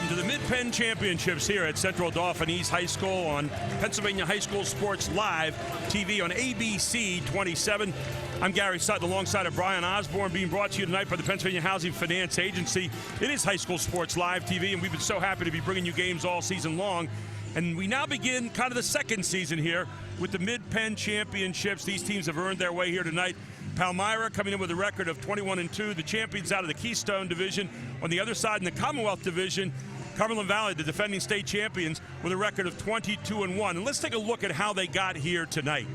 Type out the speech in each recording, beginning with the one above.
Welcome to the Mid-Penn Championships here at Central Dauphin East High School on Pennsylvania High School Sports Live TV on ABC 27. I'm Gary Sutton alongside of Brian Osborne, being brought to you tonight by the Pennsylvania Housing Finance Agency. It is High School Sports Live TV, and we've been so happy to be bringing you games all season long. And we now begin kind of the second season here with the Mid-Penn Championships. These teams have earned their way here tonight. Palmyra coming in with a record of 21-2, the champions out of the Keystone Division. On the other side in the Commonwealth Division, Cumberland Valley, the defending state champions, with a record of 22-1. And let's take a look at how they got here tonight.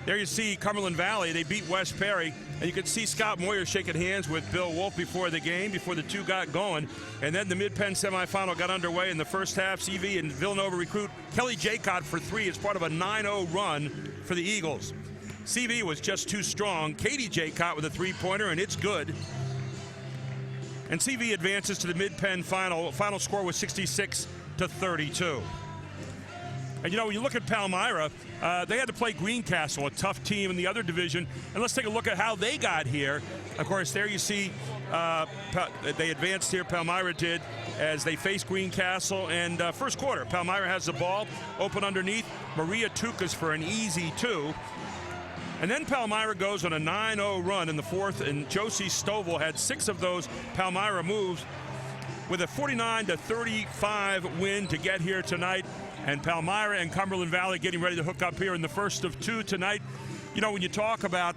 There you see Cumberland Valley. They beat West Perry. And you can see Scott Moyer shaking hands with Bill Wolf before the game, before the two got going. And then the Mid-Penn semifinal got underway in the first half. CV and Villanova recruit Kelly Jaycott for three as part of a 9-0 run for the Eagles. CV was just too strong. Katie Jaycott with a three-pointer, and it's good. And CV advances to the Mid-Penn final. Final score was 66-32. And, you know, when you look at Palmyra, they had to play Greencastle, a tough team in the other division. And let's take a look at how they got here. Of course, there you see they advanced here, Palmyra did, as they faced Greencastle. And first quarter, Palmyra has the ball, open underneath. Maria Tukas for an easy two. And then Palmyra goes on a 9-0 run in the fourth, and Josie Stovall had 6 of those Palmyra moves with a 49-35 win to get here tonight. And Palmyra and Cumberland Valley getting ready to hook up here in the first of two tonight. You know, when you talk about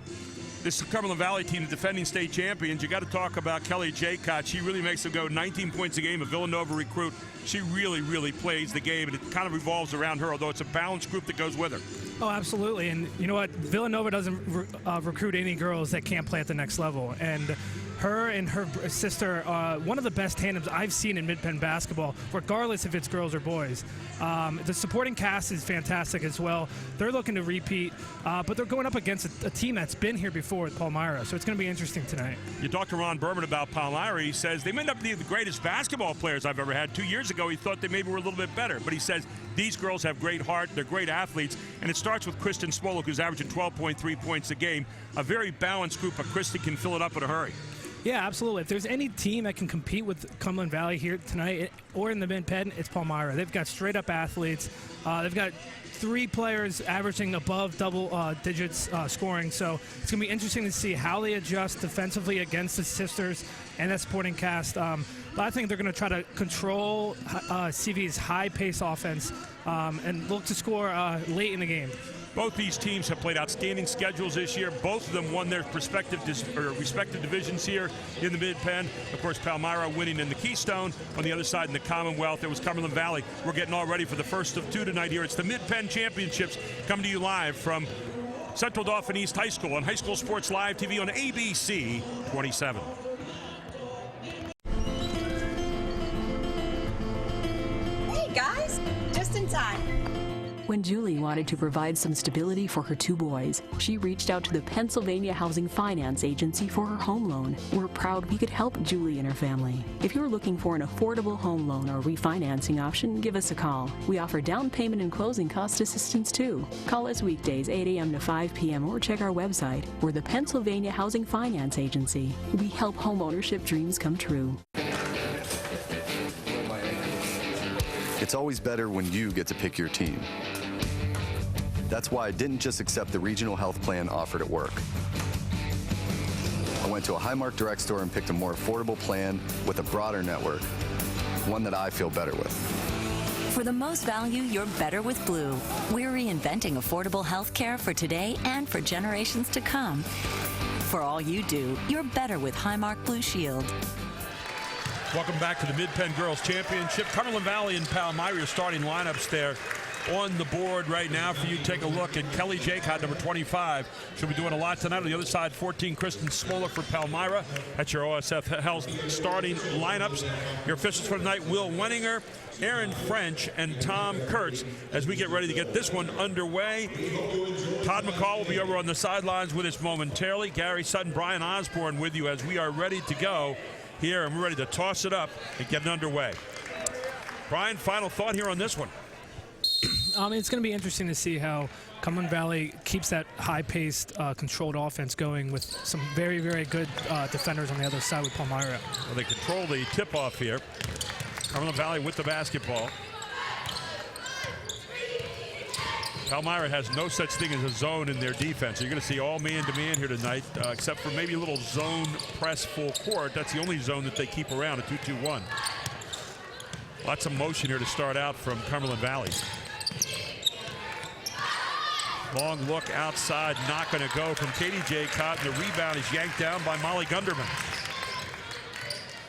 this Cumberland Valley team, the defending state champions, you got to talk about Kelly Jaycott. She really makes them go 19 points a game, a Villanova recruit. She really plays the game, and it kind of revolves around her, although it's a balanced group that goes with her. Oh, absolutely. And you know what? Villanova doesn't recruit any girls that can't play at the next level. And her and her sister, one of the best tandems I've seen in Mid-Penn basketball, regardless if it's girls or boys. The supporting cast is fantastic as well. They're looking to repeat, but they're going up against a team that's been here before with Palmyra, so it's going to be interesting tonight. You talked to Ron Berman about Palmyra. He says they may not be the greatest basketball players I've ever had. 2 years ago, he thought they maybe were a little bit better, but he says these girls have great heart, they're great athletes, and it starts with Kristen Smolak, who's averaging 12.3 points a game. A very balanced group, but Kristen can fill it up in a hurry. Yeah, absolutely. If there's any team that can compete with Cumberland Valley here tonight or in the Mid-Penn, it's Palmyra. They've got straight-up athletes. They've got 3 players averaging above double digits scoring. So it's going to be interesting to see how they adjust defensively against the sisters and that supporting cast. But I think they're going to try to control CV's high-pace offense and look to score late in the game. Both these teams have played outstanding schedules this year. Both of them won their respective divisions here in the Mid-Penn. Of course, Palmyra winning in the Keystone. On the other side in the Commonwealth, it was Cumberland Valley. We're getting all ready for the first of two tonight here. It's the Mid-Penn Championships coming to you live from Central Dauphin East High School on High School Sports Live TV on ABC 27. Hey guys, just in time. When Julie wanted to provide some stability for her 2 boys, she reached out to the Pennsylvania Housing Finance Agency for her home loan. We're proud we could help Julie and her family. If you're looking for an affordable home loan or refinancing option, give us a call. We offer down payment and closing cost assistance too. Call us weekdays 8 a.m. to 5 p.m. or check our website. We're the Pennsylvania Housing Finance Agency. We help homeownership dreams come true. It's always better when you get to pick your team. That's why I didn't just accept the regional health plan offered at work. I went to a Highmark Direct store and picked a more affordable plan with a broader network, one that I feel better with. For the most value, you're better with Blue. We're reinventing affordable health care for today and for generations to come. For all you do, you're better with Highmark Blue Shield. Welcome back to the Mid-Penn Girls Championship. Cumberland Valley and Palmyra, your starting lineups there on the board right now for you to take a look at. Kelly Jaycott, number 25. She'll be doing a lot tonight. On the other side, 14, Kristen Smolak for Palmyra. That's your OSF Health starting lineups. Your officials for tonight, Will Wenninger, Aaron French, and Tom Kurtz, as we get ready to get this one underway. Todd McCall will be over on the sidelines with us momentarily. Gary Sutton, Brian Osborne with you as we are ready to go here, and we're ready to toss it up and get it underway. Brian, final thought here on this one. I mean, it's going to be interesting to see how Cumberland Valley keeps that high-paced, controlled offense going with some very, very good defenders on the other side with Palmyra. Well, they control the tip-off here. Cumberland Valley with the basketball. Palmyra has no such thing as a zone in their defense. So you're going to see all man-to-man here tonight, except for maybe a little zone press full court. That's the only zone that they keep around, a 2-2-1. Lots of motion here to start out from Cumberland Valley. Long look outside, not going to go from Katie Jaycott, and the rebound is yanked down by Molly Gunderman.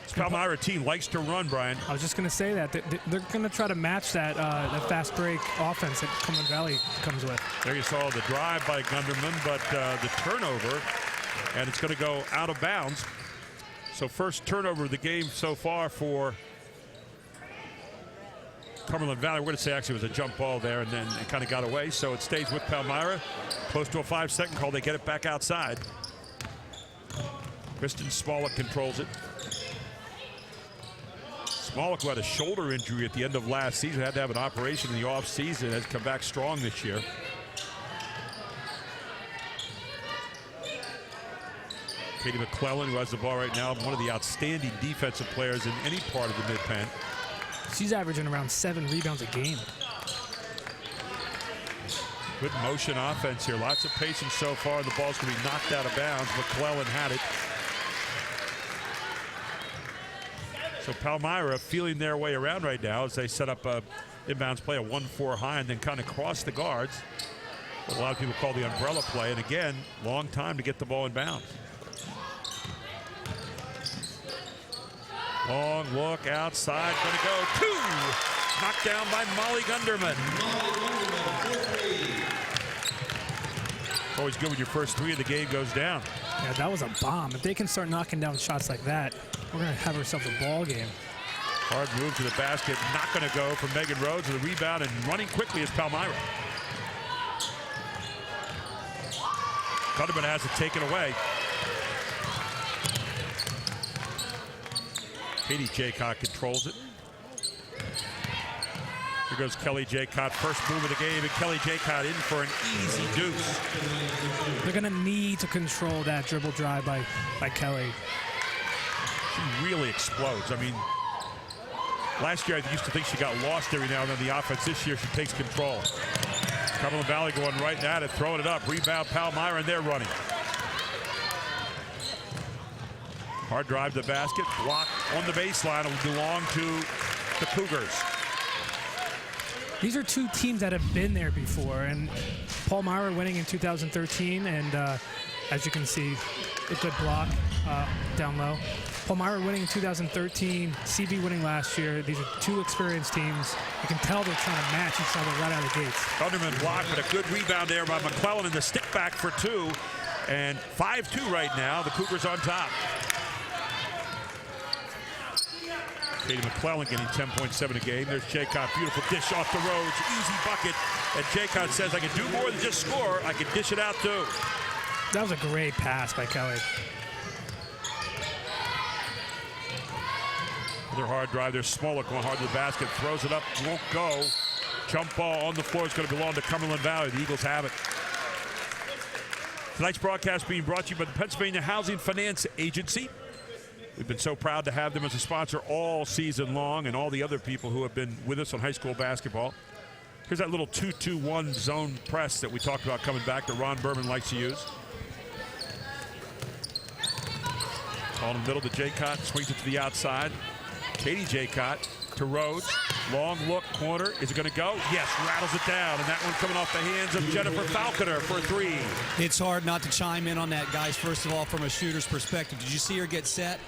This Palmyra team likes to run, Brian. I was just going to say that. They're going to try to match that, that fast break offense that Cumberland Valley comes with. There you saw the drive by Gunderman, but the turnover, and it's going to go out of bounds. So first turnover of the game so far for Cumberland Valley. We're going to say actually it was a jump ball there, and then it kind of got away. So it stays with Palmyra. Close to a 5-second call. They get it back outside. Kristen Smolik controls it. Smolik, who had a shoulder injury at the end of last season, had to have an operation in the offseason, has come back strong this year. Katie McClellan, who has the ball right now, one of the outstanding defensive players in any part of the Mid-Penn. She's averaging around 7 rebounds a game. Good motion offense here. Lots of patience so far. The ball's going to be knocked out of bounds. McClellan had it. So Palmyra feeling their way around right now as they set up a inbounds play, a 1-4 high, and then kind of cross the guards. What a lot of people call the umbrella play. And again, long time to get the ball in bounds. Long look outside, going to go 2. Knocked down by Molly Gunderman. Always good when your first 3 of the game goes down. Yeah, that was a bomb. If they can start knocking down shots like that, we're going to have ourselves a ball game. Hard move to the basket, not going to go from Megan Rhodes with a rebound, and running quickly is Palmyra. Gunderman has it taken away. Katie Jaycott controls it. Here goes Kelly Jaycott, first move of the game, and Kelly Jaycott in for an easy deuce. They're going to need to control that dribble drive by Kelly. She really explodes. I mean, last year I used to think she got lost every now and then in the offense. This year she takes control. Cumberland Valley going right at it, throwing it up. Rebound Palmyra, and they're running. Hard drive to the basket, block on the baseline. It'll belong to the Cougars. These are 2 teams that have been there before, and Palmyra winning in 2013, and as you can see, a good block down low. Palmyra winning in 2013, CV winning last year. These are 2 experienced teams. You can tell they're trying to match each other right out of the gates. Gunderman blocked, but a good rebound there by McClellan, and the stick back for 2. And 5-2 right now. The Cougars on top. Katie McClellan getting 10.7 a game. There's Jaycott, beautiful dish off the Rhodes, easy bucket. And Jaycott says, I can do more than just score. I can dish it out too. That was a great pass by Kelly. Another hard drive. There's Smolik going hard to the basket, throws it up, won't go. Jump ball on the floor is going to belong to Cumberland Valley. The Eagles have it. Tonight's broadcast being brought to you by the Pennsylvania Housing Finance Agency. We've been so proud to have them as a sponsor all season long, and all the other people who have been with us on high school basketball. Here's that little 2-2-1 zone press that we talked about coming back that Ron Berman likes to use. Ball in the middle to Jaycott, swings it to the outside. Katie Jaycott to Rhodes. Long look, corner. Is it going to go? Yes, rattles it down. And that one coming off the hands of Jennifer Falconer for 3. It's hard not to chime in on that, guys. First of all, from a shooter's perspective, did you see her get set?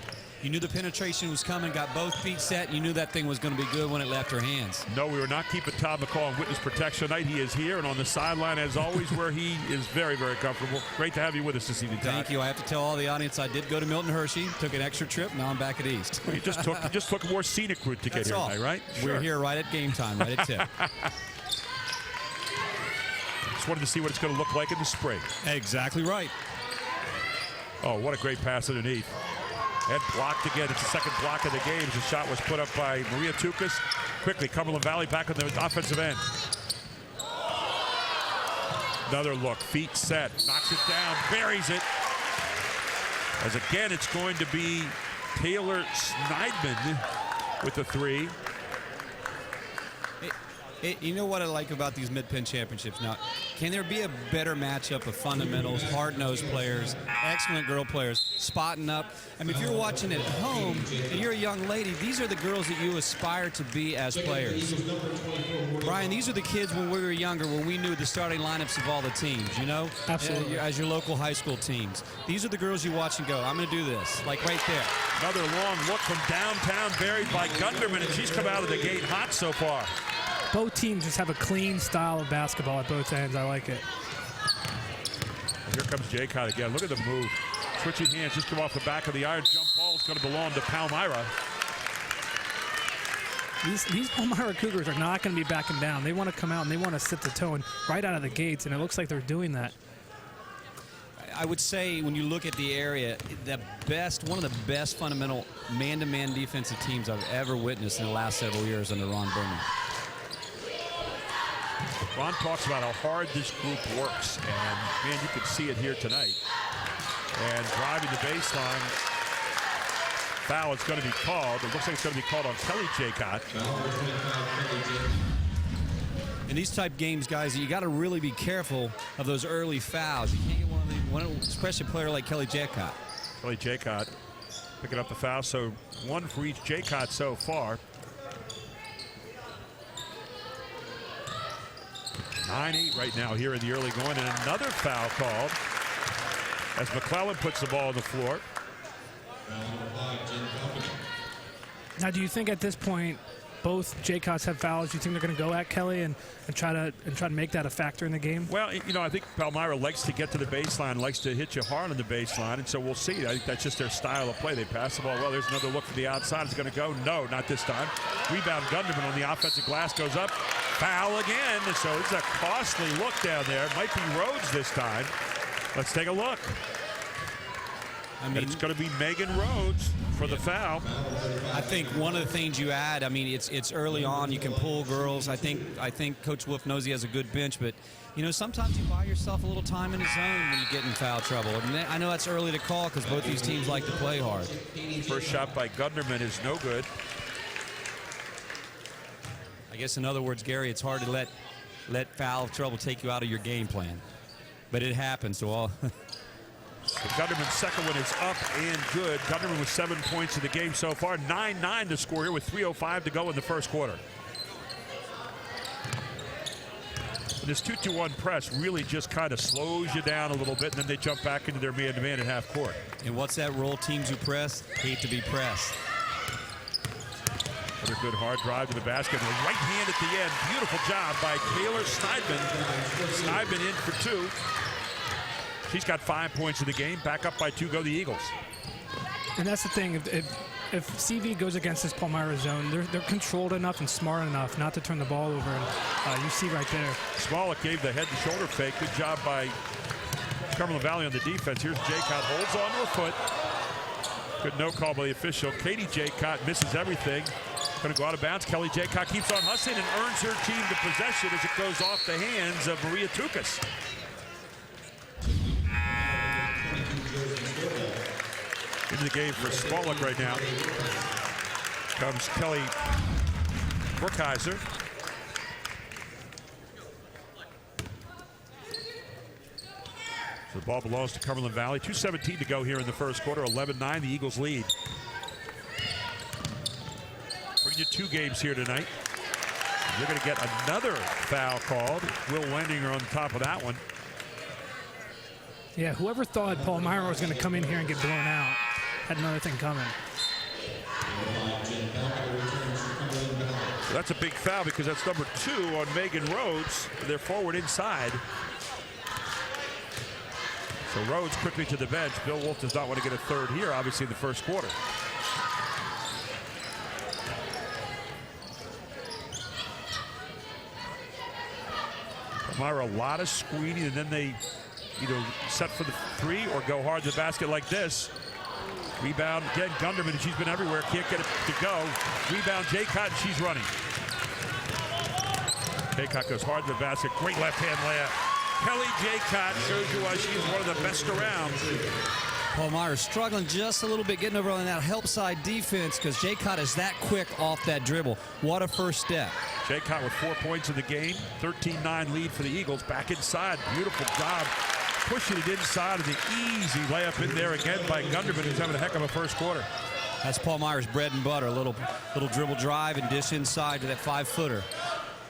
You knew the penetration was coming, got both feet set, and you knew that thing was going to be good when it left her hands. No, we were not keeping Todd McCall in witness protection tonight. He is here and on the sideline, as always, where he is very, very comfortable. Great to have you with us this evening, Todd. Thank you. I have to tell all the audience I did go to Milton Hershey, took an extra trip, now I'm back at East. Well, you just took a more scenic route to get here tonight, right? We're here right at game time, right at tip. Just wanted to see what it's going to look like in the spring. Exactly right. Oh, what a great pass underneath. And blocked again. It's the second block of the game. The shot was put up by Maria Tukas. Quickly, Cumberland Valley back on the offensive end. Another look, feet set, knocks it down, buries it. As again, it's going to be Taylor Schneidman with the three. You know what I like about these Mid-Penn championships now? Can there be a better matchup of fundamentals, hard-nosed players, excellent girl players, spotting up? I mean, if you're watching at home and you're a young lady, these are the girls that you aspire to be as players. Brian, these are the kids when we were younger, when we knew the starting lineups of all the teams, you know? Absolutely. As your local high school teams. These are the girls you watch and go, I'm going to do this, like right there. Another long look from downtown, buried by Gunderman, and she's come out of the gate hot so far. Both teams just have a clean style of basketball at both ends. I like it. Here comes Jaycott again. Look at the move. Switching hands, just come off the back of the iron. Jump ball is going to belong to Palmyra. These Palmyra Cougars are not going to be backing down. They want to come out and they want to set the tone right out of the gates, and it looks like they're doing that. I would say when you look at the area, one of the best fundamental man-to-man defensive teams I've ever witnessed in the last several years under Ron Berman. Ron talks about how hard this group works, and man, you can see it here tonight. And driving the baseline, foul is going to be called. It looks like it's going to be called on Kelly Jaycott. In these type games, guys, you got to really be careful of those early fouls. You can't get one of these, especially a player like Kelly Jaycott. Kelly Jaycott picking up the foul, so one for each Jaycott so far. 9-8 right now here in the early going, and another foul called as McClellan puts the ball on the floor. Now, do you think at this point both Jaycotts have fouls? Do you think they're going to go at Kelly and try to make that a factor in the game? Well, you know, I think Palmyra likes to get to the baseline, likes to hit you hard on the baseline, and so we'll see. I think that's just their style of play. They pass the ball well. There's another look for the outside. It's going to go. No, not this time. Rebound Gunderman on the offensive glass goes up. Foul again. So it's a costly look down there. Might be Rhodes this time. Let's take a look. I mean, it's going to be Megan Rhodes for the foul. I think one of the things you add, I mean, it's early on. You can pull girls. I think Coach Wolf knows he has a good bench, but you know, sometimes you buy yourself a little time in the zone when you get in foul trouble. And I know that's early to call because both these teams like to play hard. First shot by Gunderman is no good. I guess in other words, Gary, it's hard to let foul trouble take you out of your game plan, but it happens. So all. So Gunderman's second one is up and good. Gunderman with 7 points in the game so far. 9-9 to score here with 3:05 to go in the first quarter. And this 2-2-1 press really just kind of slows you down a little bit, and then they jump back into their man-to-man at half court. And what's that role? Teams who press hate to be pressed. Another good hard drive to the basket. And a right hand at the end. Beautiful job by Taylor Schneidman. Schneidman in for two. She's got 5 points in the game. Back up by 2 go the Eagles. And that's the thing. If CV goes against this Palmyra zone, they're controlled enough and smart enough not to turn the ball over. And you see right there. Smollett gave the head-to-shoulder fake. Good job by Cumberland Valley on the defense. Here's Jaycott. Holds on to her foot. Good no call by the official. Katie Jaycott misses everything. Going to go out of bounds. Kelly Jaycott keeps on hustling and earns her team the possession as it goes off the hands of Maria Tukas. Into the game for Smollett right now comes Kelly Brookhiser. So the ball belongs to Cumberland Valley. 2:17 to go here in the first quarter. 11-9, the Eagles lead. Bring you 2 games here tonight. You're going to get another foul called. Will Wendinger on the top of that one. Yeah, whoever thought Palmyra was going to come in here and get blown out had another thing coming. So that's a big foul because that's number 2 on Megan Rhodes. They're forward inside. So Rhodes quickly to the bench. Bill Wolf does not want to get a third here, obviously, in the first quarter. Palmyra, a lot of screening, and then they either set for the 3 or go hard to the basket like this. Rebound again, Gunderman, she's been everywhere, can't get it to go. Rebound, Jaycott, and she's running. Jaycott goes hard to the basket, great left-hand layup. Kelly Jaycott shows you why she's one of the best around. Palmyra struggling just a little bit getting over on that help side defense because Jaycott is that quick off that dribble. What a first step. Jaycott with 4 points in the game. 13-9 lead for the Eagles. Back inside. Beautiful job. Pushing it inside of the easy layup in there again by Gunderman, who's having a heck of a first quarter. That's Palmyra's bread and butter. Little dribble drive and dish inside to that 5-footer.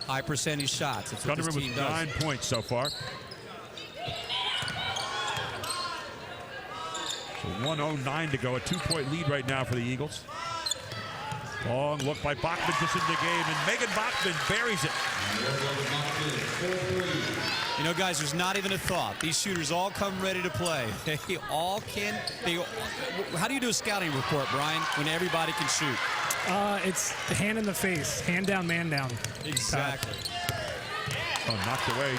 High percentage shots. That's what this Gunderman team with does. 9 points so far. So 1:09 to go. A 2-point lead right now for the Eagles. Long look by Bachman just in the game, and Megan Bachman buries it. You know, guys, there's not even a thought. These shooters all come ready to play. They all can. How do you do a scouting report, Brian, when everybody can shoot? It's the hand in the face, hand down, man down. Exactly. Oh, knocked away.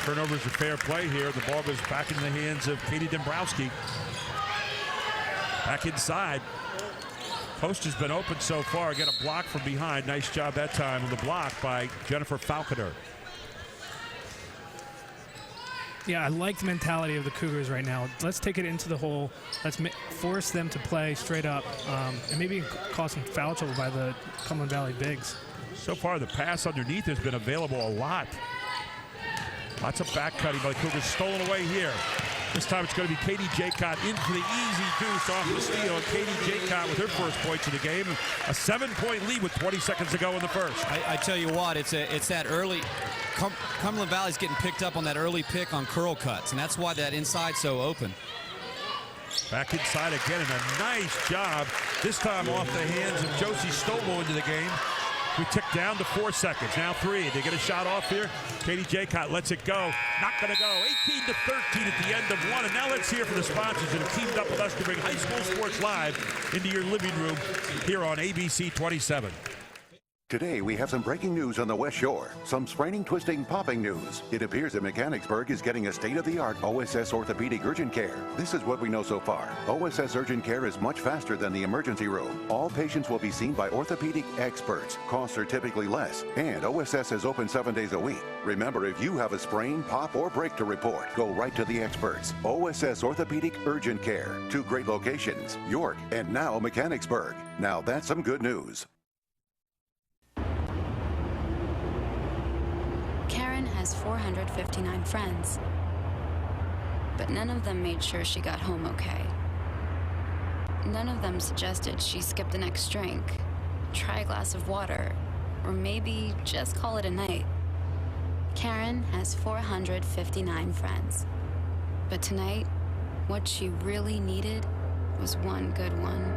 Turnovers are fair play here. The ball goes back into the hands of Katie Dombrowski. Back inside. Post has been open so far. Get a block from behind. Nice job that time on the block by Jennifer Falconer. Yeah, I like the mentality of the Cougars right now. Let's take it into the hole. Let's force them to play straight up, and maybe cause some foul trouble by the Cumberland Valley bigs. So far, the pass underneath has been available a lot. Lots of back cutting by the Cougars. Stolen away here. This time it's going to be Katie Jaycott in for the easy deuce off the steal. And Katie Jaycott with her first points of the game. A 7-point lead with 20 seconds to go in the first. I tell you what, it's that early. Cumberland Valley's getting picked up on that early pick on curl cuts, and that's why that inside's so open. Back inside again, and a nice job. This time off the hands of Josie Stovall into the game. We tick down to 4 seconds. Now 3. They get a shot off here. Katie Jaycott lets it go. Not going to go. 18-13 at the end of 1. And now let's hear from the sponsors that have teamed up with us to bring high school sports live into your living room here on ABC 27. Today, we have some breaking news on the West Shore. Some spraining, twisting, popping news. It appears that Mechanicsburg is getting a state-of-the-art OSS orthopedic urgent care. This is what we know so far. OSS urgent care is much faster than the emergency room. All patients will be seen by orthopedic experts. Costs are typically less. And OSS is open 7 days a week. Remember, if you have a sprain, pop, or break to report, go right to the experts. OSS Orthopedic Urgent Care. 2 great locations, York and now Mechanicsburg. Now that's some good news. Karen has 459 friends, but none of them made sure she got home okay. None of them suggested she skip the next drink, try a glass of water, or maybe just call it a night. Karen has 459 friends, but tonight, what she really needed was one good one.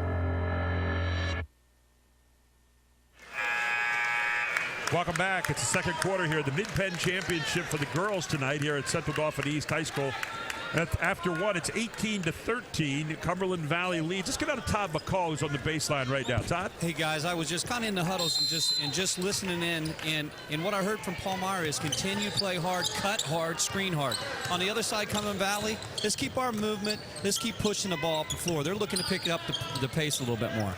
Welcome back. It's the second quarter here. The Mid-Penn Championship for the girls tonight here at Central Dauphin East High School. After one, it's 18-13. Cumberland Valley leads. Let's get out of Todd McCall, who's on the baseline right now. Todd? Hey, guys, I was just kind of in the huddles and just listening in. And what I heard from Palmyra is continue to play hard, cut hard, screen hard. On the other side, Cumberland Valley, let's keep our movement. Let's keep pushing the ball up the floor. They're looking to pick up the pace a little bit more.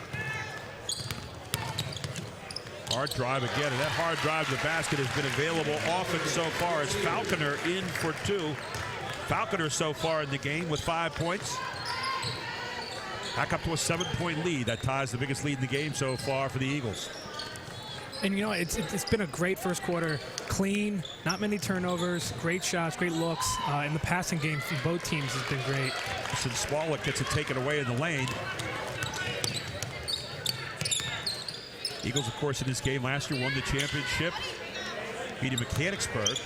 Hard drive again, and that hard drive to the basket has been available often so far as Falconer in for 2. Falconer so far in the game with 5 points. Back up to a 7-point lead. That ties the biggest lead in the game so far for the Eagles. And, you know, it's been a great first quarter. Clean, not many turnovers, great shots, great looks. And the passing game for both teams has been great. Since Swallow gets it taken away in the lane. Eagles, of course, in this game last year won the championship, beating Mechanicsburg,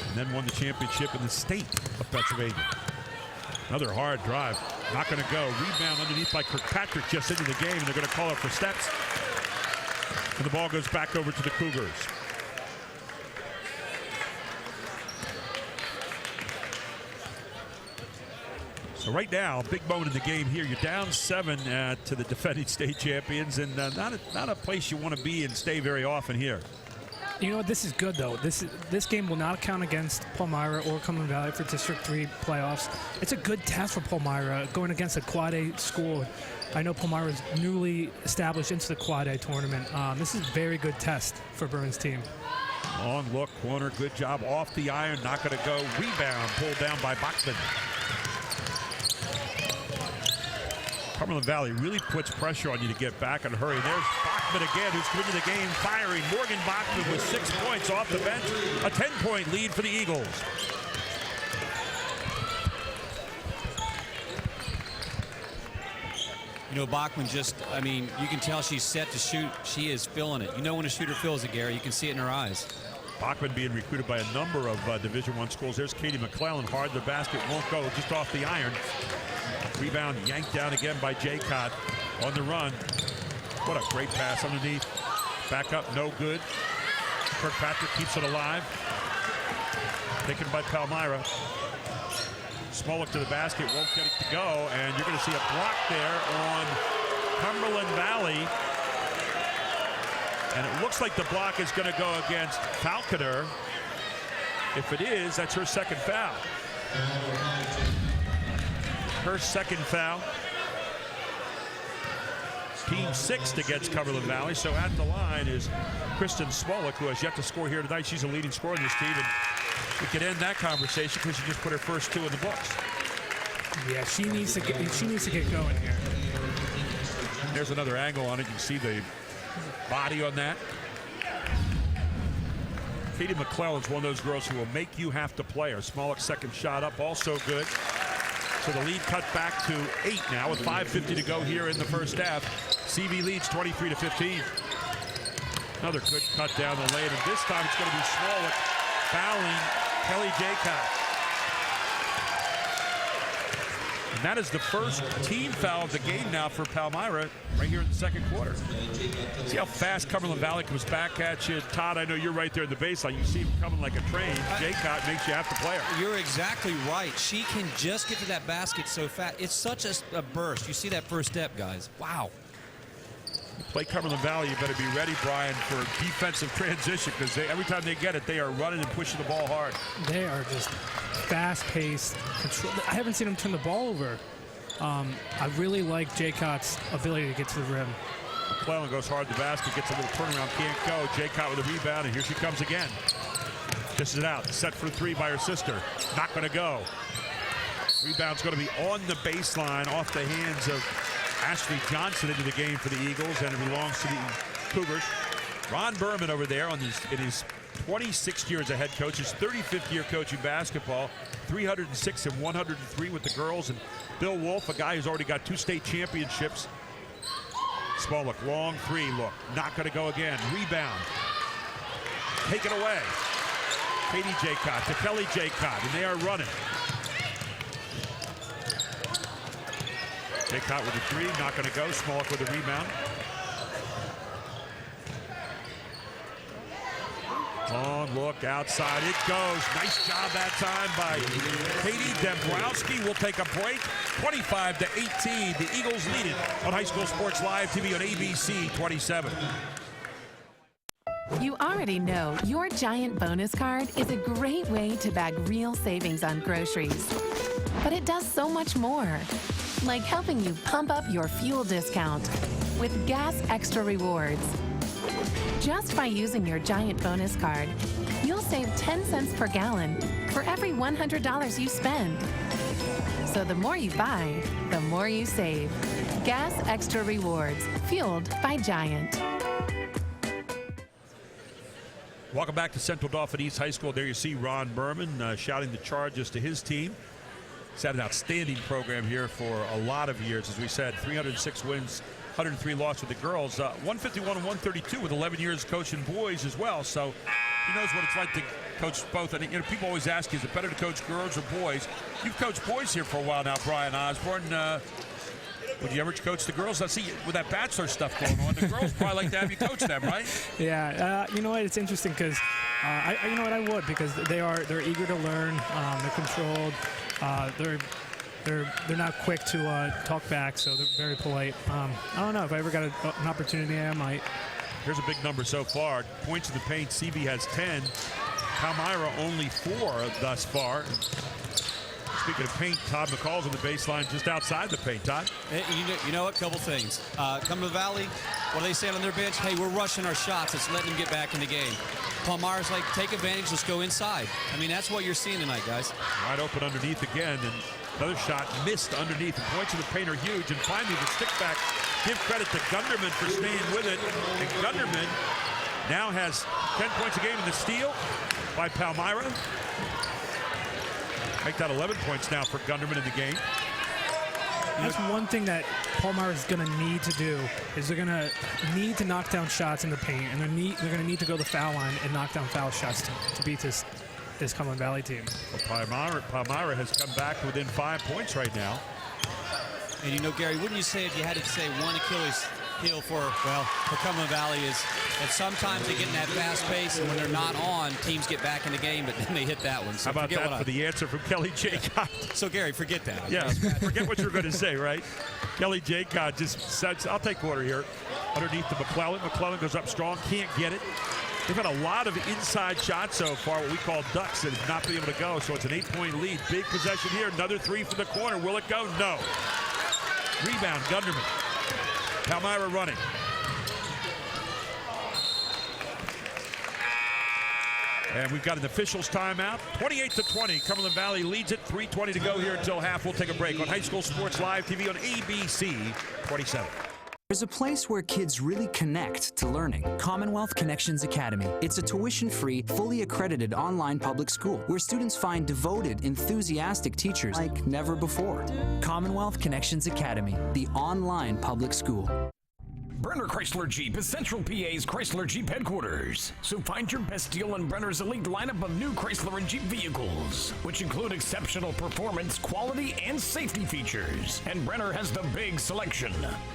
and then won the championship in the state of Pennsylvania. Another hard drive, not going to go. Rebound underneath by Kirkpatrick just into the game, and they're going to call it for steps. And the ball goes back over to the Cougars. So right now, big moment in the game here. You're down 7 to the defending state champions, and not a place you want to be and stay very often here. You know what? This is good, though. This game will not count against Palmyra or Cumberland Valley for District 3 playoffs. It's a good test for Palmyra going against a Quad A school. I know Palmyra is newly established into the Quad A tournament. This is a very good test for Burns' team. Long look, corner, good job off the iron, not going to go. Rebound pulled down by Bachman. Cumberland Valley really puts pressure on you to get back and hurry. There's Bachman again, who's come into the game firing. Morgan Bachman with 6 points off the bench. A 10-point lead for the Eagles. You know, Bachman just, I mean, you can tell she's set to shoot. She is feeling it. You know when a shooter feels it, Gary. You can see it in her eyes. Bachman being recruited by a number of Division I schools. There's Katie McClellan. Hard, the basket won't go, just off the iron. Rebound yanked down again by Jaycott on the run. What a great pass underneath. Back up, no good. Kirkpatrick keeps it alive. Taken by Palmyra. Smolik to the basket, won't get it to go, and you're going to see a block there on Cumberland Valley. And it looks like the block is going to go against Falconer. If it is, that's her second foul. Her second foul. Team 6th against Cumberland Valley. So at the line is Kristen Smolik, who has yet to score here tonight. She's a leading scorer in this team. And we could end that conversation because she just put her first 2 in the books. Yeah, she needs to get going here. There's another angle on it. You can see the body on that. Katie McClellan's one of those girls who will make you have to play her. Smolik's second shot up, also good. So the lead cut back to 8 now with 5:50 to go here in the first half. CV leads 23-15. Another good cut down the lane, and this time it's going to be Smolik fouling Kelly Jaycott. And that is the first team foul of the game now for Palmyra right here in the second quarter. See how fast Cumberland Valley comes back at you. Todd, I know you're right there in the baseline. You see him coming like a train. Jaycott makes you have to play her. You're exactly right. She can just get to that basket so fast. It's such a burst. You see that first step, guys. Wow. You play Cumberland Valley, you better be ready, Brian, for defensive transition, because every time they get it, they are running and pushing the ball hard. They are just fast-paced. I haven't seen them turn the ball over. I really like Jaycott's ability to get to the rim. McClellan goes hard to the basket, gets a little turnaround, can't go. Jaycott with a rebound, and here she comes again. Dishes it out, set for 3 by her sister. Not going to go. Rebound's going to be on the baseline, off the hands of Ashley Johnson into the game for the Eagles, and it belongs to the Cougars. Ron Berman over there in his 26th year as a head coach, his 35th year coaching basketball, 306 and 103 with the girls. And Bill Wolf, a guy who's already got 2 state championships. Smolik, long 3, look, not going to go again. Rebound, taken away. Katie Jaycott to Kelly Jaycott, and they are running. Jaycott with a 3, not going to go. Smolik with a rebound. Long look outside, it goes. Nice job that time by Katie Dembrowski. We'll take a break. 25-18, the Eagles lead it on High School Sports Live TV on ABC 27. You already know your Giant bonus card is a great way to bag real savings on groceries. But it does so much more, like helping you pump up your fuel discount with Gas Extra Rewards. Just by using your Giant bonus card, you'll save 10 cents per gallon for every $100 you spend. So the more you buy, the more you save. Gas Extra Rewards, fueled by Giant. Welcome back to Central Dauphin East High School. There you see Ron Berman shouting the charges to his team. He's had an outstanding program here for a lot of years. As we said, 306 wins, 103 losses with the girls, 151 and 132 with 11 years coaching boys as well. So he knows what it's like to coach both. And people always ask you, is it better to coach girls or boys? You've coached boys here for a while now, Brian Osborne. Would you ever coach the girls? Let's see, with that bachelor stuff going on, the girls probably like to have you coach them, right? Yeah, you know what? It's interesting because you know what, I would, because they're eager to learn. They're controlled. They're not quick to talk back, so they're very polite. I don't know if I ever got an opportunity, I might. Here's a big number so far. Points in the paint, CB has 10. Palmyra only 4 thus far. Speaking of paint, Todd McCall's on the baseline just outside the paint. Todd? You know what? Couple things. Cumberland Valley, What are they saying on their bench? Hey, we're rushing our shots. Let's let them get back in the game. Palmyra's like, take advantage. Let's go inside. I mean, that's what you're seeing tonight, guys. Wide open underneath again, and another shot missed underneath. The points of the paint are huge, and finally the stick back. Give credit to Gunderman for staying with it. And Gunderman now has 10 points a game in the steal by Palmyra. Make that 11 points now for Gunderman in the game. That's one thing that Palmyra is going to need to do, is they're going to need to knock down shots in the paint, and they're going to need to go to the foul line and knock down foul shots to beat this Cumberland Valley team. Well, Palmyra has come back within 5 points right now. And you know, Gary, wouldn't you say, if you had to say one Achilles heel for Cumberland Valley, is that sometimes they get in that fast pace, and when they're not on, teams get back in the game, but then they hit that one. So how about that for the answer from Kelly Jaycott? So, Gary, forget that. Yeah, forget what you were going to say, right? Kelly Jaycott just says, I'll take water here. Underneath to McClellan. McClellan goes up strong, can't get it. They've had a lot of inside shots so far, what we call ducks, that have not been able to go, so it's an 8-point lead. Big possession here, another three from the corner. Will it go? No. Rebound, Gunderman. Palmyra running. And we've got an officials timeout. 28-20. Cumberland Valley leads it. 3:20 to go here until half. We'll take a break on High School Sports Live TV on ABC 27. There's a place where kids really connect to learning. Commonwealth Connections Academy. It's a tuition-free, fully accredited online public school where students find devoted, enthusiastic teachers like never before. Commonwealth Connections Academy, the online public school. Brenner Chrysler Jeep is Central PA's Chrysler Jeep headquarters. So find your best deal on Brenner's elite lineup of new Chrysler and Jeep vehicles, which include exceptional performance, quality, and safety features. And Brenner has the big selection,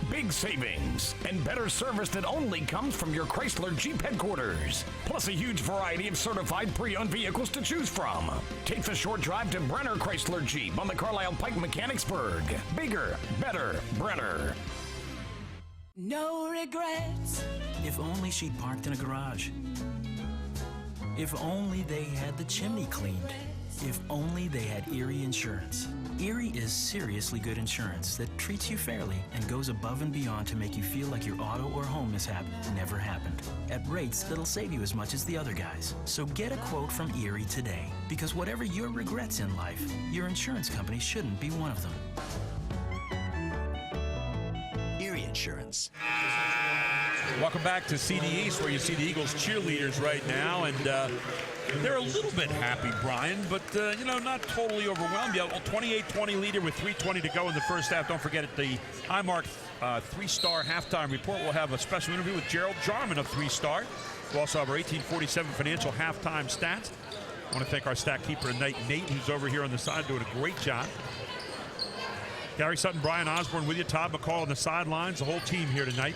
big savings, and better service that only comes from your Chrysler Jeep headquarters. Plus a huge variety of certified pre-owned vehicles to choose from. Take the short drive to Brenner Chrysler Jeep on the Carlisle Pike Mechanicsburg. Bigger, better, Brenner. No regrets. If only she'd parked in a garage. If only they had the chimney cleaned. If only they had Erie Insurance. Erie is seriously good insurance that treats you fairly and goes above and beyond to make you feel like your auto or home mishap never happened. At rates that'll save you as much as the other guys. So get a quote from Erie today. Because whatever your regrets in life, your insurance company shouldn't be one of them. Erie Insurance. Welcome back to CD East, where you see the Eagles cheerleaders right now, and they're a little bit happy, Brian, but not totally overwhelmed yet. Well, 28-20 leader with 3:20 to go in the first half. Don't forget, at the Highmark 3-star halftime report, we'll have a special interview with Gerald Jarman of 3-star. We'll also have our 1847 financial halftime stats. I want to thank our stat keeper tonight, Nate, who's over here on the side doing a great job. Gary Sutton, Brian Osborne with you. Todd McCall on the sidelines. The whole team here tonight.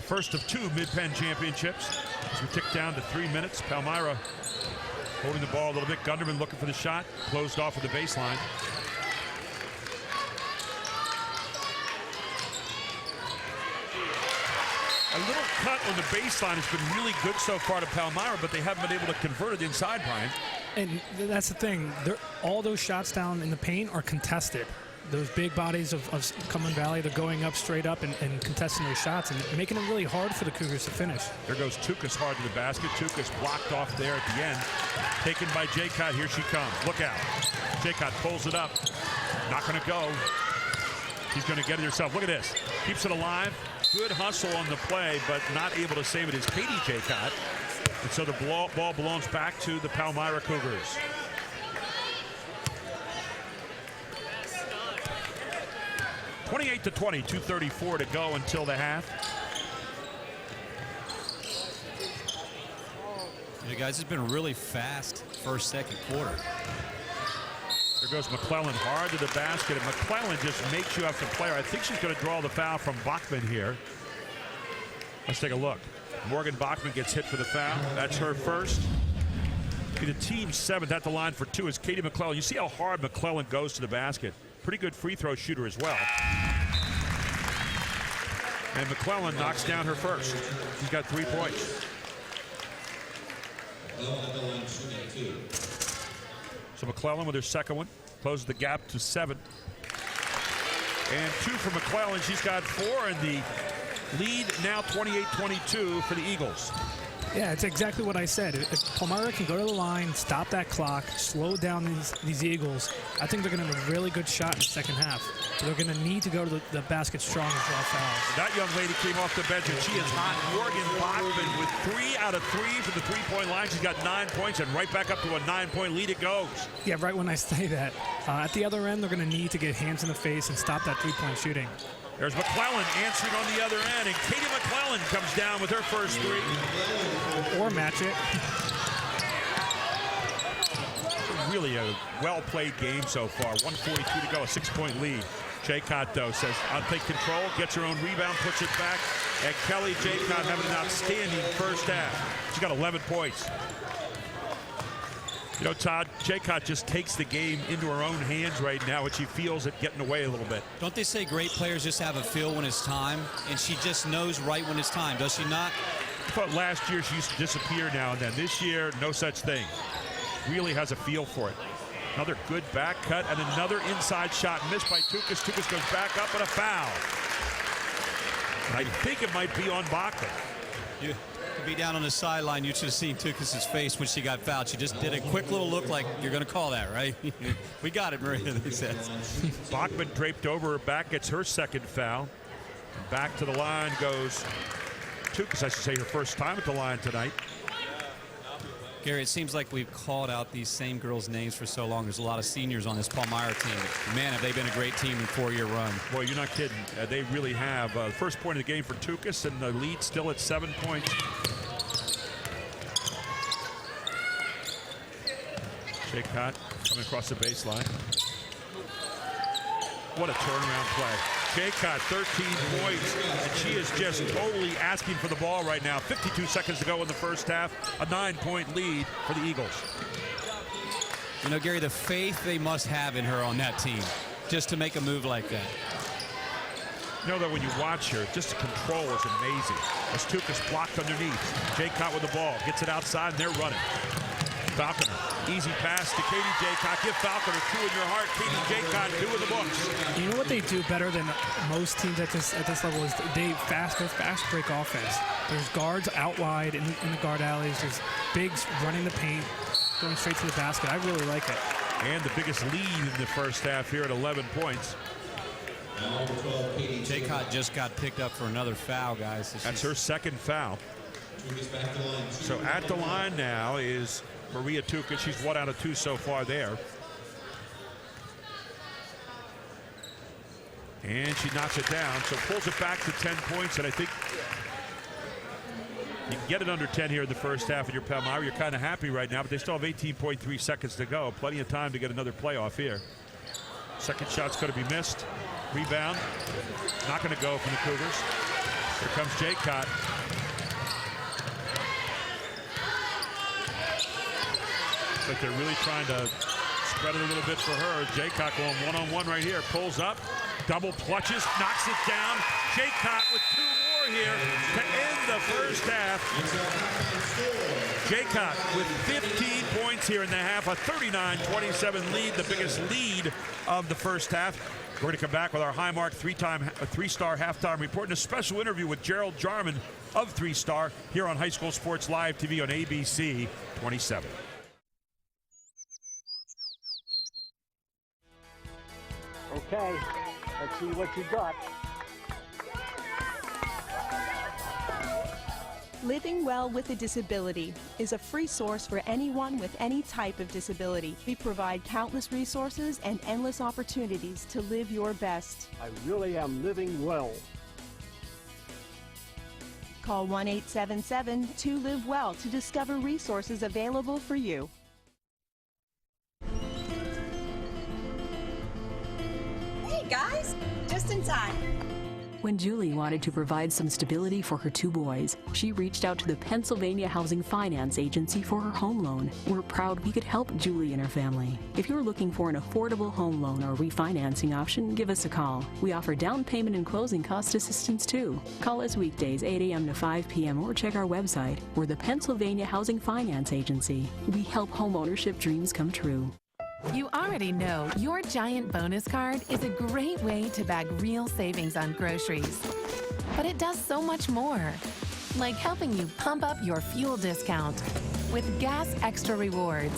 First of two Mid-Penn championships. As we tick down to 3 minutes. Palmyra holding the ball a little bit. Gunderman looking for the shot. Closed off at the baseline. A little cut on the baseline has been really good so far to Palmyra, but they haven't been able to convert it inside, Brian. And that's the thing. All those shots down in the paint are contested. Those big bodies of Cumberland Valley, they're going up straight up and contesting those shots and making it really hard for the Cougars to finish. There goes Tukas hard to the basket. Tukas blocked off there at the end. Taken by Jaycott. Here she comes. Look out. Jaycott pulls it up. Not going to go. She's going to get it herself. Look at this. Keeps it alive. Good hustle on the play, but not able to save it is Katie Jaycott. And so the ball belongs back to the Palmyra Cougars. (28-20), 2:34 to go until the half. Guys, it's been a really fast first, second quarter. There goes McClellan hard to the basket, and McClellan just makes you have to play her. I think she's going to draw the foul from Bachman here. Let's take a look. Morgan Bachman gets hit for the foul. That's her first. Be the team's seventh at the line for two is Katie McClellan. You see how hard McClellan goes to the basket. Pretty good free throw shooter as well. And McClellan knocks down her first. She's got 3 points. So McClellan with her second one. Closes the gap to 7. And 2 for McClellan. She's got 4 in the Lead now 28-22 for the Eagles. Yeah, it's exactly what I said. If Palmyra can go to the line, stop that clock, slow down these Eagles, I think they're going to have a really good shot in the second half. So they're going to need to go to the basket strong and draw fouls. That young lady came off the bench, and she is hot. Morgan Bachman with 3 out of 3 from the three-point line. She's got 9 points, and right back up to a 9-point lead it goes. Yeah, right when I say that. At the other end, they're going to need to get hands in the face and stop that three-point shooting. There's McClellan answering on the other end, and Katie McClellan comes down with her first 3. Or match it. Really a well-played game so far. 1:42 to go, a 6-point lead. Jaycott, though, says, I'll take control, gets her own rebound, puts it back, and Kelly Jaycott having an outstanding first half. She's got 11 points. You know, Todd, Jaycott just takes the game into her own hands right now, which she feels it getting away a little bit. Don't they say great players just have a feel when it's time? And she just knows right when it's time, does she not? I thought last year she used to disappear now and then. This year, no such thing. Really has a feel for it. Another good back cut and another inside shot missed by Tukas. Tukas goes back up and a foul. I think it might be on Bachman. You could be down on the sideline. You should have seen Tukas' face when she got fouled. She just did a quick little look like, you're going to call that, right? We got it, Maria, they said. Bachman draped over her back, gets her second foul. Back to the line goes Tukas, I should say, her first time at the line tonight. Gary, it seems like we've called out these same girls' names for so long. There's a lot of seniors on this Palmyra team. Man, have they been a great team in a 4-year run. Boy, you're not kidding. They really have. First point of the game for Tukas, and the lead still at 7 points. Jaycott coming across the baseline. What a turnaround play. Jaycott, 13 points, and she is just totally asking for the ball right now. 52 seconds to go in the first half. A 9-point lead for the Eagles. You know, Gary, the faith they must have in her on that team just to make a move like that. You know that when you watch her, just the control is amazing. As Tukas blocked underneath. Jaycott with the ball, gets it outside, and they're running. Falconer, easy pass to Katie Jaycott. Give Falconer 2 in your heart. Katie Jaycott, 2 in the books. You know what they do better than most teams at this level is they fast break offense. There's guards out wide in the guard alleys. There's bigs running the paint, going straight to the basket. I really like it. And the biggest lead in the first half here at 11 points. Jaycott just got picked up for another foul, guys. That's her second foul. So at the line now is Maria Tukas. She's 1 out of 2 so far there. And she knocks it down, so pulls it back to 10 points, and I think you can get it under 10 here in the first half of your Palmyra. You're kind of happy right now, but they still have 18.3 seconds to go. Plenty of time to get another playoff here. Second shot's going to be missed. Rebound, not going to go from the Cougars. Here comes Jaycott. But they're really trying to spread it a little bit for her. Jaycott going one-on-one right here. Pulls up, double clutches, knocks it down. Jaycott with 2 more here to end the first half. Jaycott with 15 points here in the half, a 39-27 lead, the biggest lead of the first half. We're going to come back with our Highmark 3-star halftime report and a special interview with Gerald Jarman of 3-Star here on High School Sports Live TV on ABC 27. Okay, let's see what you got. Living Well with a Disability is a free source for anyone with any type of disability. We provide countless resources and endless opportunities to live your best. I really am living well. Call 1-877-2-LIVE-WELL to discover resources available for you. Hey guys, just in time. When Julie wanted to provide some stability for her 2 boys, she reached out to the Pennsylvania Housing Finance Agency for her home loan. We're proud we could help Julie and her family. If you're looking for an affordable home loan or refinancing option, give us a call. We offer down payment and closing cost assistance too. Call us weekdays 8 a.m. to 5 p.m. or check our website. We're the Pennsylvania Housing Finance Agency. We help homeownership dreams come true. You already know your Giant bonus card is a great way to bag real savings on groceries. but it does so much more. Like helping you pump up your fuel discount with Gas Extra Rewards.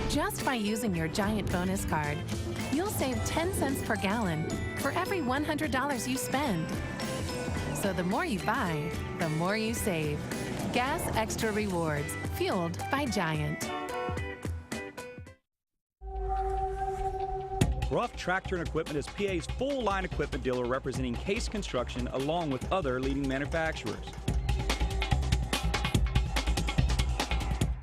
Just by using your Giant bonus card, you'll save 10 cents per gallon for every $100 you spend. So the more you buy, the more you save. Gas Extra Rewards, fueled by Giant. Ruff Tractor and Equipment is PA's full-line equipment dealer representing Case Construction along with other leading manufacturers.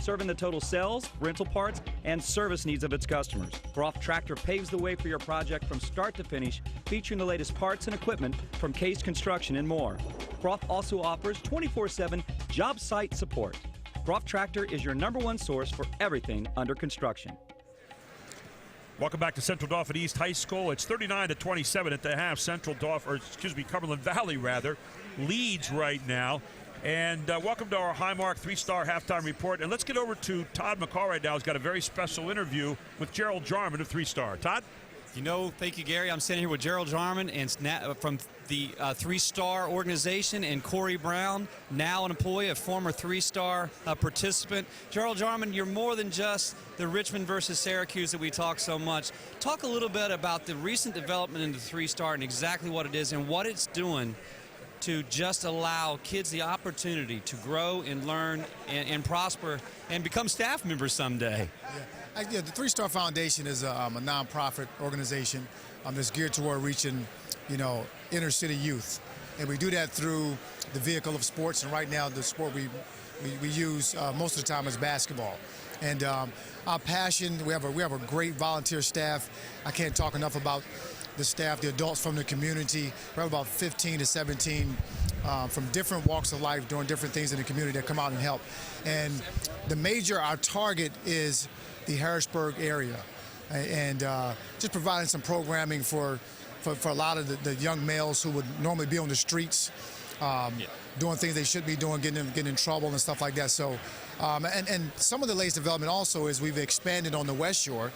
Serving the total sales, rental parts, and service needs of its customers. Ruff Tractor paves the way for your project from start to finish, featuring the latest parts and equipment from Case Construction and more. Ruff also offers 24/7 job site support. Ruff Tractor is your #1 source for everything under construction. Welcome back to Central Dauphin East High School. It's 39-27 at the half. Cumberland Valley leads right now. And welcome to our Highmark 3-star halftime report. And let's get over to Todd McCall right now. He's got a very special interview with Gerald Jarman of 3-star. Todd? Thank you, Gary. I'm sitting here with Gerald Jarman and from the 3-star organization, and Corey Brown, now an employee, a former 3-star participant. Gerald Jarman, you're more than just the Richmond versus Syracuse that we talk so much. Talk a little bit about the recent development in the 3-star and exactly what it is and what it's doing to just allow kids the opportunity to grow and learn and prosper and become staff members someday. The 3-Star Foundation is a nonprofit organization that's geared toward reaching, inner city youth, and we do that through the vehicle of sports. And right now, the sport we use most of the time is basketball. And our passion, we have a great volunteer staff. I can't talk enough about the staff, the adults from the community. We have about 15 to 17 from different walks of life doing different things in the community that come out and help. And our target is the Harrisburg area, and just providing some programming for a lot of the young males who would normally be on the streets, doing things they shouldn't be doing, getting in trouble and stuff like that. So, and some of the latest development also is we've expanded on the West Shore.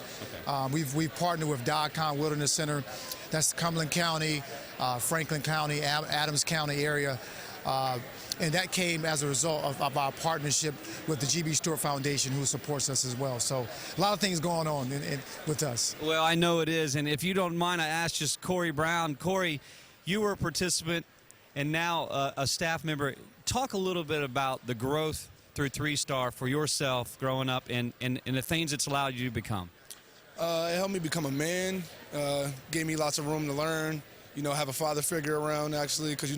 Okay. We've partnered with Dodd-Kahn Wilderness Center. That's Cumberland County, Franklin County, Adams County area. And that came as a result of our partnership with the G.B. Stewart Foundation, who supports us as well. So a lot of things going on with us. Well, I know it is. And if you don't mind, I asked just Corey Brown. Corey, you were a participant and now a staff member. Talk a little bit about the growth through 3-Star for yourself growing up and the things it's allowed you to become. It helped me become a man, gave me lots of room to learn, have a father figure around, actually, because,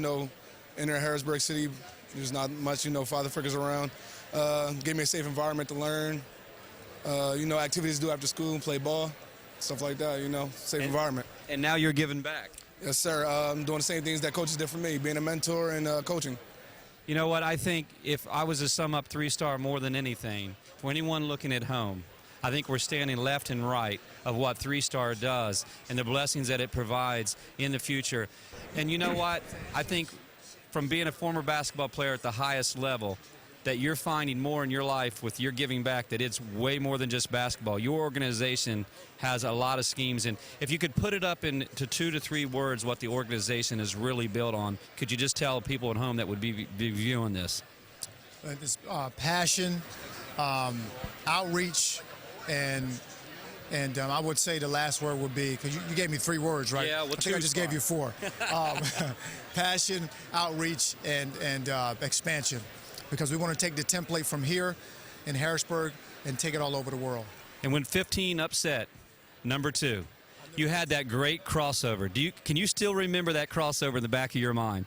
in Harrisburg City, there's not much, father figures around. Gave me a safe environment to learn, activities to do after school, play ball, stuff like that, safe environment. And now you're giving back. Yes, sir. I'm doing the same things that coaches did for me, being a mentor and coaching. You know what, I think if I was to sum up 3-Star more than anything, for anyone looking at home, I think we're standing left and right of what 3-Star does and the blessings that it provides in the future. And you know what, I think from being a former basketball player at the highest level, that you're finding more in your life with your giving back, that it's way more than just basketball. Your organization has a lot of schemes, and if you could put it up into 2 to 3 words what the organization is really built on, could you just tell people at home that would be viewing this? It's passion, outreach, and I would say the last word would be, because you gave me 3 words, right? Yeah, well, I think I just gave you 4. Passion, outreach, and expansion. Because we want to take the template from here in Harrisburg and take it all over the world. And when 15 upset number 2, you had that great crossover. Can you still remember that crossover in the back of your mind?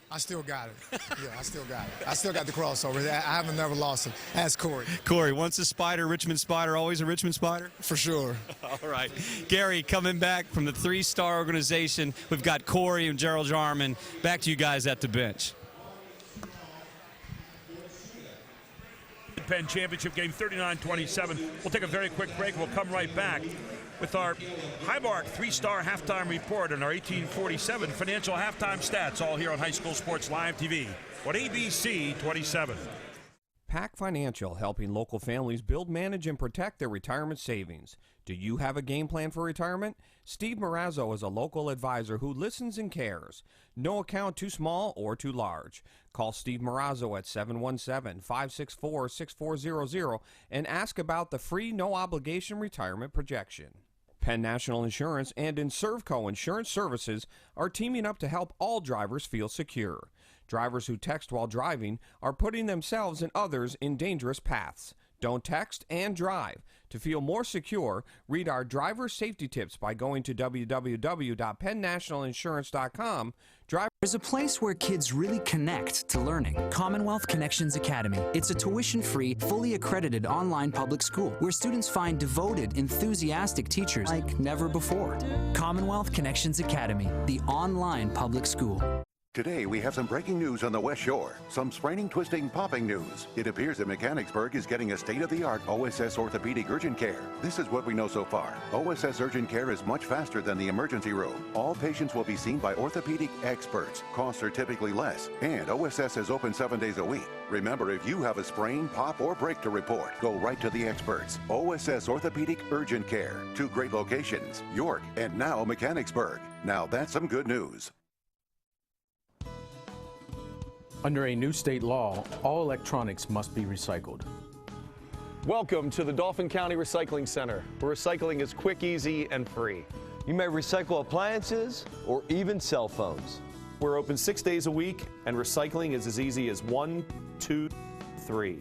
I still got it. Yeah, I still got it. I still got the crossover. I haven't never lost it. Ask Corey. Corey, once a Spider, Richmond Spider, always a Richmond Spider? For sure. All right. Gary, coming back from the 3-Star organization, we've got Corey and Gerald Jarman. Back to you guys at the bench. Penn championship game, 39-27. We'll take a very quick break. We'll come right back with our Highmark 3-Star halftime report and our 1847 financial halftime stats, all here on High School Sports Live TV on ABC 27. Pack Financial, helping local families build, manage, and protect their retirement savings. Do you have a game plan for retirement? Steve Marazzo is a local advisor who listens and cares. No account too small or too large. Call Steve Marazzo at 717-564-6400 and ask about the free no-obligation retirement projection. Penn National Insurance and Inservco Insurance Services are teaming up to help all drivers feel secure. Drivers who text while driving are putting themselves and others in dangerous paths. Don't text and drive. To feel more secure, read our driver safety tips by going to www.pennnationalinsurance.com. There's a place where kids really connect to learning. Commonwealth Connections Academy. It's a tuition-free, fully accredited online public school where students find devoted, enthusiastic teachers like never before. Commonwealth Connections Academy, the online public school. Today, we have some breaking news on the West Shore. Some spraining, twisting, popping news. It appears that Mechanicsburg is getting a state-of-the-art OSS orthopedic urgent care. This is what we know so far. OSS urgent care is much faster than the emergency room. All patients will be seen by orthopedic experts. Costs are typically less, and OSS is open 7 days a week. Remember, if you have a sprain, pop, or break to report, go right to the experts. OSS Orthopedic Urgent Care. 2 great locations, York and now Mechanicsburg. Now that's some good news. Under a new state law, all electronics must be recycled. Welcome to the Dauphin County Recycling Center, where recycling is quick, easy, and free. You may recycle appliances or even cell phones. We're open 6 days a week, and recycling is as easy as 1, 2, 3.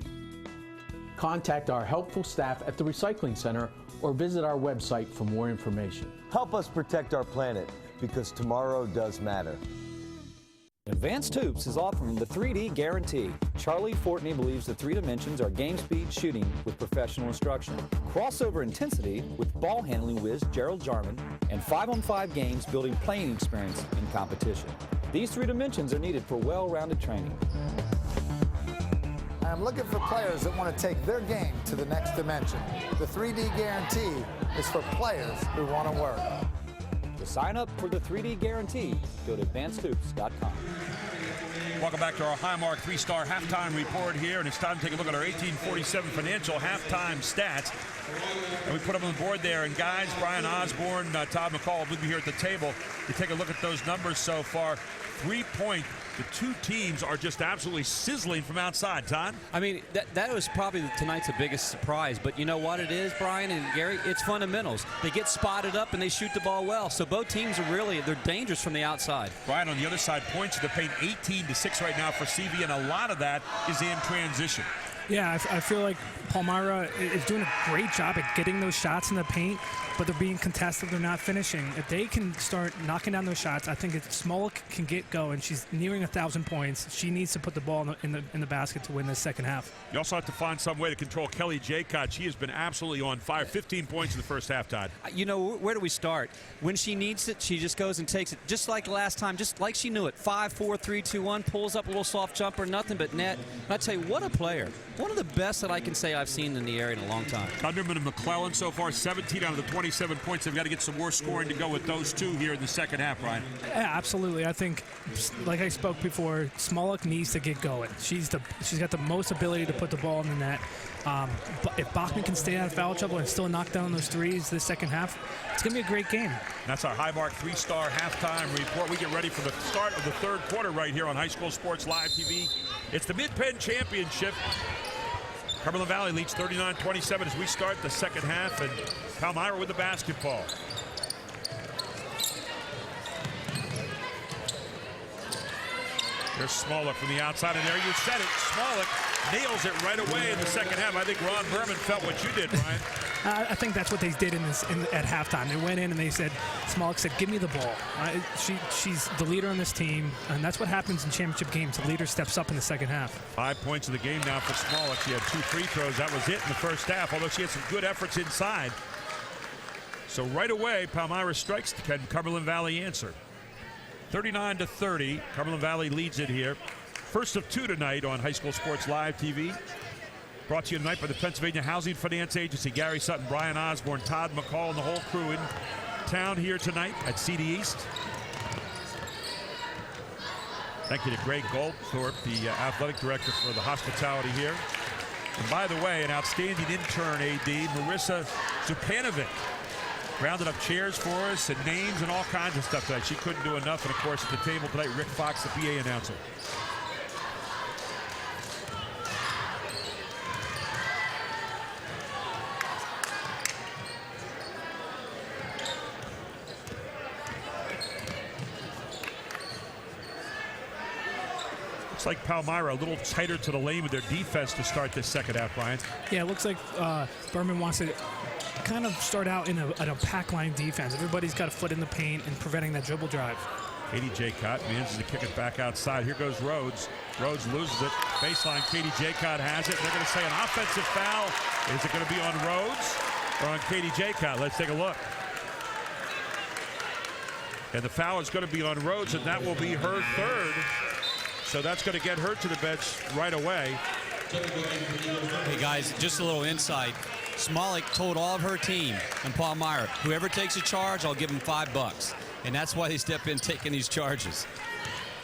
Contact our helpful staff at the Recycling Center or visit our website for more information. Help us protect our planet, because tomorrow does matter. Advanced Hoops is offering the 3D guarantee. Charlie Fortney believes the 3 dimensions are game speed shooting with professional instruction, crossover intensity with ball handling whiz Gerald Jarman, and 5-on-5 games building playing experience in competition. These 3 dimensions are needed for well-rounded training. I'm looking for players that want to take their game to the next dimension. The 3D guarantee is for players who want to work. To sign up for the 3D guarantee, go to advancedhoops.com. Welcome back to our Highmark 3-star halftime report here, and it's time to take a look at our 1847 financial halftime stats. And we put them on the board there. And guys, Brian Osborne, Todd McCall will be here at the table to take a look at those numbers so far. 3-point. The 2 teams are just absolutely sizzling from outside. Todd? I mean, that was probably tonight's the biggest surprise. But you know what it is, Brian and Gary? It's fundamentals. They get spotted up and they shoot the ball well. So both teams are they're dangerous from the outside. Brian, on the other side, points to the paint 18-6 right now for CV, and a lot of that is in transition. Yeah, I feel like Palmyra is doing a great job at getting those shots in the paint, but they're being contested. They're not finishing. If they can start knocking down those shots, I think if Smolik can get going, she's nearing 1,000 points. She needs to put the ball in the basket to win this second half. You also have to find some way to control Kelly Jaycott. She has been absolutely on fire. 15 points in the first half, Todd. You know, where do we start? When she needs it, she just goes and takes it, just like last time, just like she knew it. 5, 4, 3, 2, 1, pulls up a little soft jumper, nothing but net. And I tell you, what a player. One of the best that I can say I've seen in the area in a long time. Thunderman and McClellan so far, 17 out of the 27 points. They've got to get some more scoring to go with those 2 here in the second half, Brian. Yeah, absolutely. I think, like I spoke before, Smolik needs to get going. She's got the most ability to put the ball in the net. But if Bachman can stay out of foul trouble and still knock down those 3s this second half, it's going to be a great game. That's our Highmark 3-star halftime report. We get ready for the start of the third quarter right here on High School Sports Live TV. It's the Mid-Penn Championship. Cumberland Valley leads 39-27 as we start the second half, and Palmyra with the basketball. There's Smolik from the outside, and there you said it. Smolik nails it right away in the second half. I think Ron Berman felt what you did, Brian. I think that's what they did at halftime. They went in and they said, Smolik said, give me the ball. She's the leader on this team, and that's what happens in championship games. The leader steps up in the second half. 5 points of the game now for Smolik. She had 2 free throws. That was it in the first half, although she had some good efforts inside. So right away, Palmyra strikes. Can Cumberland Valley answer? 39-30. Cumberland Valley leads it here. First of 2 tonight on High School Sports Live TV. Brought to you tonight by the Pennsylvania Housing Finance Agency. Gary Sutton, Brian Osborne, Todd McCall, and the whole crew in town here tonight at CD East. Thank you to Greg Goldthorpe, the athletic director for the hospitality here. And by the way, an outstanding intern AD, Marissa Zupanovic, rounded up chairs for us and names and all kinds of stuff tonight. She couldn't do enough. And of course, at the table tonight, Rick Fox, the PA announcer. Looks like Palmyra a little tighter to the lane with their defense to start this second half, Brian. Yeah, it looks like Berman wants to kind of start out in a pack line defense. Everybody's got a foot in the paint and preventing that dribble drive. Katie Jaycott manages to kick it back outside. Here goes Rhodes. Rhodes loses it. Baseline, Katie Jaycott has it. They're going to say an offensive foul. Is it going to be on Rhodes or on Katie Jaycott? Let's take a look. And the foul is going to be on Rhodes, and that will be her third. So that's going to get her to the bench right away. Hey, guys, just a little insight. Smolik told all of her team and Palmyra, whoever takes a charge, I'll give them $5. And that's why they step in taking these charges.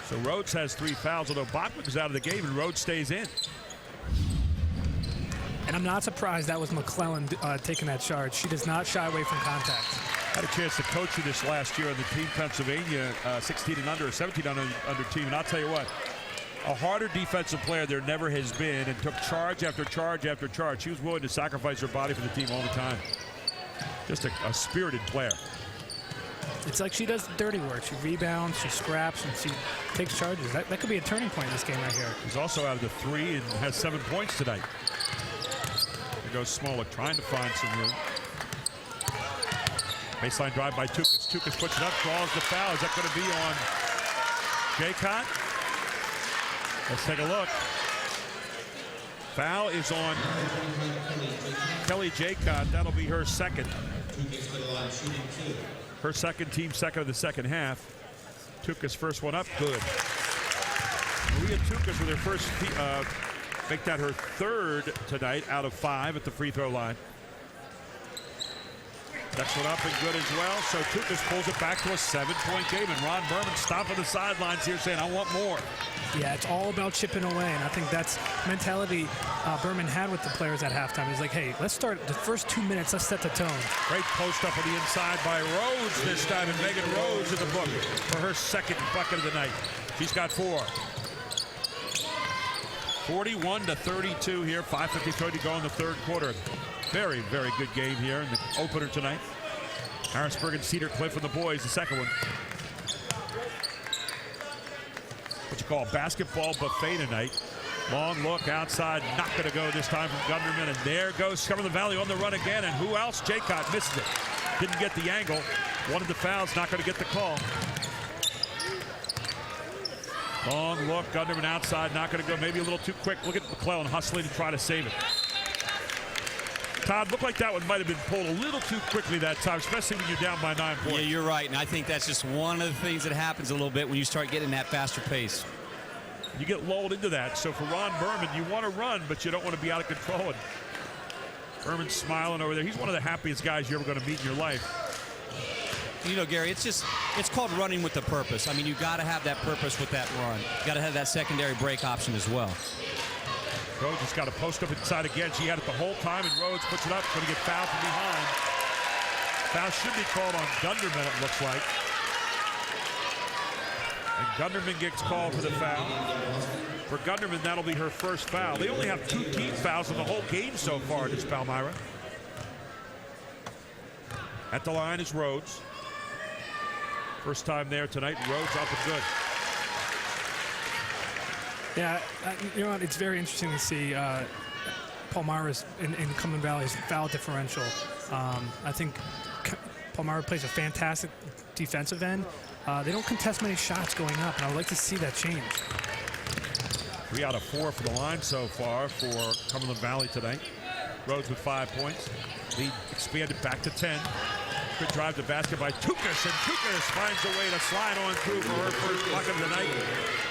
So Rhodes has 3 fouls, although Botwick is out of the game and Rhodes stays in. And I'm not surprised that was McClellan taking that charge. She does not shy away from contact. Had a chance to coach her this last year on the Team Pennsylvania 16 and under, 17 and under team. And I'll tell you what, a harder defensive player there never has been, and took charge after charge after charge. She was willing to sacrifice her body for the team all the time. Just a spirited player. It's like she does the dirty work. She rebounds, she scraps, and she takes charges. That could be a turning point in this game right here. He's also out of the 3 and has 7 points tonight. There goes Smolik trying to find some room. Baseline drive by Tukas. Tukas puts it up, draws the foul. Is that going to be on Jaycott? Let's take a look. Foul is on Kelly Jaycott. That'll be her second. Her second, team second of the second half. Tukas first one up, good. Maria Tukas with her first, make that her third tonight out of 5 at the free throw line. Next one up and good as well. So Tukas pulls it back to a 7-point game, and Ron Berman stomping the sidelines here saying, I want more. Yeah, it's all about chipping away, and I think that's mentality Berman had with the players at halftime. He's like, hey, let's start the first 2 minutes, let's set the tone. Great post up on the inside by Rhodes this time, and Megan Rhodes in the book for her second bucket of the night. She's got 4. 41-32 here, 5:53 to go in the third quarter. Very, very good game here in the opener tonight. Harrisburg and Cedar Cliff and the boys, the second one. What you call a basketball buffet tonight. Long look outside, not going to go this time from Gunderman, and there goes Cumberland Valley on the run again, and who else? Jaycott misses it. Didn't get the angle. One of the fouls, not going to get the call. Long look, Gunderman outside, not going to go. Maybe a little too quick. Look at McClellan hustling to try to save it. Todd, looked like that one might have been pulled a little too quickly that time, especially when you're down by 9 points. Yeah, you're right, and I think that's just one of the things that happens a little bit when you start getting that faster pace. You get lulled into that. So for Ron Berman, you want to run, but you don't want to be out of control. And Berman's smiling over there. He's one of the happiest guys you're ever going to meet in your life. You know, Gary, it's called running with a purpose. I mean, you got to have that purpose with that run. You got to have that secondary break option as well. Rhodes just got a post up inside again. She had it the whole time, and Rhodes puts it up. Going to get fouled from behind. Foul should be called on Gunderman, it looks like. And Gunderman gets called for the foul. For Gunderman, that'll be her first foul. They only have 2 team fouls in the whole game so far against Palmyra. At the line is Rhodes. First time there tonight. Rhodes up and good. Yeah, you know what? It's very interesting to see Palmyra's in Cumberland Valley's foul differential. I think Palmyra plays a fantastic defensive end. They don't contest many shots going up, and I would like to see that change. 3 out of 4 for the line so far for Cumberland Valley tonight. Rhodes with 5 points. Lead expanded back to 10. Good drive to basket by Tukas, and Tukas finds a way to slide on through for her first bucket of the night.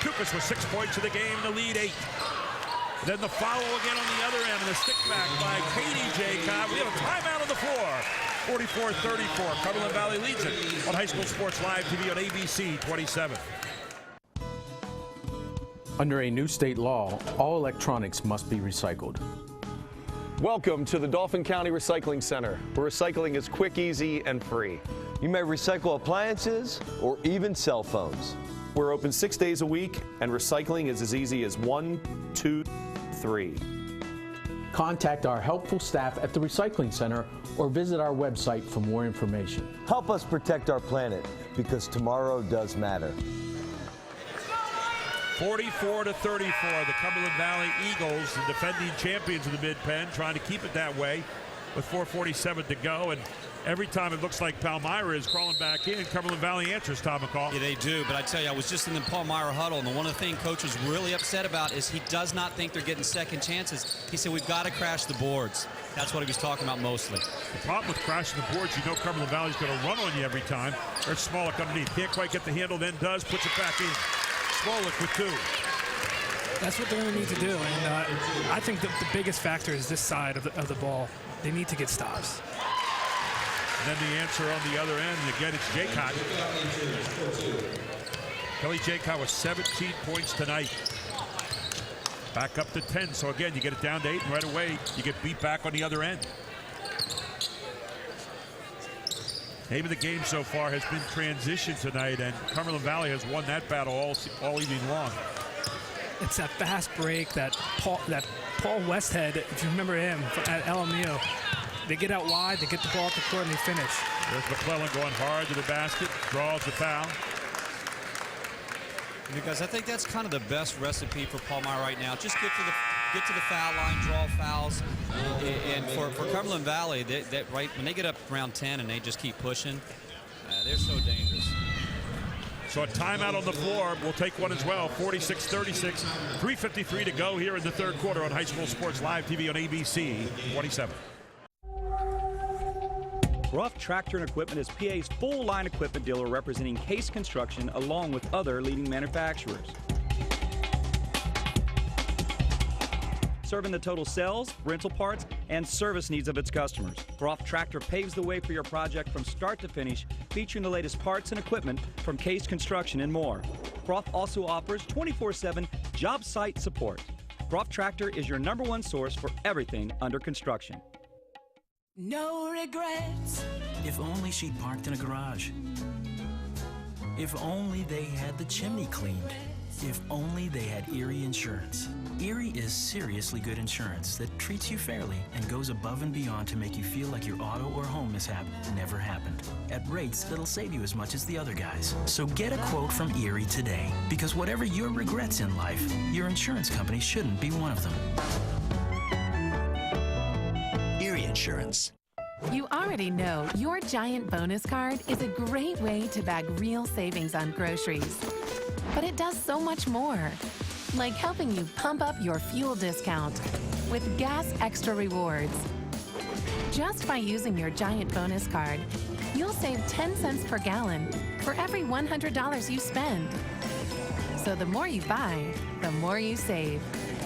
Tukas with 6 points in the game, the lead 8. Then the follow again on the other end, and the stick back by Katie Jaycott. We have a timeout on the floor. 44-34. Cumberland Valley leads it on High School Sports Live TV on ABC 27. Under a new state law, all electronics must be recycled. Welcome to the Dauphin County Recycling Center, where recycling is quick, easy, and free. You may recycle appliances or even cell phones. We're open 6 days a week, and recycling is as easy as 1, 2, 3. Contact our helpful staff at the Recycling Center or visit our website for more information. Help us protect our planet, because tomorrow does matter. 44-34, the Cumberland Valley Eagles, the defending champions of the Mid-Penn, trying to keep it that way with 4:47 to go. And every time it looks like Palmyra is crawling back in, Cumberland Valley answers, Tom McCall. Yeah, they do. But I tell you, I was just in the Palmyra huddle, and one of the things Coach was really upset about is he does not think they're getting second chances. He said, we've got to crash the boards. That's what he was talking about mostly. The problem with crashing the boards, you know Cumberland Valley's going to run on you every time. They're Smolik underneath. Can't quite get the handle, then does, puts it back in. Smolik with 2. That's what they're going to need to do, and I think the biggest factor is this side of the ball. They need to get stops. And then the answer on the other end, again, it's Jaycott. Kelly Jaycott with 17 points tonight. Back up to 10, so again, you get it down to 8, and right away, you get beat back on the other end. Name of the game so far has been transition tonight, and Cumberland Valley has won that battle all evening long. It's that fast break that Paul Westhead, if you remember him at LMU, they get out wide, they get the ball at the court, and they finish. There's McClellan going hard to the basket, draws the foul. Because I think that's kind of the best recipe for Palmyra right now. Just get to the foul line, draw fouls, and for Cumberland Valley, right when they get up around 10 and they just keep pushing, they're so dangerous. So a timeout on the floor. We'll take one as well. 46-36, 3:53 to go here in the third quarter on High School Sports Live TV on ABC 27. Ruff Tractor and Equipment is PA's full line equipment dealer representing Case Construction along with other leading manufacturers. Serving the total sales, rental parts, and service needs of its customers. Ruff Tractor paves the way for your project from start to finish, featuring the latest parts and equipment from Case Construction and more. Ruff also offers 24/7 job site support. Ruff Tractor is your #1 source for everything under construction. No regrets. If only she'd parked in a garage. If only they had the chimney cleaned. If only they had Erie Insurance. Erie is seriously good insurance that treats you fairly and goes above and beyond to make you feel like your auto or home mishap never happened, at rates that'll save you as much as the other guys. So get a quote from Erie today, because whatever your regrets in life, your insurance company shouldn't be one of them. Erie Insurance. You already know your Giant bonus card is a great way to bag real savings on groceries. But it does so much more, like helping you pump up your fuel discount with Gas Extra Rewards. Just by using your Giant bonus card, you'll save 10 cents per gallon for every $100 you spend. So the more you buy, the more you save.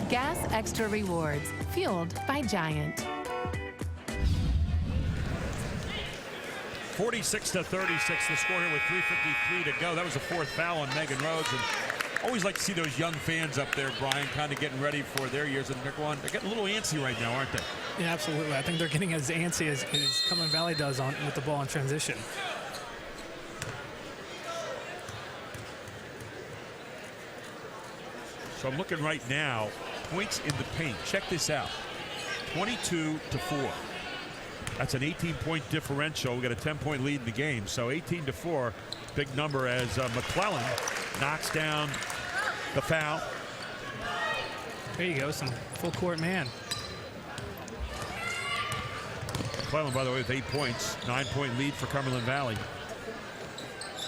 Gas Extra Rewards, fueled by Giant. 46-36, the score here with 3:53 to go. That was the 4th foul on Megan Rhodes. And always like to see those young fans up there, Brian, kind of getting ready for their years. And they're getting a little antsy right now, aren't they? Yeah, absolutely. I think they're getting as antsy as Cumberland Valley does with the ball in transition. So I'm looking right now, points in the paint. Check this out, 22-4. That's an 18-point differential. We got a 10-point lead in the game. So 18-4, big number as McClellan knocks down the foul. There you go, some full court man. McClellan, by the way, with 8 points, 9-point lead for Cumberland Valley.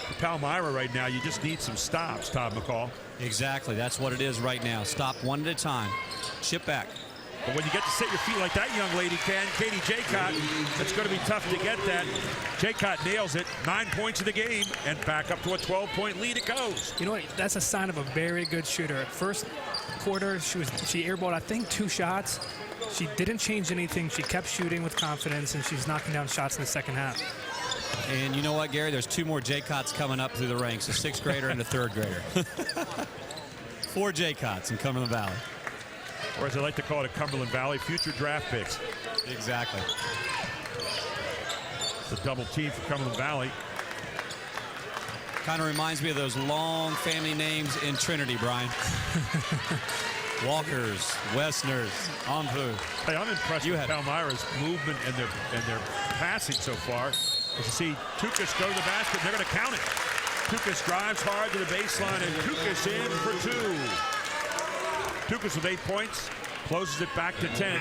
For Palmyra right now, you just need some stops, Todd McCall. Exactly, that's what it is right now. Stop one at a time. Chip back. But when you get to set your feet like that young lady can, Katie Jaycott, it's going to be tough to get that. Jaycott nails it, 9 points in the game, and back up to a 12-point lead it goes. You know what? That's a sign of a very good shooter. First quarter, she airballed, I think, 2 shots. She didn't change anything. She kept shooting with confidence, and she's knocking down shots in the second half. And you know what, Gary? There's 2 more Jaycotts coming up through the ranks, a 6th grader and a 3rd grader. 4 Jaycotts in Cumberland Valley. Or as I like to call it at Cumberland Valley, future draft picks. Exactly. The double team for Cumberland Valley. Kind of reminds me of those long family names in Trinity, Brian. Walkers, Westners, Ombu. Hey, I'm impressed with Palmyra's movement and their passing so far. As you see, Tukas go to the basket, and they're going to count it. Tukas drives hard to the baseline, and Tukas in for 2. Tukas with 8 points, closes it back to 10.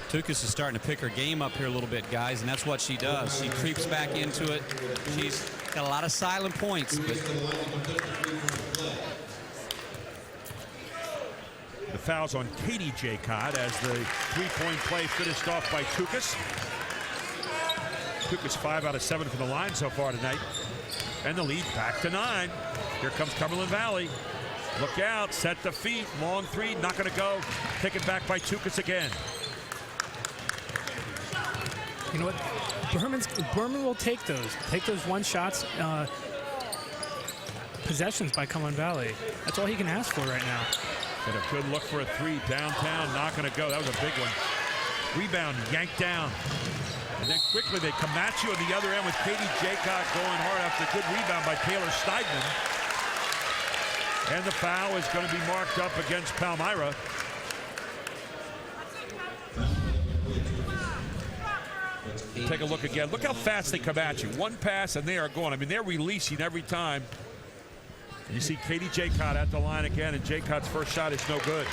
Tukas is starting to pick her game up here a little bit, guys, and that's what she does. She creeps back into it. She's got a lot of silent points. But the foul's on Katie Jaycott as the three-point play finished off by Tukas. Tukas 5 out of 7 from the line so far tonight. And the lead back to 9. Here comes Cumberland Valley. Look out, set the feet, long three, not going to go. Taken back by Tukas again. You know what? Berman will take those one shots, possessions by Cumberland Valley. That's all he can ask for right now. Got a good look for a three downtown, not going to go. That was a big one. Rebound, yanked down. And then quickly they come at you on the other end with Katie Jaycott going hard after a good rebound by Taylor Steidman. And the foul is going to be marked up against Palmyra. Take a look again. Look how fast they come at you. One pass and they are going. I mean, they're releasing every time. And you see Katie Jaycott at the line again, and Jaycott's first shot is no good.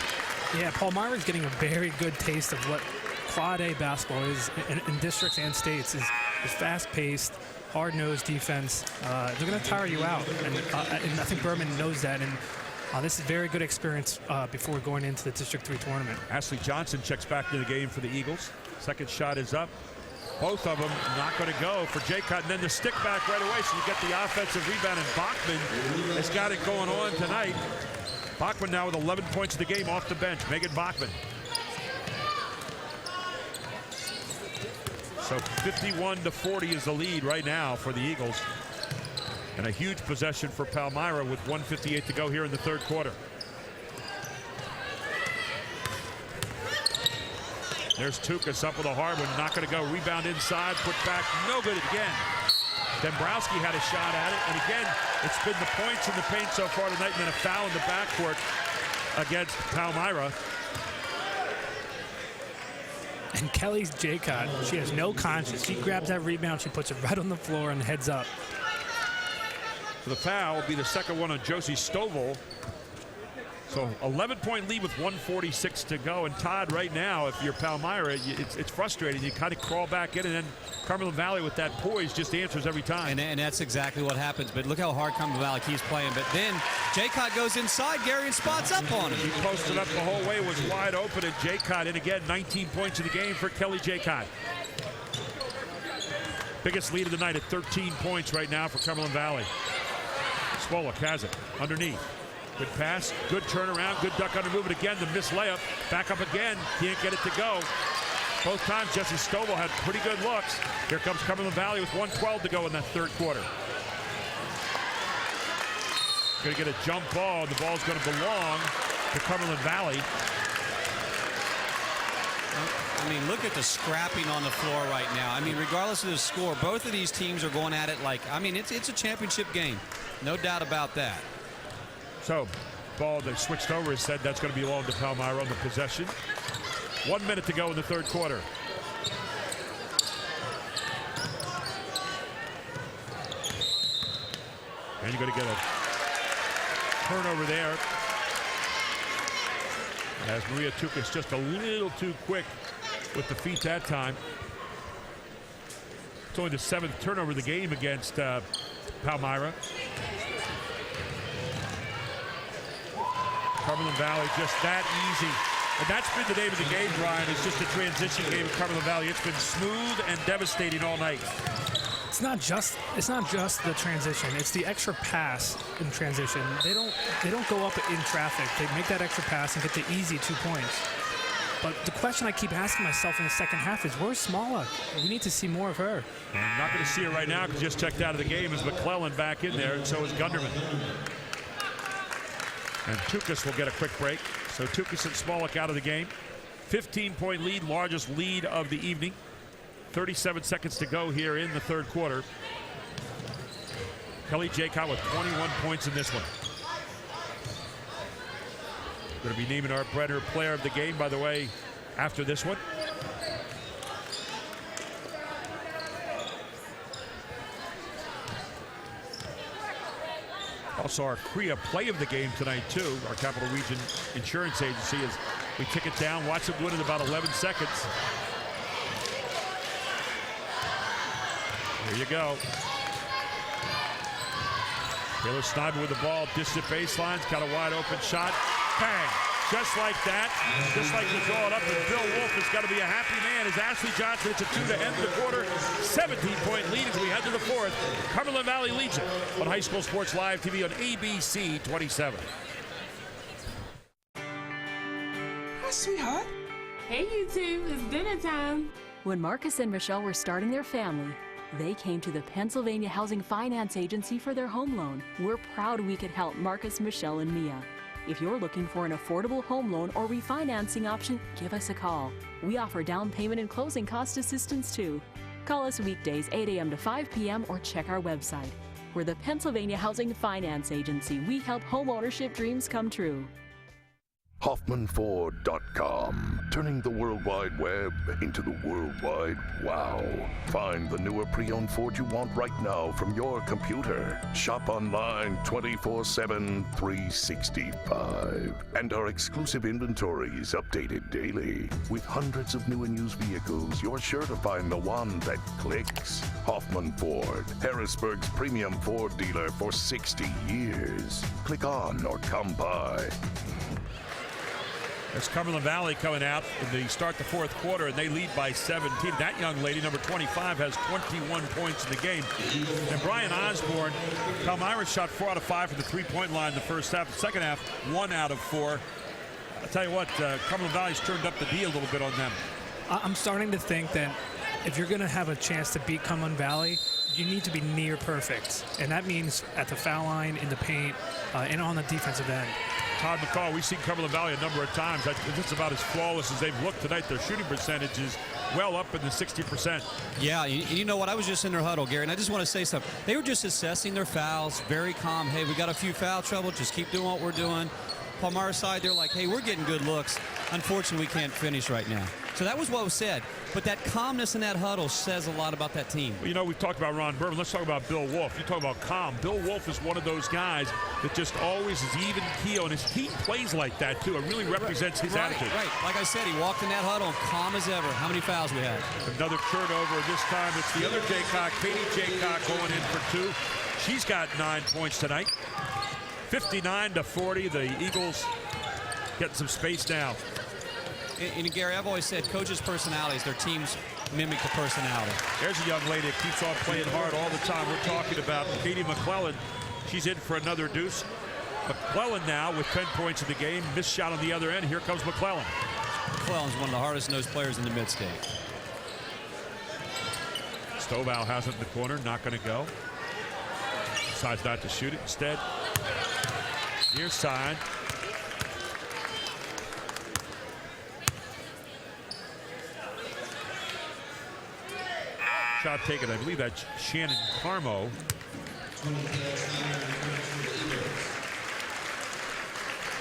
Yeah, Palmyra's getting a very good taste of what Quad A basketball is in districts and states. Is fast-paced, hard-nosed defense. They're going to tire you out, and I think Berman knows that. And this is very good experience before going into the District 3 tournament. Ashley Johnson checks back into the game for the Eagles. Second shot is up. Both of them not going to go for Jaycott, and then the stick back right away, so you get the offensive rebound, and Bachman has got it going on tonight. Bachman now with 11 points of the game off the bench. Megan Bachman. So 51-40 is the lead right now for the Eagles. And a huge possession for Palmyra with 1:58 to go here in the third quarter. There's Tukas up with a hard one, not going to go. Rebound inside, put back, no good again. Dombrowski had a shot at it, and again, it's been the points in the paint so far tonight, and then a foul in the backcourt against Palmyra. And Kelly Jaycott, she has no conscience. She grabs that rebound, she puts it right on the floor and heads up. So the foul will be the second one on Josie Stovall. So 11-point lead with 1:46 to go. And Todd, right now, if you're Palmyra, it's frustrating. You kind of crawl back in, and then Cumberland Valley with that poise just answers every time. And that's exactly what happens. But look how hard Cumberland Valley keeps playing. But then Jaycott goes inside, Gary, and spots up on him. He posted up the whole way, was wide open, and Jaycott, and again, 19 points in the game for Kelly Jaycott. Biggest lead of the night at 13 points right now for Cumberland Valley. Swolak has it underneath. Good pass, good turnaround, good duck under move, and again the missed layup. Back up again, can't get it to go. Both times Jesse Stovall had pretty good looks. Here comes Cumberland Valley with 1:12 to go in that third quarter. Going to get a jump ball, and the ball's going to belong to Cumberland Valley. I mean, look at the scrapping on the floor right now. I mean, regardless of the score, both of these teams are going at it like, I mean, it's a championship game. No doubt about that. So, ball that switched over is said that's going to belong to Palmyra on the possession. 1 minute to go in the third quarter. And you're going to get a turnover there. As Maria Tukas just a little too quick with the feet that time. It's only the 7th turnover of the game against Palmyra. Cumberland Valley just that easy. And that's been the name of the game, Brian. It's just a transition game of Cumberland Valley. It's been smooth and devastating all night. It's not just the transition. It's the extra pass in transition. They don't go up in traffic. They make that extra pass and get the easy 2 points. But the question I keep asking myself in the second half is, where's Smalla? We need to see more of her. I'm not going to see her right now because just checked out of the game. Is McClellan back in there, and so is Gunderman. And Tukas will get a quick break. So Tukas and Smolik out of the game. 15-point lead, largest lead of the evening. 37 seconds to go here in the third quarter. Kelly Jaycott with 21 points in this one. Going to be naming our Brenner player of the game, by the way, after this one. Also our CREA play of the game tonight too. Our Capital Region Insurance Agency, as we kick it down. Watch it win in about 11 seconds. Here you go. Taylor Snider with the ball, distant baselines, got a wide open shot. Bang! Just like that, just like we draw it up, and Bill Wolf has got to be a happy man as Ashley Johnson hits a 2 to end the quarter. 17-point lead as we head to the fourth. Cumberland Valley leads it on High School Sports Live TV on ABC 27. Hi, sweetheart. Hey, you two, it's dinner time. When Marcus and Michelle were starting their family, they came to the Pennsylvania Housing Finance Agency for their home loan. We're proud we could help Marcus, Michelle, and Mia. If you're looking for an affordable home loan or refinancing option, give us a call. We offer down payment and closing cost assistance too. Call us weekdays 8 a.m. to 5 p.m. or check our website. We're the Pennsylvania Housing Finance Agency. We help home ownership dreams come true. HoffmanFord.com, turning the World Wide Web into the World Wide Wow. Find the newer pre-owned Ford you want right now from your computer. Shop online 24/7, 365. And our exclusive inventory is updated daily. With hundreds of new and used vehicles, you're sure to find the one that clicks. Hoffman Ford, Harrisburg's premium Ford dealer for 60 years. Click on or come by. There's Cumberland Valley coming out in the start the fourth quarter, and they lead by 17. That young lady, number 25, has 21 points in the game. And Brian Osborne, Palmyra shot 4 out of 5 from the three-point line in the first half. The second half, 1 out of 4. I'll tell you what, Cumberland Valley's turned up the D a little bit on them. I'm starting to think that if you're going to have a chance to beat Cumberland Valley, you need to be near perfect. And that means at the foul line, in the paint, and on the defensive end. Todd McCall, we've seen Cumberland Valley a number of times. This is about as flawless as they've looked tonight. Their shooting percentage is well up in the 60%. Yeah, you know what? I was just in their huddle, Gary, and I just want to say something. They were just assessing their fouls, very calm. Hey, we got a few foul trouble. Just keep doing what we're doing. Palmyra side, they're like, hey, we're getting good looks. Unfortunately, we can't finish right now. So that was what was said. But that calmness in that huddle says a lot about that team. Well, you know, we've talked about Ron Bourbon. Let's talk about Bill Wolf. You talk about calm. Bill Wolf is one of those guys that just always is even keel, and his team plays like that, too. It really represents his attitude. Right. Like I said, he walked in that huddle calm as ever. How many fouls we had? Another turnover. This time it's the other Jaycock, Katie Jaycock, going in for 2. She's got 9 points tonight. 59-40. The Eagles getting some space now. And Gary, I've always said coaches' personalities, their teams mimic the personality. There's a young lady that keeps on playing hard all the time. We're talking about Katie McClellan. She's in for another deuce. McClellan now with 10 points in the game. Missed shot on the other end. Here comes McClellan. McClellan's one of the hardest-nosed players in the mid-state. Stovall has it in the corner. Not going to go. Decides not to shoot it. Instead, near side. Shot taken, I believe that's Shannon Carmo.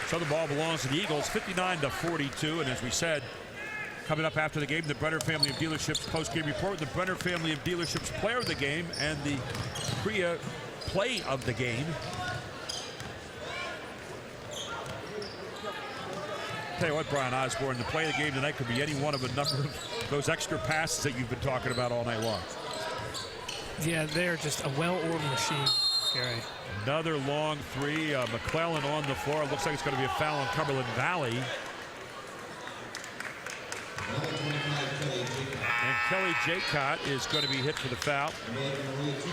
So the ball belongs to the Eagles, 59-42. And as we said, coming up after the game, the Brenner family of dealerships post-game report, the Brenner family of dealerships player of the game, and the CREA play of the game. Tell you what, Brian Osborne, the play of the game tonight could be any one of a number of those extra passes that you've been talking about all night long. Yeah, they're just a well-oiled machine, Gary. Another long 3. McClellan on the floor. Looks like it's going to be a foul on Cumberland Valley. And Kelly Jaycott is going to be hit for the foul.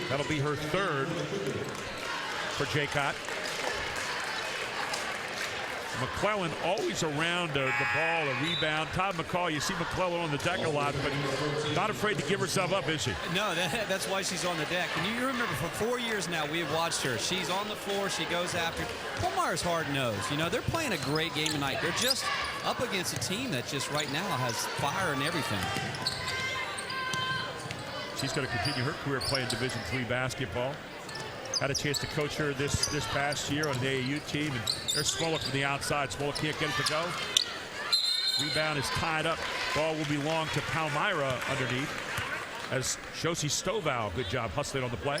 That'll be her 3rd for Jaycott. McClellan always around the ball, a rebound. Todd McCall, you see McClellan on the deck a lot, but not afraid to give herself up, is she? No, that's why she's on the deck. And you remember, for 4 years now, we have watched her. She's on the floor. She goes after. Palmyra's hard-nosed. You know, they're playing a great game tonight. They're just up against a team that just right now has fire and everything. She's going to continue her career playing Division III basketball. Had a chance to coach her this past year on the AAU team, and there's Smolik from the outside. Smolik can't get it to go. Rebound is tied up. Ball will belong to Palmyra underneath as Josie Stovall, good job hustling on the play.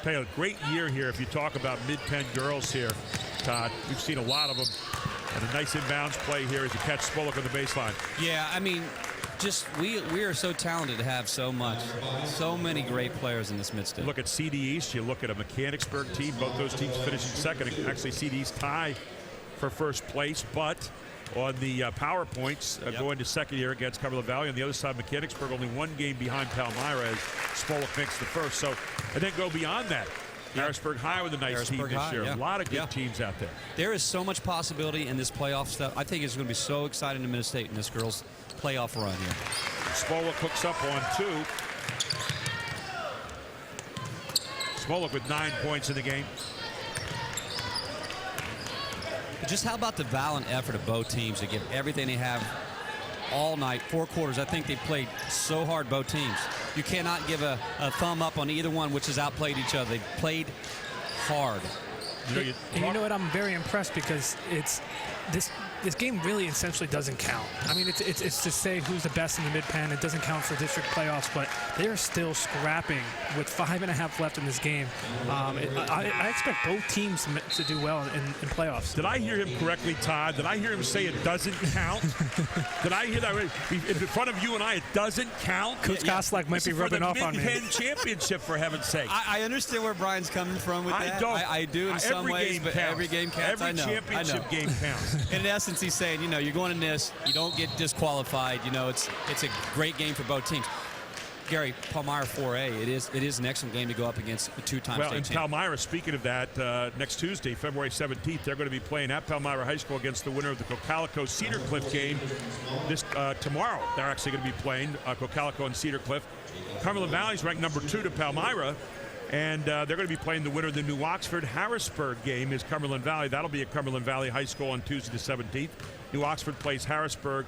Play a great year here if you talk about mid-Penn girls here, Todd. We've seen a lot of them. And a nice inbounds play here as you catch Smolik on the baseline. Yeah, I mean, just we are so talented to have so many great players in this mid-state. Look at CD East. You look at a Mechanicsburg team. Both those teams finishing second. Actually, CD East tie for first place, but on the power points going to second here against Cumberland Valley. On the other side, Mechanicsburg only one game behind Palmyra as Smolik makes the first. So, and then go beyond that. Harrisburg High with a nice team this year. A lot of good teams out there. There is so much possibility in this playoff stuff. I think it's going to be so exciting to Mid-State in this girls' playoff run here. Smolik hooks up on 2. Smolik with 9 points in the game. But just how about the valiant effort of both teams to give everything they have all night, 4 quarters. I think they played so hard, both teams. You cannot give a thumb up on either one, which has outplayed each other. They played hard. You know what? I'm very impressed because it's this game really essentially doesn't count. I mean, it's to say who's the best in the mid-Penn. It doesn't count for district playoffs, but they're still scrapping with 5.5 left in this game. I expect both teams to do well in playoffs. Did I hear him correctly, Todd? Did I hear him say it doesn't count? Did I hear that right? In front of you and I, it doesn't count? Coach Goslak might be rubbing off on me. For the mid-Penn championship, for heaven's sake. I understand where Brian's coming from with that. I do in some ways, but every game counts. Every championship game counts. And in essence, he's saying, you know, you're going to miss, you don't get disqualified. You know, it's a great game for both teams. Gary, Palmyra 4A, it is an excellent game to go up against a 2-time well, state and champion. Palmyra, speaking of that, next Tuesday, February 17th, they're going to be playing at Palmyra High School against the winner of the Cocalico Cedar Cliff game. This tomorrow, they're actually going to be playing Cocalico and Cedar Cliff. Cumberland Valley's ranked number 2 to Palmyra. And they're going to be playing the winner of the New Oxford-Harrisburg game is Cumberland Valley. That'll be at Cumberland Valley High School on Tuesday the 17th. New Oxford plays Harrisburg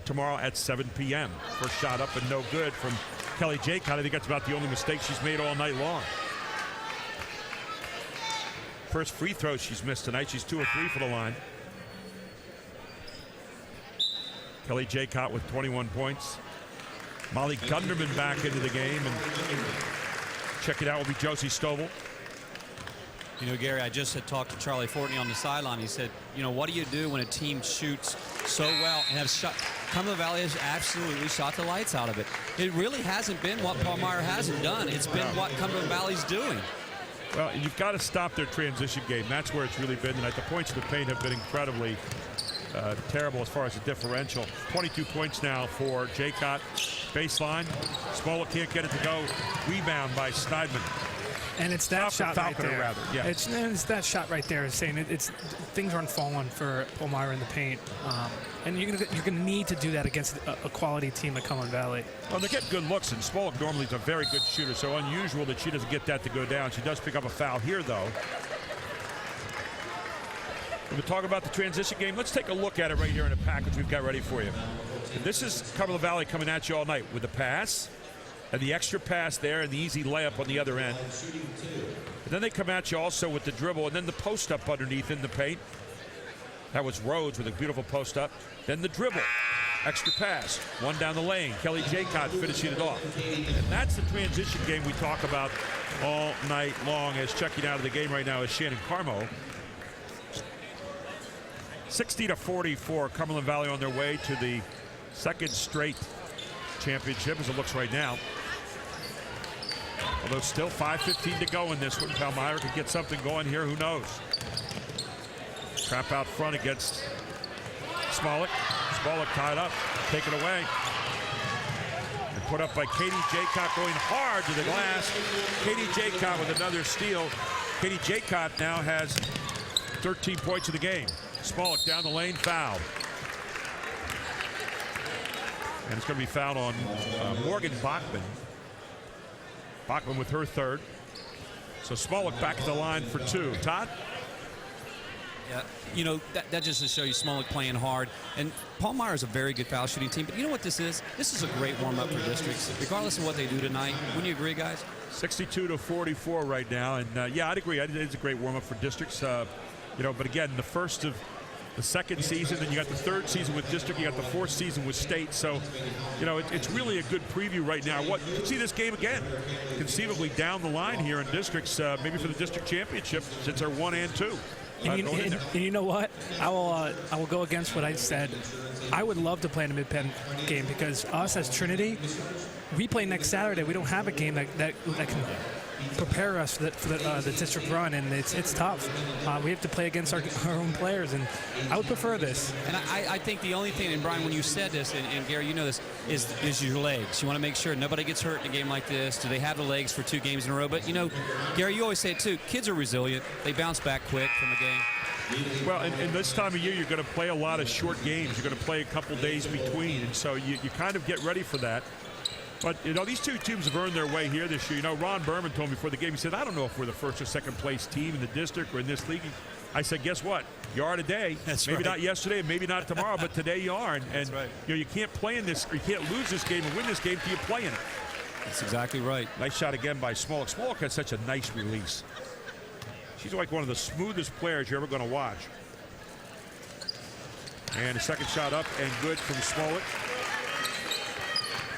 tomorrow at 7 p.m. First shot up and no good from Kelly Jaycott. I think that's about the only mistake she's made all night long. First free throw she's missed tonight. She's 2 of 3 for the line. Kelly Jaycott with 21 points. Molly Gunderman back into the game, and check it out will be Josie Stovall. You know, Gary, I just had talked to Charlie Fortney on the sideline. He said, you know, what do you do when a team shoots so well and has shot? Cumberland Valley has absolutely shot the lights out of it. It really hasn't been what Palmyra hasn't done. It's been what Cumberland Valley's doing. Well, you've got to stop their transition game. That's where it's really been tonight. The points in the paint have been incredibly terrible as far as the differential. 22 points now for Jaycott. Baseline. Smolik can't get it to go. Rebound by Schneidman. And it's that shot right there. Rather. Yeah. It's that shot right there saying things aren't falling for Palmyra in the paint. And you're gonna need to do that against a quality team at Cumberland Valley. Well, they get good looks, and Smolik normally is a very good shooter, so unusual that she doesn't get that to go down. She does pick up a foul here, though. When we talk about the transition game, let's take a look at it right here in the package we've got ready for you. And this is Cumberland Valley coming at you all night with the pass, and the extra pass there, and the easy layup on the other end. And then they come at you also with the dribble, and then the post up underneath in the paint. That was Rhodes with a beautiful post up. Then the dribble, extra pass, one down the lane. Kelly Jaycott finishing it off. And that's the transition game we talk about all night long. As checking out of the game right now is Shannon Carmo. 60-44, Cumberland Valley on their way to the second straight championship as it looks right now. Although still 5:15 to go in this one. Palmyra could get something going here, who knows. Trap out front against Smolik. Smolik tied up, taken away. And put up by Katie Jaycott, going hard to the glass. Katie Jaycott with another steal. Katie Jaycott now has 13 points in the game. Smolik down the lane, foul. And it's going to be fouled on Morgan Bachman. Bachman with her third. So Smolik back at the line for two. Todd? Yeah, you know, that just to show you Smolik playing hard. And Palmyra is a very good foul shooting team. But you know what this is? This is a great warm-up for districts, regardless of what they do tonight. Wouldn't you agree, guys? 62-44 right now. And, yeah, I'd agree. It's a great warm-up for districts. You know, but again, the first of the second season, then you got the third season with district, you got the fourth season with state. So, you know, it's really a good preview right now. You can see this game again, conceivably down the line here in districts, maybe for the district championship, since they're 1 and 2. And you know what? I will go against what I said. I would love to play in a Mid-Penn game because us as Trinity, we play next Saturday. We don't have a game that can prepare us for the district run, and it's tough. We have to play against our own players, and I would prefer this. And I think the only thing, and Brian, when you said this, and Gary, you know this, is your legs. You want to make sure nobody gets hurt in a game like this. Do they have the legs for 2 games in a row? But, you know, Gary, you always say it too. Kids are resilient. They bounce back quick from a game. Well, and this time of year, you're going to play a lot of short games. You're going to play a couple days between, and so you kind of get ready for that. But, you know, these two teams have earned their way here this year. You know, Ron Berman told me before the game, he said, I don't know if we're the first or second place team in the district or in this league. I said, guess what? You are today. That's maybe right. Not yesterday, maybe not tomorrow, but today you are. And That's right. You know, you can't play in this, or you can't lose this game and win this game till you play in it. That's exactly right. Nice shot again by Smolik. Smolik had such a nice release. She's like one of the smoothest players you're ever going to watch. And a second shot up and good from Smolik.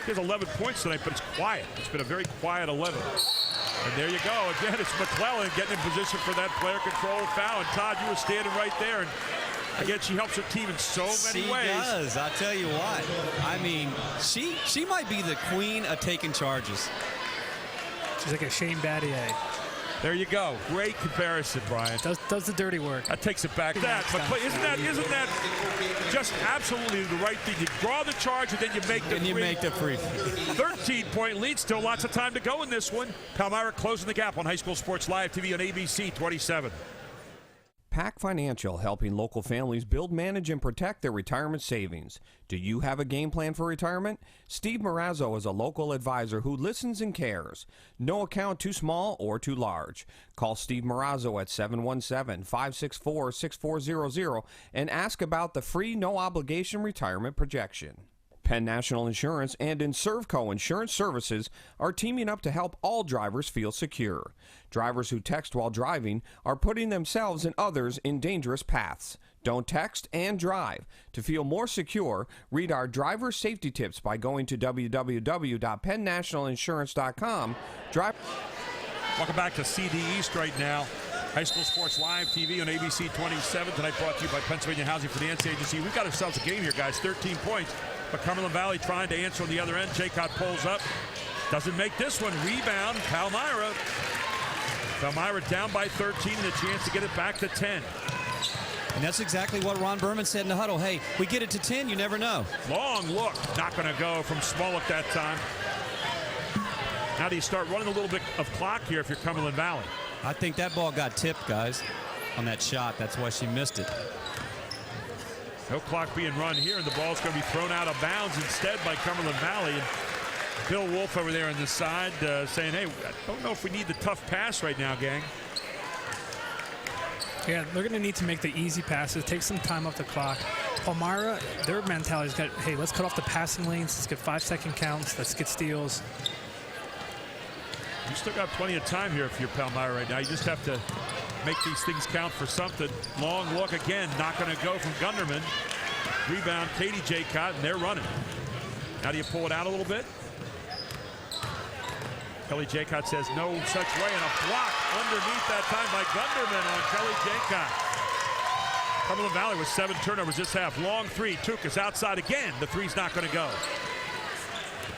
He has 11 points tonight, but it's quiet. It's been a very quiet 11. And there you go. Again, it's McClellan getting in position for that player control foul. And Todd, you were standing right there. And again, she helps her team in so many ways. She does. I'll tell you what. I mean, she might be the queen of taking charges. She's like a Shane Battier. There you go. Great comparison, Brian. Does the dirty work. That takes it back. But isn't that just absolutely the right thing? You draw the charge and then you make the free. You make the free. 13-point lead. Still lots of time to go in this one. Palmyra closing the gap on High School Sports Live TV on ABC 27. PAC Financial, helping local families build, manage, and protect their retirement savings. Do you have a game plan for retirement? Steve Marazzo is a local advisor who listens and cares. No account too small or too large. Call Steve Marazzo at 717-564-6400 and ask about the free no-obligation retirement projection. Penn National Insurance and Inservco Insurance Services are teaming up to help all drivers feel secure. Drivers who text while driving are putting themselves and others in dangerous paths. Don't text and drive. To feel more secure, read our driver safety tips by going to www.pennnationalinsurance.com. Welcome back to CD East right now. High School Sports Live TV on ABC 27. Tonight brought to you by Pennsylvania Housing Finance Agency. We've got ourselves a game here, guys. 13 points. But Cumberland Valley trying to answer on the other end. Jaycott pulls up. Doesn't make this one. Rebound, Palmyra. Palmyra down by 13 and a chance to get it back to 10. And that's exactly what Ron Berman said in the huddle. Hey, we get it to 10, you never know. Long look. Not going to go from Smolik that time. Now do you start running a little bit of clock here if you're Cumberland Valley? I think that ball got tipped, guys, on that shot. That's why she missed it. No clock being run here, and the ball's going to be thrown out of bounds instead by Cumberland Valley. And Bill Wolf over there on the side saying, hey, I don't know if we need the tough pass right now, gang. Yeah, they're going to need to make the easy passes, take some time off the clock. Palmyra, their mentality's got, hey, let's cut off the passing lanes, let's get 5-second counts, let's get steals. You still got plenty of time here if you're Palmyra right now. You just have to make these things count for something. Long look again, not going to go from Gunderman. Rebound, Katie Jaycott, and they're running. Now do you pull it out a little bit? Kelly Jaycott says no such way, and a block underneath that time by Gunderman on Kelly Jaycott. Cumberland Valley with 7 turnovers this half. Long three, Tukas outside again. The three's not going to go.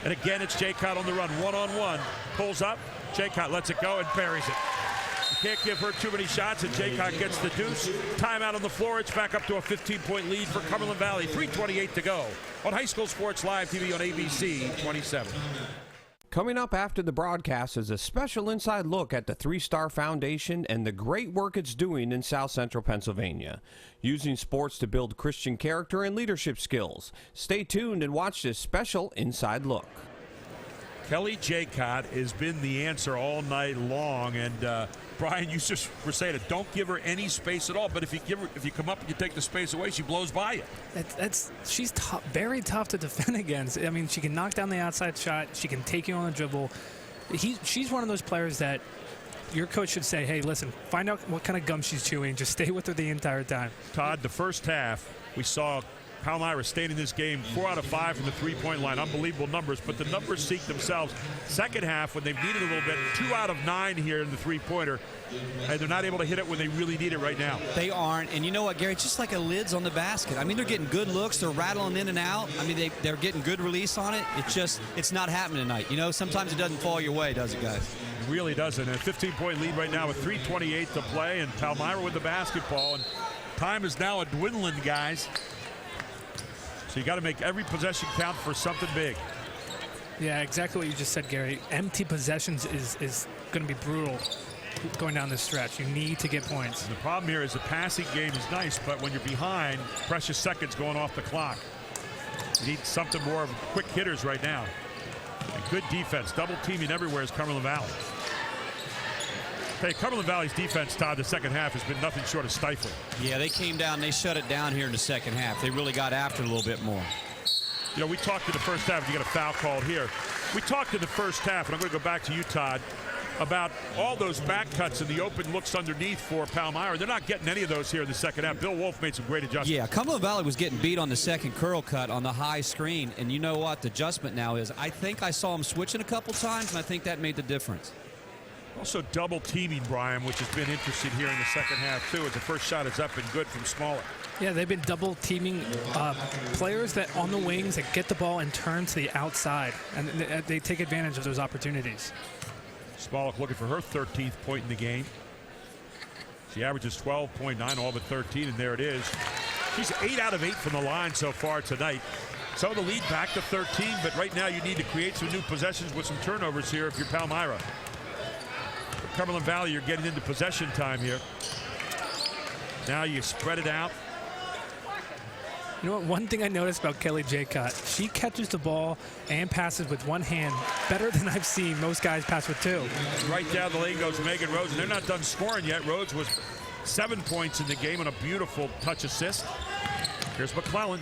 And again, it's Jaycott on the run, one-on-one. Pulls up, Jaycott lets it go and buries it. You can't give her too many shots, and Jaycott gets the deuce. Timeout on the floor. It's back up to a 15-point lead for Cumberland Valley. 3:28 to go on High School Sports Live TV on ABC 27. Coming up after the broadcast is a special inside look at the 3-Star Foundation and the great work it's doing in South Central Pennsylvania, using sports to build Christian character and leadership skills. Stay tuned and watch this special inside look. Kelly Jaycott has been the answer all night long, and Brian, you just were saying it. Don't give her any space at all. But if you come up and you take the space away, she blows by you. She's tough, very tough to defend against. I mean, she can knock down the outside shot. She can take you on the dribble. She's one of those players that your coach should say, "Hey, listen, find out what kind of gum she's chewing. Just stay with her the entire time." Todd, the first half we saw Palmyra staying in this game 4 out of 5 from the three-point line. Unbelievable numbers, but the numbers speak themselves. Second half, when they've needed a little bit, 2 out of 9 here in the three-pointer, and they're not able to hit it when they really need it right now. They aren't, and you know what, Gary? It's just like a lid's on the basket. I mean, they're getting good looks. They're rattling in and out. I mean, they're getting good release on it. It's not happening tonight. You know, sometimes it doesn't fall your way, does it, guys? It really doesn't. A 15-point lead right now with 3:28 to play, and Palmyra with the basketball. And time is now a dwindling, guys. So you got to make every possession count for something big. Yeah, exactly what you just said, Gary. Empty possessions is going to be brutal going down this stretch. You need to get points. And the problem here is the passing game is nice, but when you're behind, precious seconds going off the clock. You need something more of quick hitters right now. And good defense. Double teaming everywhere is Cumberland Valley. Hey, Cumberland Valley's defense, Todd, the second half has been nothing short of stifling. Yeah, they came down. They shut it down here in the second half. They really got after it a little bit more. You know, we talked in the first half. You got a foul called here. We talked in the first half, and I'm going to go back to you, Todd, about all those back cuts and the open looks underneath for Palmyra. They're not getting any of those here in the second half. Bill Wolf made some great adjustments. Yeah, Cumberland Valley was getting beat on the second curl cut on the high screen, and you know what? The adjustment now is, I think I saw them switching a couple times, and I think that made the difference. Also double teaming, Brian, which has been interesting here in the second half, too, as the first shot is up and good from Smollett. Yeah, they've been double teaming players that on the wings that get the ball and turn to the outside, and they take advantage of those opportunities. Smollett looking for her 13th point in the game. She averages 12.9, all but 13, and there it is. She's 8 out of 8 from the line so far tonight. So the lead back to 13, but right now you need to create some new possessions with some turnovers here if you're Palmyra. For Cumberland Valley, you're getting into possession time here. Now you spread it out. You know what? One thing I noticed about Kelly Jaycott, she catches the ball and passes with one hand better than I've seen most guys pass with two. Right down the lane goes Megan Rhodes, and they're not done scoring yet. Rhodes was 7 points in the game on a beautiful touch assist. Here's McClellan.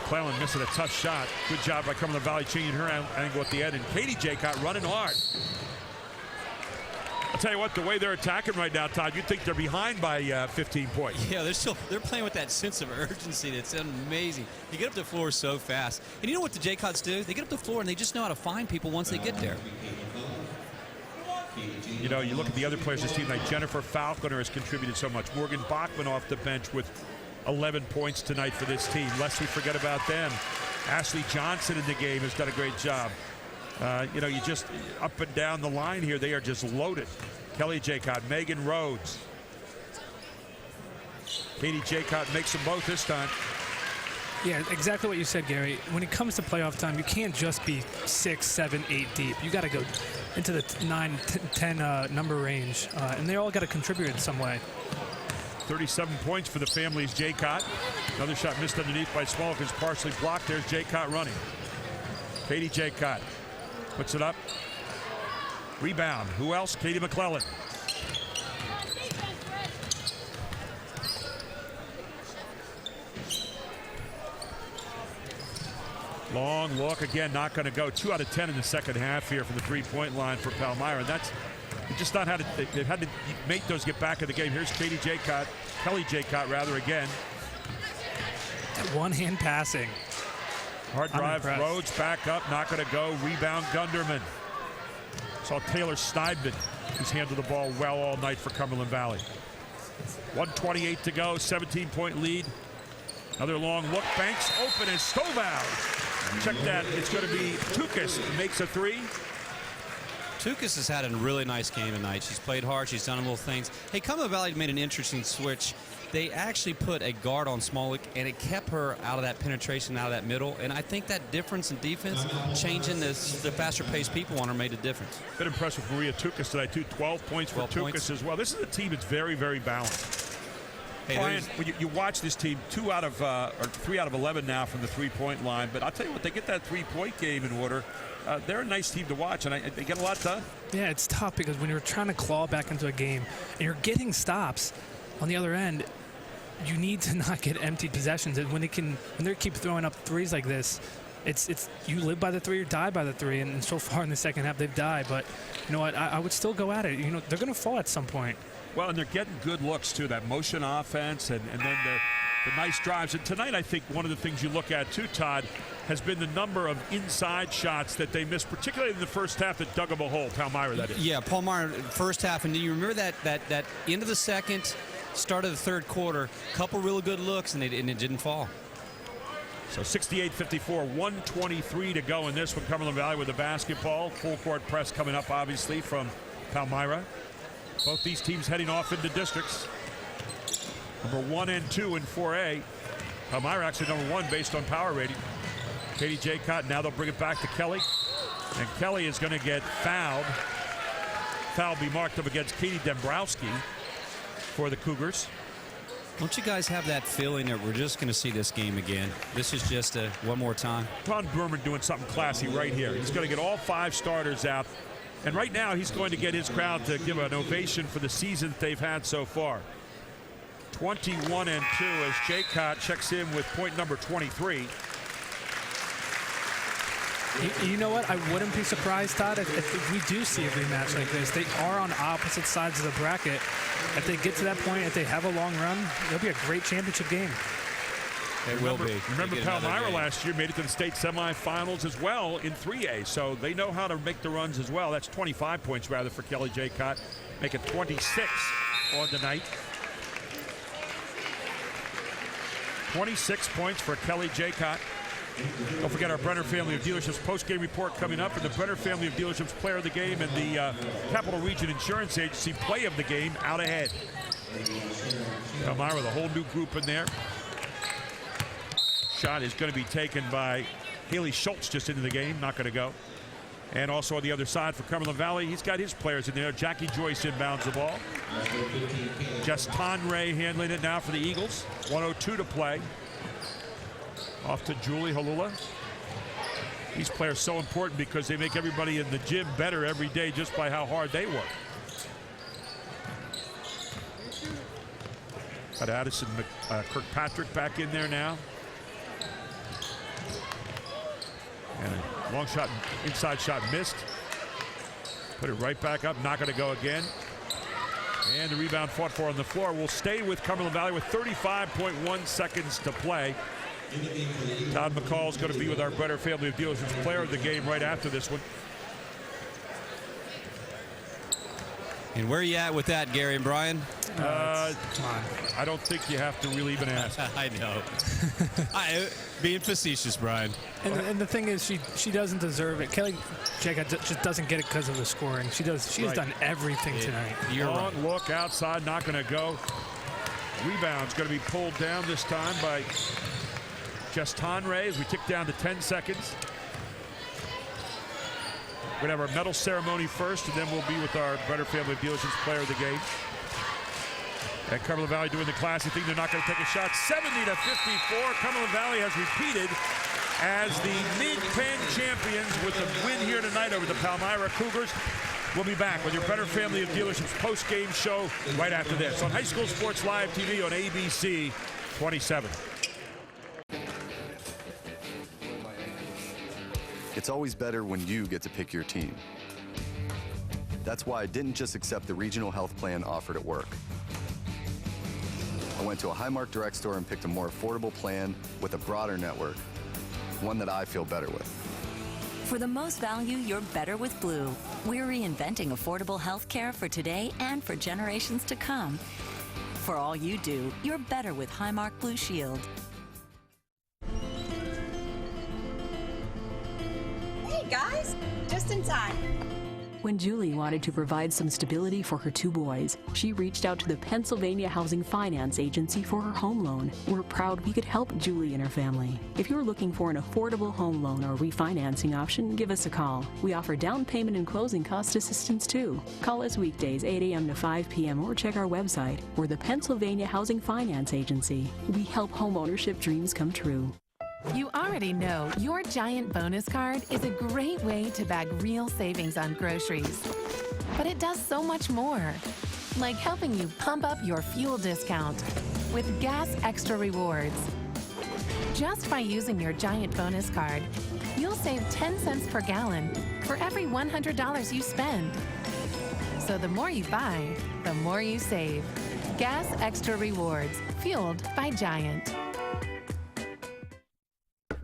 McClellan missing a tough shot. Good job by Cumberland Valley changing her angle at the end, and Katie Jaycott running hard. I'll tell you what, the way they're attacking right now, Todd, you'd think they're behind by 15 points. Yeah, they're playing with that sense of urgency that's amazing. They get up the floor so fast. And you know what the Jaycotts do? They get up the floor and they just know how to find people once they get there. You know, you look at the other players this team, like Jennifer Falconer has contributed so much. Morgan Bachman off the bench with 11 points tonight for this team. Lest we forget about them. Ashley Johnson in the game has done a great job. You know, you just up and down the line here, they are just loaded. Kelly Jaycott, Megan Rhodes. Katie Jaycott makes them both this time. Yeah, exactly what you said, Gary. When it comes to playoff time, you can't just be 6, 7, 8 deep. You got to go into the 9, 10 number range, and they all got to contribute in some way. 37 points for the families, Jaycott. Another shot missed underneath by Small because partially blocked. There's Jaycott running. Katie Jaycott puts it up. Rebound. Who else? Katie McClellan. Long look again, not going to go. 2 out of 10 in the second half here from the three-point line for Palmyra, and that's just not how they've had to make those get back in the game. Here's Katie Jaycott, Kelly Jaycott rather again. One-hand passing. Hard drive, Rhodes back up, not going to go. Rebound, Gunderman. Saw Taylor Steinman, who's handled the ball well all night for Cumberland Valley. 1:28 to go, 17-point lead. Another long look, Banks open and stove out. Check that, it's going to be Tukas makes a three. Tukas has had a really nice game tonight. She's played hard, she's done little things. Hey, Cumberland Valley made an interesting switch. they actually put a guard on Smolik, and it kept her out of that penetration, out of that middle. And I think that difference in defense, changing the faster-paced people on her, made a difference. Been impressed with Maria Tukas tonight, too. 12 points for Tukas as well. This is a team that's very, very balanced. Hey, Brian, when you watch this team, 3 out of 11 now from the three-point line. But I'll tell you what, they get that three-point game in order. They're a nice team to watch, and they get a lot done. Yeah, it's tough because when you're trying to claw back into a game and you're getting stops on the other end, you need to not get empty possessions. And when they keep throwing up threes like this, it's you live by the three or die by the three. And so far in the second half, they've died. But you know what? I would still go at it. You know, they're going to fall at some point. Well, and they're getting good looks, too, that motion offense and then the nice drives. And tonight, I think one of the things you look at, too, Todd, has been the number of inside shots that they missed, particularly in the first half that dug them a hole. Palmyra, that is. Yeah, Palmyra, first half. And you remember that end of the second, start of the third quarter, couple really good looks, and it didn't fall. So 68-54, 1:23 to go in this one. Cumberland Valley with the basketball. Full court press coming up, obviously, from Palmyra. Both these teams heading off into districts. Number 1 and 2 in 4A. Palmyra actually number 1 based on power rating. Katie Jaycott, now they'll bring it back to Kelly. And Kelly is going to get fouled. Foul be marked up against Katie Dembrowski for the Cougars. Don't you guys have that feeling that we're just going to see this game again? This is just one more time. Ron Berman doing something classy right here. He's going to get all 5 starters out. And right now, he's going to get his crowd to give an ovation for the season they've had so far. 21 and 2 as Jaycott checks in with point number 23. You know what? I wouldn't be surprised, Todd, if we do see a rematch like this. They are on opposite sides of the bracket. If they get to that point, if they have a long run, it'll be a great championship game. It will be. Remember Palmyra last year made it to the state semifinals as well in 3A, so they know how to make the runs as well. That's 25 points rather for Kelly Jaycott. Make it 26 on the night. 26 points for Kelly Jaycott. Don't forget our Brenner Family of Dealerships post-game report coming up, and the Brenner Family of Dealerships player of the game and the Capital Region Insurance Agency play of the game out ahead. Palmyra with a whole new group in there. Shot is going to be taken by Haley Schultz just into the game. Not going to go. And also on the other side for Cumberland Valley, he's got his players in there. Jackie Joyce inbounds the ball. Just Tonray handling it now for the Eagles. 1:02 to play. Off to Julie Halula. These players so important because they make everybody in the gym better every day just by how hard they work. Got Addison Kirkpatrick back in there now. And a long shot, inside shot missed. Put it right back up, not going to go again. And the rebound fought for on the floor. Will stay with Cumberland Valley with 35.1 seconds to play. Todd McCall is going to be with our Brenner Family of Dealerships player of the game right after this one. And where are you at with that, Gary and Brian? I don't think you have to really even ask. I know. Being facetious, Brian. And the thing is, she doesn't deserve it. Kelly Jaycott just doesn't get it because of the scoring. She has done everything tonight. Long look outside, not going to go. Rebound's going to be pulled down this time by Just Tonray as we tick down to 10 seconds. We're going to have our medal ceremony first, and then we'll be with our Brenner Family of Dealerships player of the game. And Cumberland Valley doing the classy thing. They're not going to take a shot. 70-54. Cumberland Valley has repeated as the Mid-Penn champions with a win here tonight over the Palmyra Cougars. We'll be back with your Brenner Family of Dealerships post-game show right after this on High School Sports Live TV on ABC 27. It's always better when you get to pick your team. That's why I didn't just accept the regional health plan offered at work. I went to a Highmark Direct store and picked a more affordable plan with a broader network, one that I feel better with. For the most value, you're better with Blue. We're reinventing affordable health care for today and for generations to come. For all you do, you're better with Highmark Blue Shield. Hey guys, just in time. When Julie wanted to provide some stability for her two boys, she reached out to the Pennsylvania Housing Finance Agency for her home loan. We're proud we could help Julie and her family. If you're looking for an affordable home loan or refinancing option, give us a call. We offer down payment and closing cost assistance too. Call us weekdays 8 a.m. to 5 p.m. or check our website. We're the Pennsylvania Housing Finance Agency. We help home ownership dreams come true. You already know your Giant bonus card is a great way to bag real savings on groceries. But it does so much more, like helping you pump up your fuel discount with Gas Extra Rewards. Just by using your Giant bonus card, you'll save 10 cents per gallon for every $100 you spend. So the more you buy, the more you save. Gas Extra Rewards, fueled by Giant.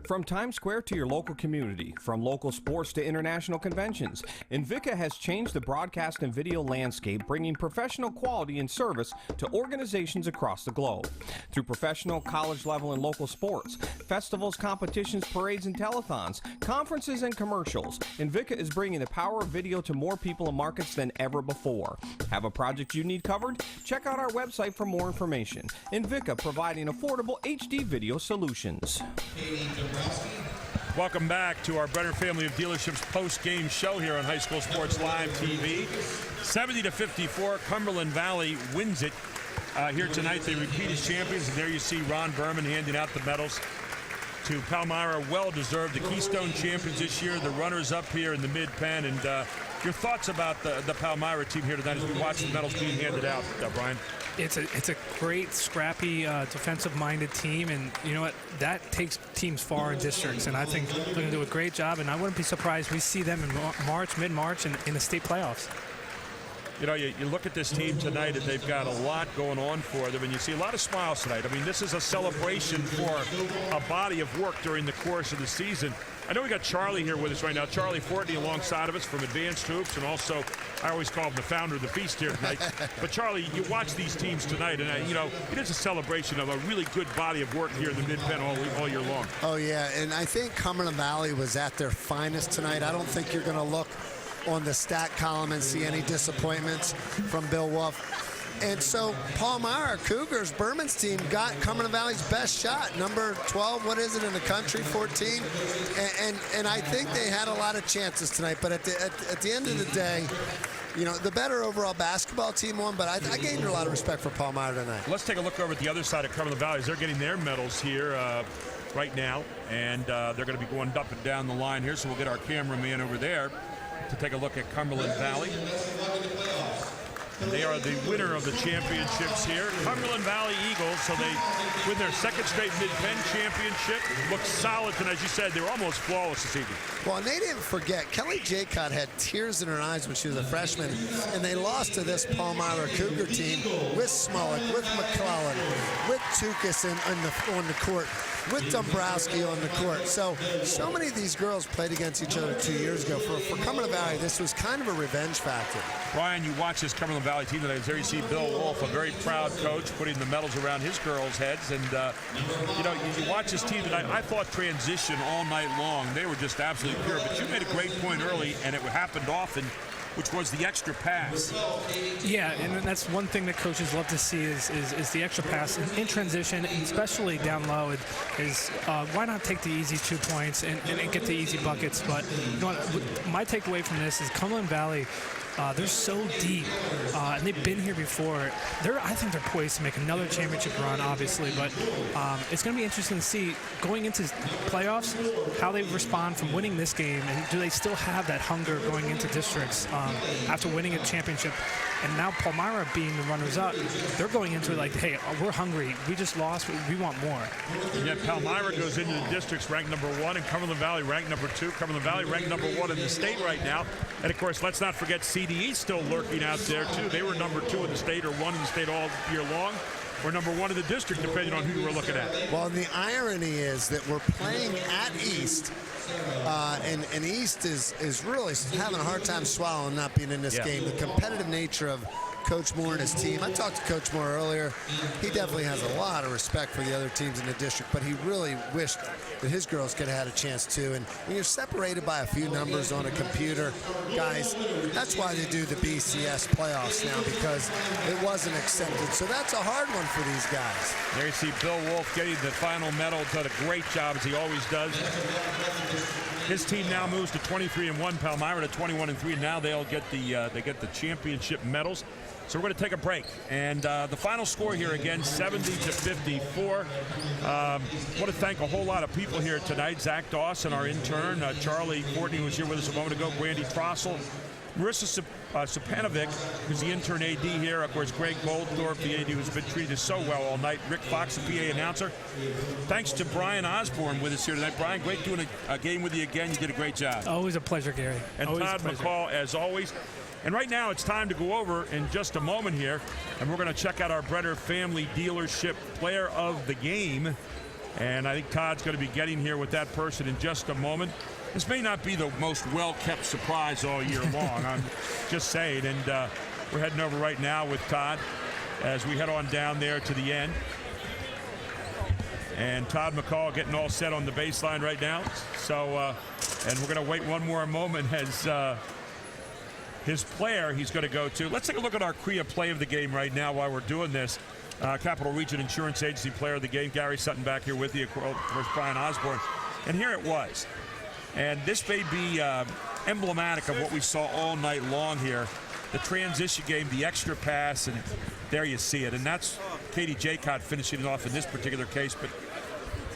From Times Square to your local community, from local sports to international conventions, Invika has changed the broadcast and video landscape, bringing professional quality and service to organizations across the globe. Through professional, college level, and local sports, festivals, competitions, parades, and telethons, conferences, and commercials, Invika is bringing the power of video to more people and markets than ever before. Have a project you need covered? Check out our website for more information. Invika, providing affordable HD video solutions. Welcome back to our Brenner family of dealerships post-game show here on High School Sports Live TV. 70-54, Cumberland Valley wins it here tonight. They repeat as champions, and there you see Ron Berman handing out the medals to Palmyra. Well-deserved. The Keystone champions this year, the runners-up here in the Mid-Penn. And your thoughts about the Palmyra team here tonight as we watch the medals being handed out, Brian? It's a great, scrappy, defensive-minded team, and you know what? That takes teams far in districts, and I think they're going to do a great job, and I wouldn't be surprised we see them in March, mid-March, in the state playoffs. You know, you look at this team tonight, and they've got a lot going on for them, and you see a lot of smiles tonight. I mean, this is a celebration for a body of work during the course of the season. I know we got Charlie here with us right now. Charlie Fortney alongside of us from Advanced Hoops, and also I always call him the founder of the feast here tonight. But Charlie, you watch these teams tonight, and you know it is a celebration of a really good body of work here in the Mid-Penn all year long. Oh yeah, and I think Cumberland Valley was at their finest tonight. I don't think you're going to look on the stat column and see any disappointments from Bill Wolf. And so Palmyra Cougars, Berman's team, got Cumberland Valley's best shot, number 12, what is it in the country, 14? And I think they had a lot of chances tonight, but at the end of the day, you know, the better overall basketball team won, but I gained a lot of respect for Palmyra tonight. Let's take a look over at the other side of Cumberland Valley as they're getting their medals here right now, and they're going to be going up and down the line here, so we'll get our cameraman over there to take a look at Cumberland Valley. And they are the winner of the championships here. Cumberland Valley Eagles, so they win their second straight Mid-Penn championship. Looks solid tonight. As you said, they were almost flawless this evening. Well, and they didn't forget, Kelly Jaycott had tears in her eyes when she was a freshman, and they lost to this Palmyra Cougar team with Smolik, with McClellan, with Tukis on the court, with Dombrowski on the court. So many of these girls played against each other 2 years ago. For Cumberland Valley, this was kind of a revenge factor. Brian, you watch this Cumberland Valley team today. There you see Bill Wolf, a very proud coach, putting the medals around his girls' heads. And, you know, you watch this team tonight. I thought transition all night long. They were just absolutely pure. But you made a great point early, and it happened often, which was the extra pass. Yeah, and that's one thing that coaches love to see is the extra pass in transition, and especially down low. Is why not take the easy 2 points and get the easy buckets? But you know what, my takeaway from this is Cumberland Valley. They're so deep, and they've been here before. I think they're poised to make another championship run, obviously, but it's going to be interesting to see going into playoffs how they respond from winning this game, and do they still have that hunger going into districts after winning a championship? And now Palmyra being the runners-up, they're going into it like, hey, we're hungry. We just lost. We want more. And yet Palmyra goes into the districts ranked number 1, and Cumberland Valley ranked number 2. Cumberland Valley ranked number 1 in the state right now. And, of course, let's not forget CDE still lurking out there, too. They were number 2 in the state, or 1 in the state all year long, or number 1 in the district, depending on who you were looking at. Well, and the irony is that we're playing at East, and East is really having a hard time swallowing not being in this game. The competitive nature of Coach Moore and his team. I talked to Coach Moore earlier. He definitely has a lot of respect for the other teams in the district, but he really wished that his girls could have had a chance too. And when you're separated by a few numbers on a computer, guys, that's why they do the BCS playoffs now, because it wasn't accepted. So that's a hard one for these guys. There you see Bill Wolf getting the final medal. Done a great job, as he always does. His team now moves to 23-1. Palmyra to 21-3. Now they'll get the championship medals. So we're going to take a break, and the final score here again, 70-54. Want to thank a whole lot of people here tonight. Zach Dawson, our intern, Charlie Courtney was here with us a moment ago, Brandy Trossel, Marissa Sapanovic, who's the intern AD here. Of course, Greg Goldthorpe, the AD who's been treated so well all night. Rick Fox, the PA announcer. Thanks to Brian Osborne with us here tonight. Brian, great doing a game with you again. You did a great job. Always a pleasure, Gary. And always Todd McCall, as always. And right now, it's time to go over in just a moment here, and we're going to check out our Brenner Family Dealership Player of the Game. And I think Todd's going to be getting here with that person in just a moment. This may not be the most well-kept surprise all year long. I'm just saying. And we're heading over right now with Todd as we head on down there to the end. And Todd McCall getting all set on the baseline right now. So, and we're going to wait one more moment as his player he's going to go to. Let's take a look at our CREA play of the game right now while we're doing this. Capital Region Insurance Agency player of the game, Gary Sutton back here with you, of course, Brian Osborne. And here it was. And this may be emblematic of what we saw all night long here. The transition game, the extra pass, and there you see it. And that's Katie Jaycott finishing it off in this particular case. But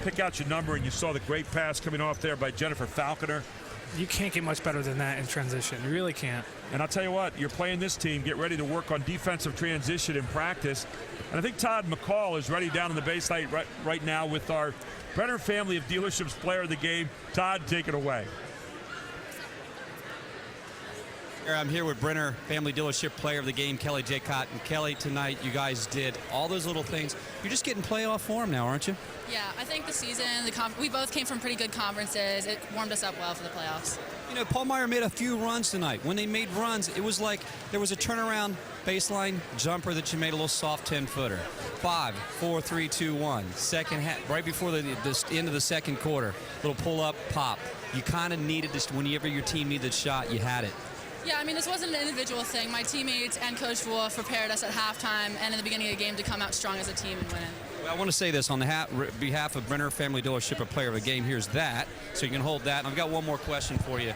pick out your number, and you saw the great pass coming off there by Jennifer Falconer. You can't get much better than that in transition. You really can't. And I'll tell you what, you're playing this team, get ready to work on defensive transition in practice. And I think Todd McCall is ready down on the baseline right now with our Brenner Family of Dealerships Player of the Game. Todd, take it away. I'm here with Brenner Family Dealership Player of the Game, Kelly Jaycott. And Kelly, tonight you guys did all those little things. You're just getting playoff form now, aren't you? Yeah, I think the season, we both came from pretty good conferences. It warmed us up well for the playoffs. You know, Palmyra made a few runs tonight. When they made runs, it was like there was a turnaround baseline jumper that you made a little soft 10-footer. 5, 4, 3, 2, 1. Second half, right before the end of the second quarter, little pull-up, pop. You kind of needed this. Whenever your team needed a shot, you had it. Yeah, I mean, this wasn't an individual thing. My teammates and Coach Wolf prepared us at halftime and in the beginning of the game to come out strong as a team and win it. Well, I want to say this on the behalf of Brenner Family Dealership, a Player of the Game. Here's that, so you can hold that. I've got one more question for you.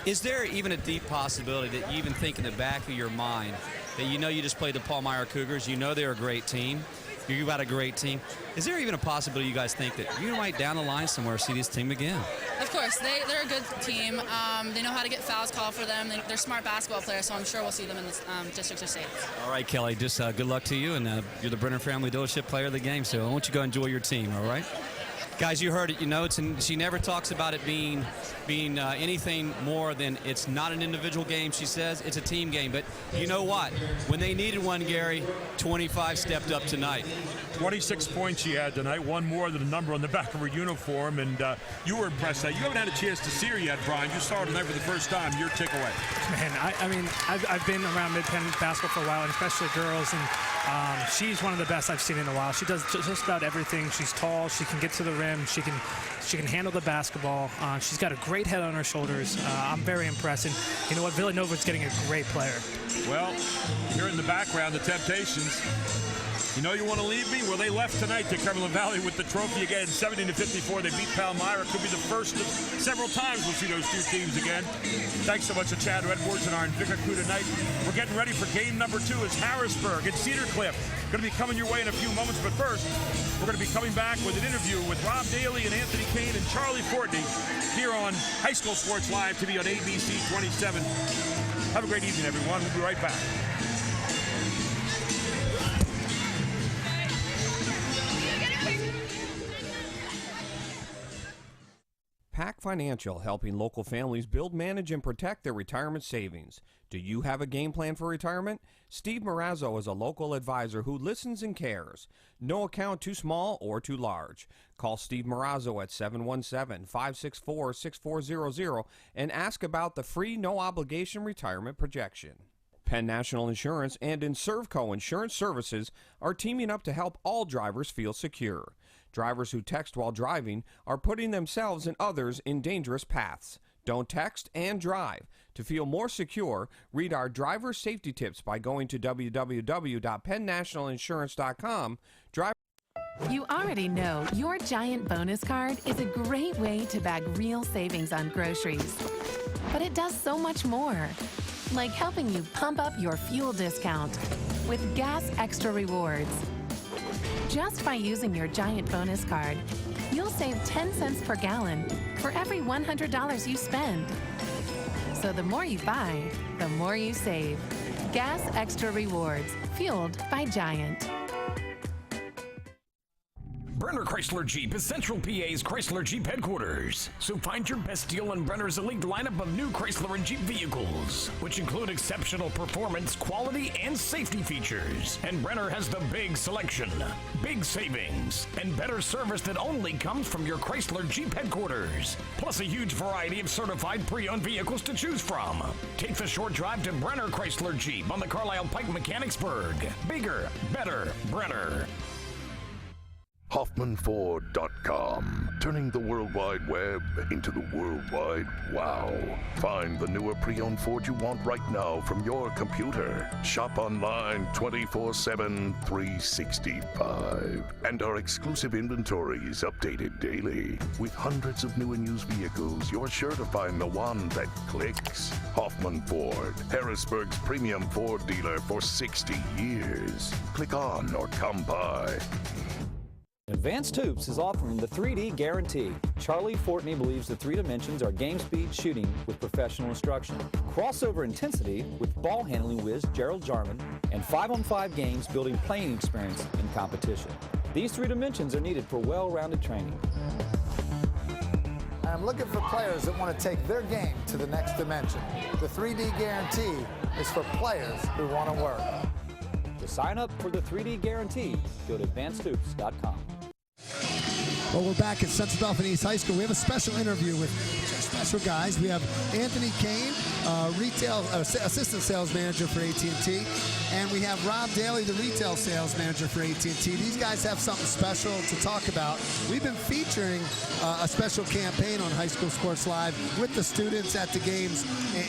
Is there even a deep possibility that you even think in the back of your mind that you know you just played the Palmyra Cougars, you know they're a great team, you've got a great team. Is there even a possibility you guys think that you might down the line somewhere see this team again? Of course, they're a good team. They know how to get fouls called for them. They're smart basketball players, so I'm sure we'll see them in the districts or states. All right, Kelly, just good luck to you, and you're the Brenner Family Dealership Player of the Game, so I want you to go enjoy your team, all right? Guys, you heard it. You know, she never talks about it being anything more than it's not an individual game. She says it's a team game. But you know what? When they needed one, Gary, 25 stepped up tonight. 26 points she had tonight, one more than the number on the back of her uniform. And you were impressed. Now, you haven't had a chance to see her yet, Brian. You saw her tonight for the first time. Your takeaway. Man, I mean, I've been around Mid-Penn basketball for a while, and especially girls, and she's one of the best I've seen in a while. She does just about everything. She's tall. She can get to the rim. She can handle the basketball. She's got a great head on her shoulders. I'm very impressed. And you know what? Villanova's getting a great player. Well, here in the background, the Temptations. You know you want to leave me? Well, they left tonight to Cumberland Valley with the trophy again, 70-54. They beat Palmyra. Could be the first of several times we'll see those two teams again. Thanks so much to Chad Edwards and our Invicta crew tonight. We're getting ready for game number 2 as Harrisburg and Cedar Cliff. Going to be coming your way in a few moments, but first, we're going to be coming back with an interview with Rob Daly and Anthony Kane and Charlie Fortney here on High School Sports Live TV on ABC 27. Have a great evening, everyone. We'll be right back. PAC Financial, helping local families build, manage, and protect their retirement savings. Do you have a game plan for retirement? Steve Marazzo is a local advisor who listens and cares. No account too small or too large. Call Steve Marazzo at 717-564-6400 and ask about the free no-obligation retirement projection. Penn National Insurance and Inservco Insurance Services are teaming up to help all drivers feel secure. Drivers who text while driving are putting themselves and others in dangerous paths. Don't text and drive. To feel more secure, read our driver safety tips by going to www.pennnationalinsurance.com. You already know your Giant bonus card is a great way to bag real savings on groceries. But it does so much more, like helping you pump up your fuel discount with Gas Extra Rewards. Just by using your Giant bonus card, you'll save 10 cents per gallon for every $100 you spend. So the more you buy, the more you save. Gas Extra Rewards, fueled by Giant. Brenner Chrysler Jeep is Central PA's Chrysler Jeep headquarters. So find your best deal on Brenner's elite lineup of new Chrysler and Jeep vehicles, which include exceptional performance, quality, and safety features. And Brenner has the big selection, big savings, and better service that only comes from your Chrysler Jeep headquarters. Plus a huge variety of certified pre-owned vehicles to choose from. Take the short drive to Brenner Chrysler Jeep on the Carlisle Pike Mechanicsburg. Bigger, better, Brenner. HoffmanFord.com. Turning the World Wide Web into the World Wide Wow. Find the newer pre-owned Ford you want right now from your computer. Shop online 24/7, 365. And our exclusive inventory is updated daily. With hundreds of new and used vehicles, you're sure to find the one that clicks. Hoffman Ford, Harrisburg's premium Ford dealer for 60 years. Click on or come by. Advanced Hoops is offering the 3D Guarantee. Charlie Fortney believes the 3 dimensions are game speed shooting with professional instruction, crossover intensity with ball handling whiz Gerald Jarman, and 5-on-5 games building playing experience in competition. These 3 dimensions are needed for well-rounded training. I'm looking for players that want to take their game to the next dimension. The 3D Guarantee is for players who want to work. To sign up for the 3D Guarantee, go to advancedhoops.com. Well, we're back at Central Dauphin East High School. We have a special interview with two special guys. We have Anthony Kane, assistant sales manager for AT&T, and we have Rob Daly, the retail sales manager for AT&T. These guys have something special to talk about. We've been featuring a special campaign on High School Sports Live with the students at the games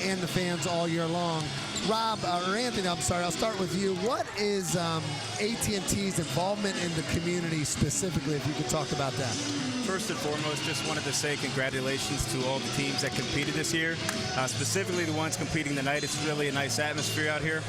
and the fans all year long. Rob, or Anthony, I'm sorry, I'll start with you. What is AT&T's involvement in the community specifically, if you could talk about that? First and foremost, just wanted to say congratulations to all the teams that competed this year, specifically the ones competing tonight. It's really a nice atmosphere out here.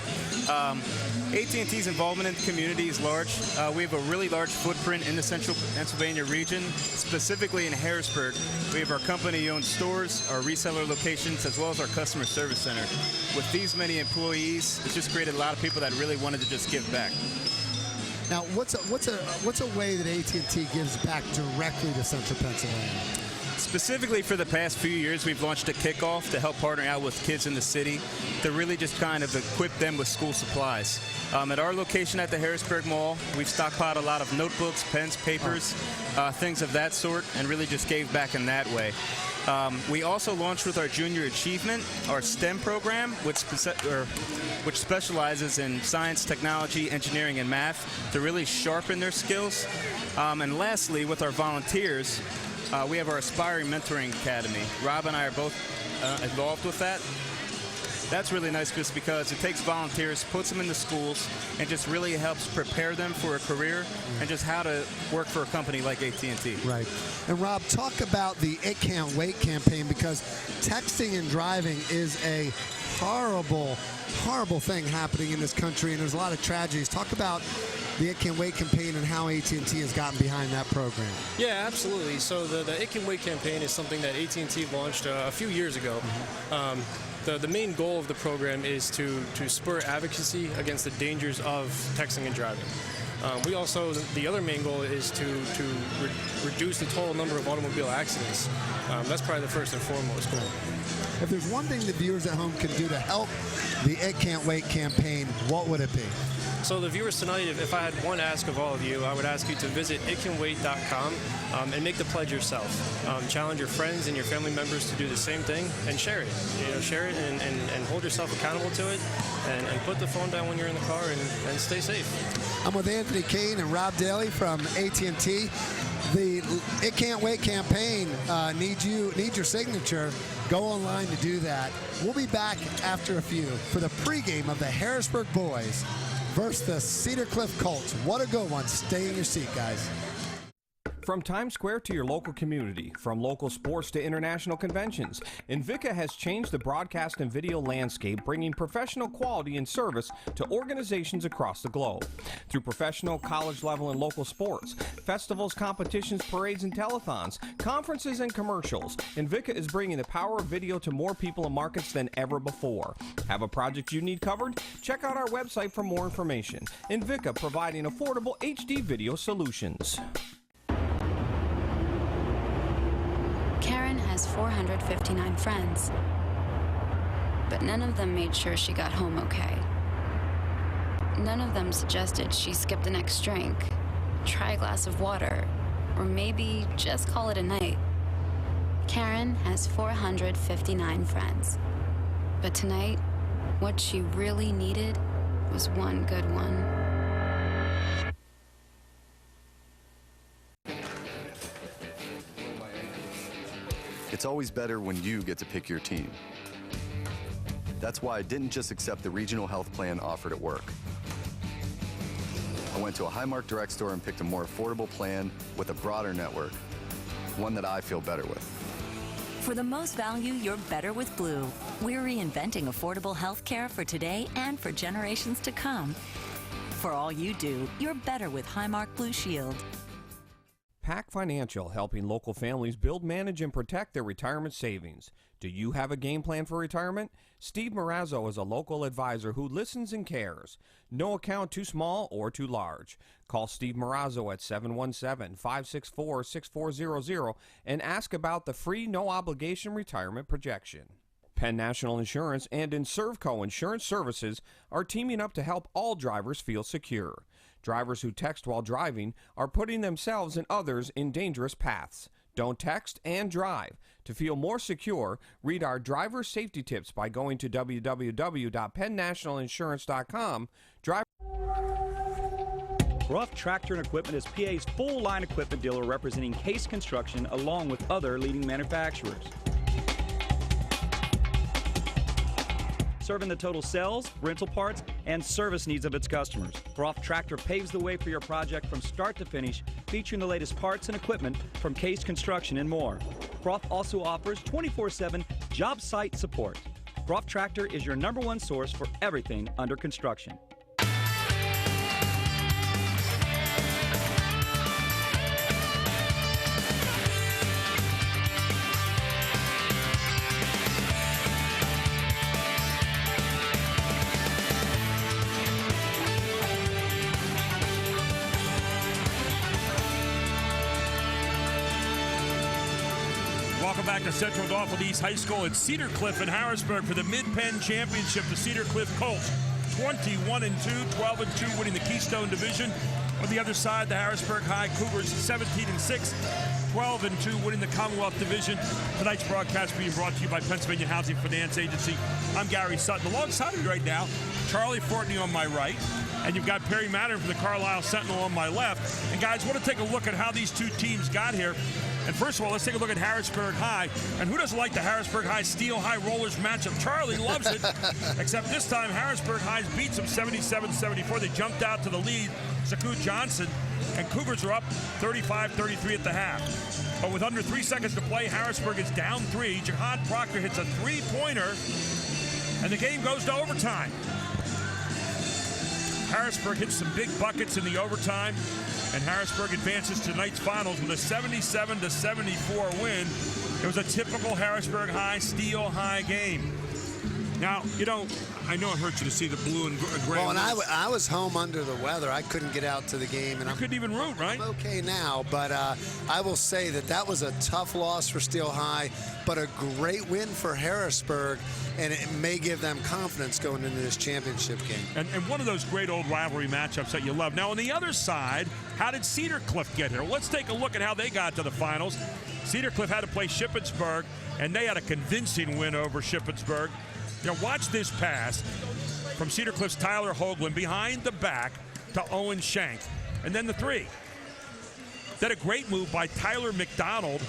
AT&T's involvement in the community is large. We have a really large footprint in the central Pennsylvania region, specifically in Harrisburg. We have our company-owned stores, our reseller locations, as well as our customer service center. With these many employees, it's just created a lot of people that really wanted to just give back. Now, what's a way that AT&T gives back directly to Central Pennsylvania? Specifically for the past few years, we've launched a kickoff to help partner out with kids in the city to really just kind of equip them with school supplies. At our location at the Harrisburg Mall, we've stockpiled a lot of notebooks, pens, papers, things of that sort, and really just gave back in that way. We also launched with our Junior Achievement, our STEM program, which specializes in science, technology, engineering, and math to really sharpen their skills. And lastly, with our volunteers, we have our Aspiring Mentoring Academy. Rob and I are both involved with that. That's really nice just because it takes volunteers, puts them in the schools, and just really helps prepare them for a career and just how to work for a company like AT&T. Right. And Rob, talk about the It Can't Wait campaign, because texting and driving is a horrible thing happening in this country, and there's a lot of tragedies. Talk about the It Can't Wait campaign and how AT&T has gotten behind that program. Yeah, absolutely. So the It Can't Wait campaign is something that AT&T launched a few years ago. The main goal of the program is to spur advocacy against the dangers of texting and driving. We also, the other main goal is to reduce the total number of automobile accidents. That's probably the first and foremost goal. If there's one thing the viewers at home can do to help the It Can't Wait campaign, what would it be? So the viewers tonight, if I had one ask of all of you, I would ask you to visit itcanwait.com and make the pledge yourself. Challenge your friends and your family members to do the same thing and share it. Share it and hold yourself accountable to it and put the phone down when you're in the car and stay safe. I'm with Anthony Kane and Rob Daly from AT&T. The It Can't Wait campaign needs your signature. Go online to do that. We'll be back after a few for the pregame of the Harrisburg Boys versus the Cedar Cliff Colts. What a good one. Stay in your seat, guys. From Times Square to your local community, from local sports to international conventions, Invika has changed the broadcast and video landscape, bringing professional quality and service to organizations across the globe. Through professional, college level, and local sports, festivals, competitions, parades, and telethons, conferences, and commercials, Invika is bringing the power of video to more people and markets than ever before. Have a project you need covered? Check out our website for more information. Invika, providing affordable HD video solutions. Karen has 459 friends, but none of them made sure she got home okay. None of them suggested she skip the next drink, try a glass of water, or maybe just call it a night. Karen has 459 friends, but tonight, what she really needed was one good one. It's always better when you get to pick your team. That's why I didn't just accept the regional health plan offered at work. I went to a Highmark Direct store and picked a more affordable plan with a broader network, one that I feel better with. For the most value, you're better with Blue. We're reinventing affordable health care for today and for generations to come. For all you do, you're better with Highmark Blue Shield. PAC Financial, helping local families build, manage, and protect their retirement savings. Do you have a game plan for retirement? Steve Marazzo is a local advisor who listens and cares. No account too small or too large. Call Steve Marazzo at 717-564-6400 and ask about the free no-obligation retirement projection. Penn National Insurance and Inservco Insurance Services are teaming up to help all drivers feel secure. Drivers who text while driving are putting themselves and others in dangerous paths. Don't text and drive. To feel more secure, read our driver safety tips by going to www.pennnationalinsurance.com. Ruff Tractor and Equipment is PA's full-line equipment dealer representing Case Construction along with other leading manufacturers. Serving the total sales, rental parts, and service needs of its customers. Ruff Tractor paves the way for your project from start to finish, featuring the latest parts and equipment from Case Construction and more. Ruff also offers 24/7 job site support. Ruff Tractor is your #1 source for everything under construction. Welcome back to Central Dauphin East High School at Cedar Cliff in Harrisburg for the Mid-Penn Championship. The Cedar Cliff Colts, 21-2, 12-2, winning the Keystone Division. On the other side, the Harrisburg High Cougars, 17-6, 12-2, winning the Commonwealth Division. Tonight's broadcast being brought to you by Pennsylvania Housing Finance Agency. I'm Gary Sutton. Alongside of me right now, Charlie Fortney on my right, and you've got Perry Mattern from the Carlisle Sentinel on my left. And guys, I want to take a look at how these two teams got here. And first of all, let's take a look at Harrisburg High. And who doesn't like the Harrisburg High Steel High Rollers matchup? Charlie loves it. Except this time, Harrisburg High beats them 77-74. They jumped out to the lead, Zaku Johnson. And Cougars are up 35-33 at the half. But with under 3 seconds to play, Harrisburg is down 3. Jihad Proctor hits a three-pointer. And the game goes to overtime. Harrisburg hits some big buckets in the overtime, and Harrisburg advances to tonight's finals with a 77-74 win. It was a typical Harrisburg High Steel High game. Now, I know it hurts you to see the blue and gray. Well, and I was home under the weather. I couldn't get out to the game. And you couldn't even root, right? I'm okay now, but I will say that was a tough loss for Steel High, but a great win for Harrisburg, and it may give them confidence going into this championship game. And one of those great old rivalry matchups that you love. Now, on the other side, how did Cedar Cliff get here? Let's take a look at how they got to the finals. Cedar Cliff had to play Shippensburg, and they had a convincing win over Shippensburg. Watch this pass from Cedar Cliff's Tyler Hoagland behind the back to Owen Shank. And then the three. Then a great move by Tyler McDonald,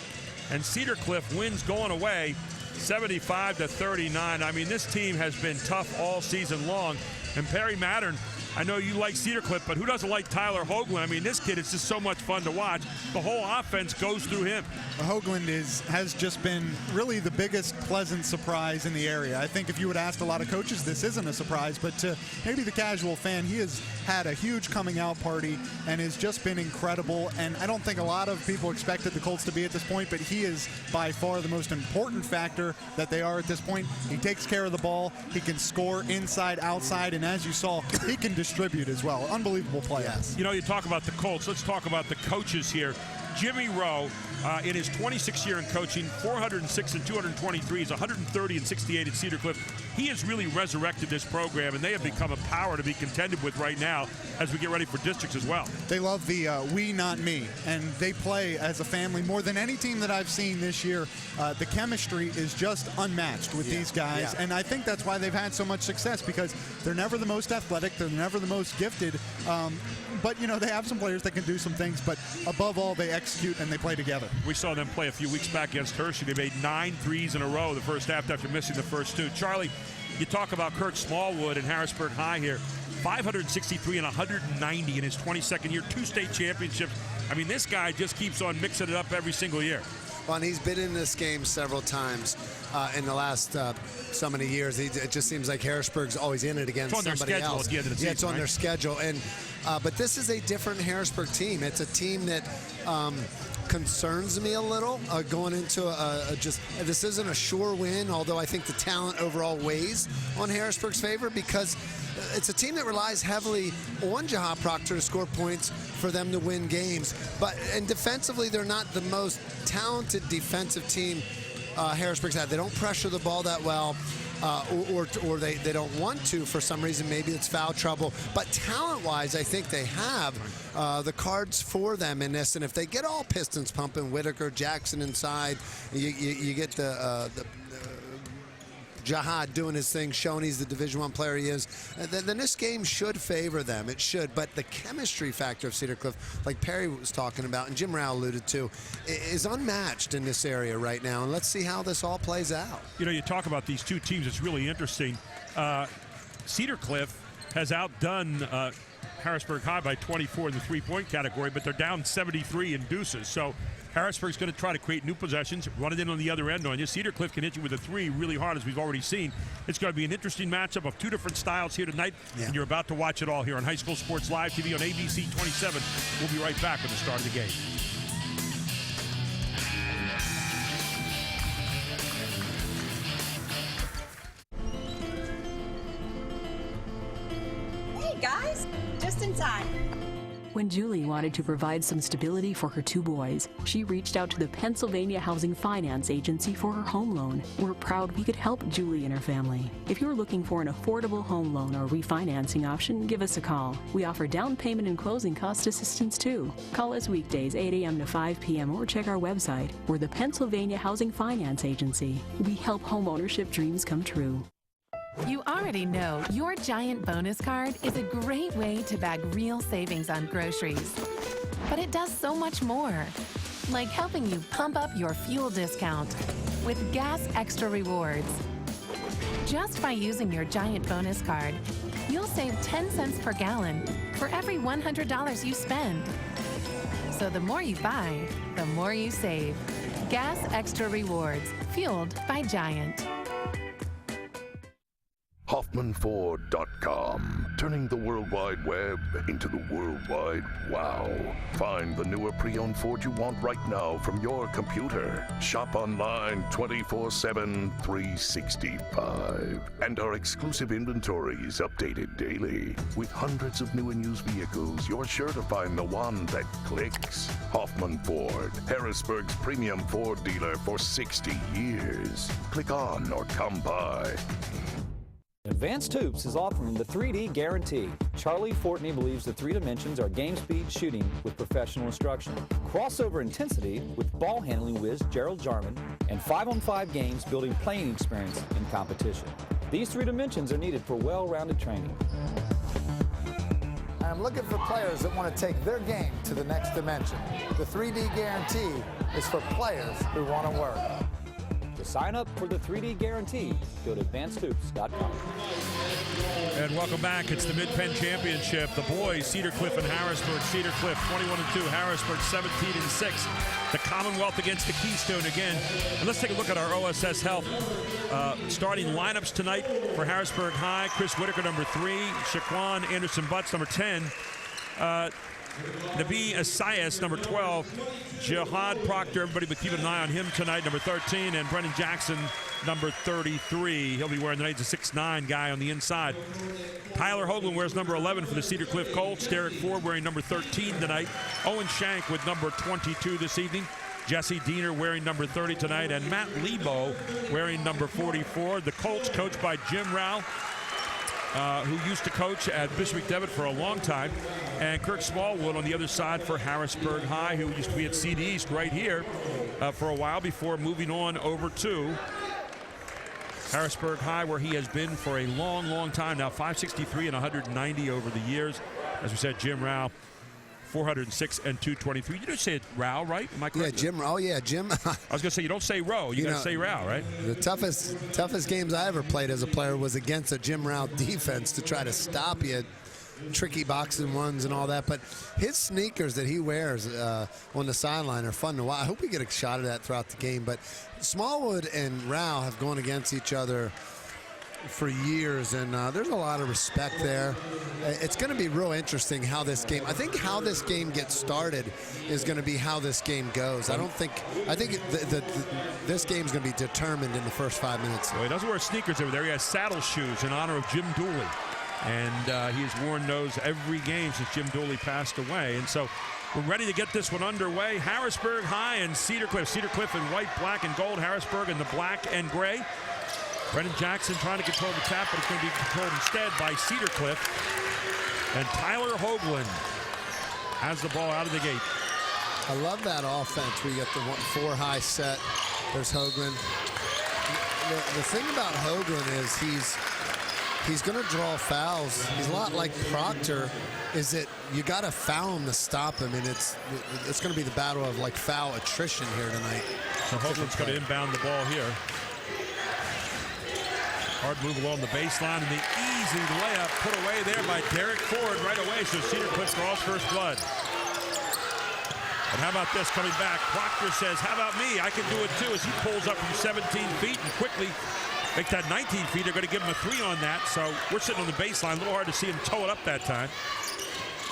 and Cedar Cliff wins going away 75-39. I mean, this team has been tough all season long. And Perry Mattern, I know you like Cedar Cliff, but who doesn't like Tyler Hoagland? I mean, this kid is just so much fun to watch. The whole offense goes through him. Hoagland has just been really the biggest pleasant surprise in the area. I think if you would ask a lot of coaches, this isn't a surprise, but to maybe the casual fan, he has had a huge coming out party and has just been incredible. And I don't think a lot of people expected the Colts to be at this point, but he is by far the most important factor that they are at this point. He takes care of the ball. He can score inside, outside, and as you saw, he can distribute as well. Unbelievable play. Yes. You talk about the Colts. Let's talk about the coaches here. Jimmy Rowe, in his 26th year in coaching, 406 and 223, is 130 and 68 at Cedar Cliff. He has really resurrected this program, and they have become a power to be contended with right now as we get ready for districts as well. They love the we, not me, and they play as a family more than any team that I've seen this year. The chemistry is just unmatched with these guys, and I think that's why they've had so much success, because they're never the most athletic, they're never the most gifted, but they have some players that can do some things, but above all, they execute and they play together. We saw them play a few weeks back against Hershey. They made 9 threes in a row the first half after missing the first 2. Charlie, you talk about Kurt Smallwood and Harrisburg High here. 563 and 190 in his 22nd year, 2 state championships. I mean, this guy just keeps on mixing it up every single year. Well, and he's been in this game several times in the last so many years. It just seems like Harrisburg's always in it against somebody else. At the end of the season, it's on their schedule. And but this is a different Harrisburg team. It's a team that concerns me a little going into this isn't a sure win, although I think the talent overall weighs on Harrisburg's favor, because it's a team that relies heavily on Jaha Proctor to score points for them to win games. And defensively, they're not the most talented defensive team Harrisburg's had. They don't pressure the ball that well. Or they don't want to for some reason. Maybe it's foul trouble. But talent-wise, I think they have the cards for them in this. And if they get all pistons pumping, Whitaker, Jackson inside, you get the Jahad doing his thing, showing he's the Division I player he is, then this game should favor them. It should. But the chemistry factor of Cedar Cliff, like Perry was talking about and Jim Rao alluded to, is unmatched in this area right now. And let's see how this all plays out. You talk about these two teams. It's really interesting. Cedar Cliff has outdone Harrisburg High by 24 in the three-point category, but they're down 73 in deuces. So Harrisburg's going to try to create new possessions, run it in on the other end on you. Cedar Cliff can hit you with a 3 really hard, as we've already seen. It's going to be an interesting matchup of 2 different styles here tonight, and you're about to watch it all here on High School Sports Live TV on ABC 27. We'll be right back with the start of the game. Hey guys, just in time. When Julie wanted to provide some stability for her 2 boys, she reached out to the Pennsylvania Housing Finance Agency for her home loan. We're proud we could help Julie and her family. If you're looking for an affordable home loan or refinancing option, give us a call. We offer down payment and closing cost assistance too. Call us weekdays 8 a.m. to 5 p.m. or check our website. We're the Pennsylvania Housing Finance Agency. We help home ownership dreams come true. You already know your Giant bonus card is a great way to bag real savings on groceries. But it does so much more, like helping you pump up your fuel discount with Gas Extra Rewards. Just by using your Giant bonus card, you'll save 10 cents per gallon for every $100 you spend. So the more you buy, the more you save. Gas Extra Rewards, fueled by Giant. HoffmanFord.com. Turning the World Wide Web into the World Wide Wow. Find the newer pre-owned Ford you want right now from your computer. Shop online 24/7, 365. And our exclusive inventory is updated daily. With hundreds of new and used vehicles, you're sure to find the one that clicks. Hoffman Ford, Harrisburg's premium Ford dealer for 60 years. Click on or come by. Advanced Hoops is offering the 3D guarantee. Charlie Fortney believes the 3 dimensions are game speed shooting with professional instruction, crossover intensity with ball handling whiz Gerald Jarman, and 5-on-5 games building playing experience in competition. These 3 dimensions are needed for well-rounded training. I'm looking for players that want to take their game to the next dimension. The 3D guarantee is for players who want to work. To sign up for the 3D guarantee, go to advancedhoops.com. And welcome back. It's the Mid-Penn Championship. The boys, Cedar Cliff and Harrisburg. Cedar Cliff 21-2, Harrisburg 17-6. The Commonwealth against the Keystone again. And let's take a look at our OSS Health starting lineups tonight for Harrisburg High. Chris Whitaker, number 3. Shaquan Anderson Butts, number 10. Nabi Asayas, number 12. Jihad Proctor, everybody but keeping an eye on him tonight, number 13. And Brennan Jackson, number 33. He'll be wearing the night. He's a 6'9" guy on the inside. Tyler Hoagland wears number 11 for the Cedar Cliff Colts. Derek Ford wearing number 13 tonight. Owen Shank with number 22 this evening. Jesse Diener wearing number 30 tonight. And Matt Lebo wearing number 44. The Colts coached by Jim Rao, who used to coach at Bishop McDevitt for a long time, and Kirk Smallwood on the other side for Harrisburg High, who used to be at Seed East right here for a while before moving on over to Harrisburg High, where he has been for a long, long time now. 563 and 190 over the years. As we said, Jim Rao, 406 and 223. You just say Rao, right? Am I correct? Yeah, Jim. Oh, yeah, Jim. I was going to say, you don't say Rowe. You got to say Rao, right? The toughest games I ever played as a player was against a Jim Rao defense to try to stop you. Tricky boxing ones and all that. But his sneakers that he wears on the sideline are fun to watch. I hope we get a shot of that throughout the game. But Smallwood and Rao have gone against each other for years, and there's a lot of respect there. It's going to be real interesting how this game, I think how this game gets started is going to be how this game goes. I think this game's going to be determined in the first 5 minutes. Well, he doesn't wear sneakers over there. He has saddle shoes in honor of Jim Dooley, and he has worn those every game since Jim Dooley passed away. And so we're ready to get this one underway. Harrisburg High and Cedar Cliff. Cedar Cliff in white, black, and gold. Harrisburg in the black and gray. Brennan Jackson trying to control the tap, but it's going to be controlled instead by Cedar Cliff. And Tyler Hoagland has the ball out of the gate. I love that offense. We get the 4-high set. There's Hoagland. The thing about Hoagland is he's going to draw fouls. He's a lot like Proctor. Is that you got to foul him to stop him, and it's going to be the battle of like foul attrition here tonight. So Hoagland's going to inbound the ball here. Hard move along the baseline, and the easy layup put away there by Derek Ford right away. So Cedar Cliff draws first blood. And how about this coming back? Proctor says, how about me? I can do it too, as he pulls up from 17 feet and quickly make that 19 feet. They're going to give him a 3 on that. So we're sitting on the baseline. A little hard to see him toe it up that time.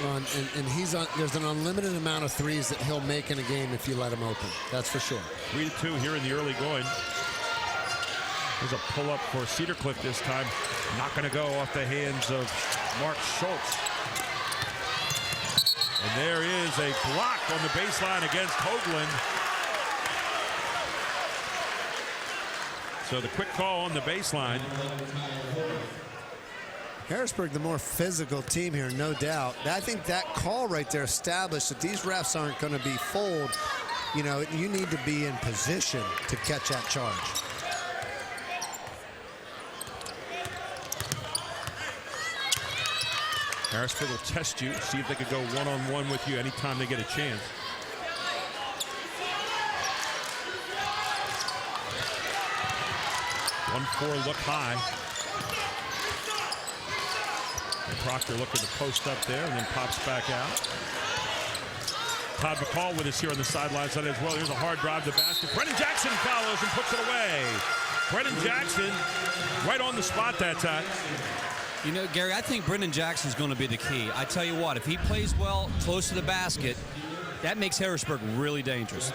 And he's on. There's an unlimited amount of threes that he'll make in a game if you let him open. That's for sure. 3-2 here in the early going. There's a pull-up for Cedar Cliff this time. Not going to go off the hands of Mark Schultz. And there is a block on the baseline against Hoagland. So the quick call on the baseline. Harrisburg, the more physical team here, no doubt. I think that call right there established that these refs aren't going to be fooled. You know, you need to be in position to catch that charge. Harrisburg will test you, see if they could go one-on-one with you anytime they get a chance. One-four look high. And Proctor looking to post up there and then pops back out. Todd McCall with us here on the sidelines as well. Here's a hard drive to the basket. Brennan Jackson follows and puts it away. Brennan Jackson right on the spot that time. You know, Gary, I think Brennan Jackson's going to be the key. I tell you what, if he plays well close to the basket, that makes Harrisburg really dangerous.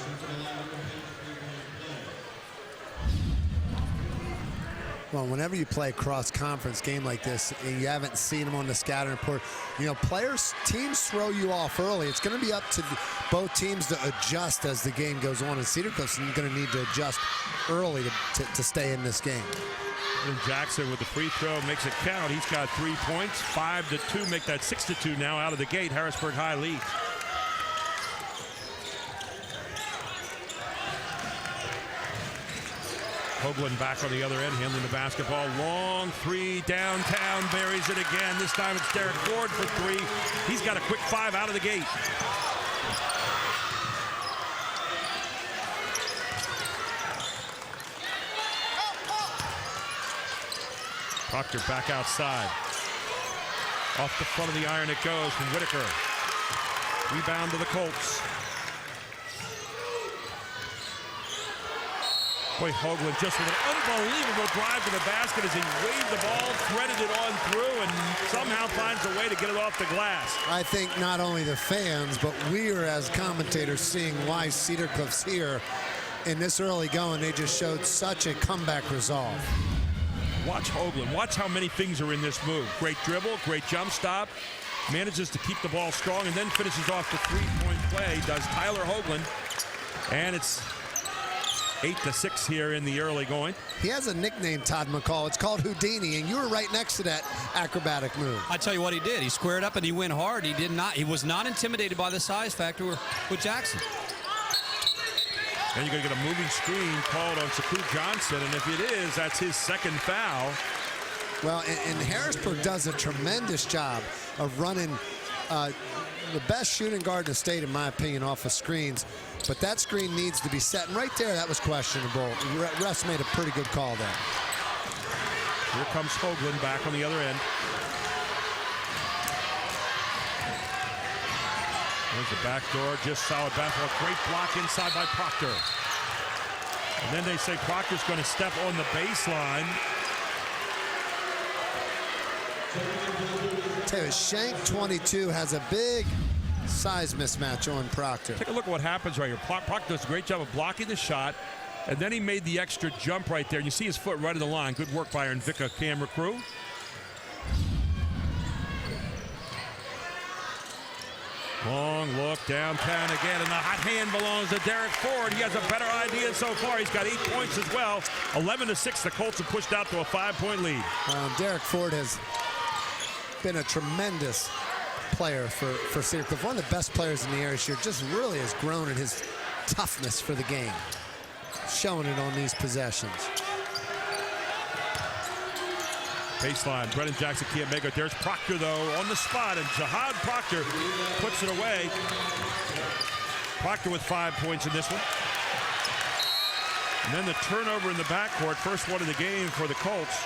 Well, whenever you play a cross-conference game like this and you haven't seen them on the scouting report, you know, teams throw you off early. It's going to be up to both teams to adjust as the game goes on, and Cedar Cliff's going to need to adjust early to stay in this game. And Jackson with the free throw makes it count. He's got 3 points, 5-2, make that 6-2 now out of the gate. Harrisburg High leads. Hoagland back on the other end, handling the basketball. Long three, downtown, buries it again. This time it's Derek Ford for three. He's got a quick 5 out of the gate. Proctor back outside. Off the front of the iron it goes from Whitaker. Rebound to the Colts. Boy, Hoagland just with an unbelievable drive to the basket as he waved the ball, threaded it on through, and somehow finds a way to get it off the glass. I think not only the fans, but we are as commentators seeing why Cedar Cliff's here in this early going. They just showed such a comeback resolve. Watch Hoagland. Watch how many things are in this move. Great dribble, great jump stop, manages to keep the ball strong, and then finishes off the three-point play, does Tyler Hoagland. And it's 8-6 here in the early going. He has a nickname, Todd McCall. It's called Houdini, and you were right next to that acrobatic move. I tell you what he did. He squared up and he went hard. He was not intimidated by the size factor with Jackson. And you're going to get a moving screen called on Saku Johnson, and if it is, that's his second foul. Well, and Harrisburg does a tremendous job of running the best shooting guard in the state, in my opinion, off of screens. But that screen needs to be set. And right there, that was questionable. Refs made a pretty good call there. Here comes Hoagland back on the other end. There's the back door, just solid basketball. Great block inside by Proctor. And then they say Proctor's going to step on the baseline. Tell you, Shank 22 has a big size mismatch on Proctor. Take a look at what happens right here. Proctor does a great job of blocking the shot, and then he made the extra jump right there. You see his foot right in the line. Good work by our Invicta camera crew. Long look downtown again, and the hot hand belongs to Derek Ford. He has a better idea so far. He's got 8 points as well. 11-6, the Colts have pushed out to a 5-point lead. Derek Ford has been a tremendous player for Cedar Cliff. One of the best players in the area this year. Just really has grown in his toughness for the game. Showing it on these possessions. Baseline, Brennan Jackson can't make it. There's Proctor, though, on the spot, and Jihad Proctor puts it away. Proctor with 5 points in this one. And then the turnover in the backcourt, first one of the game for the Colts.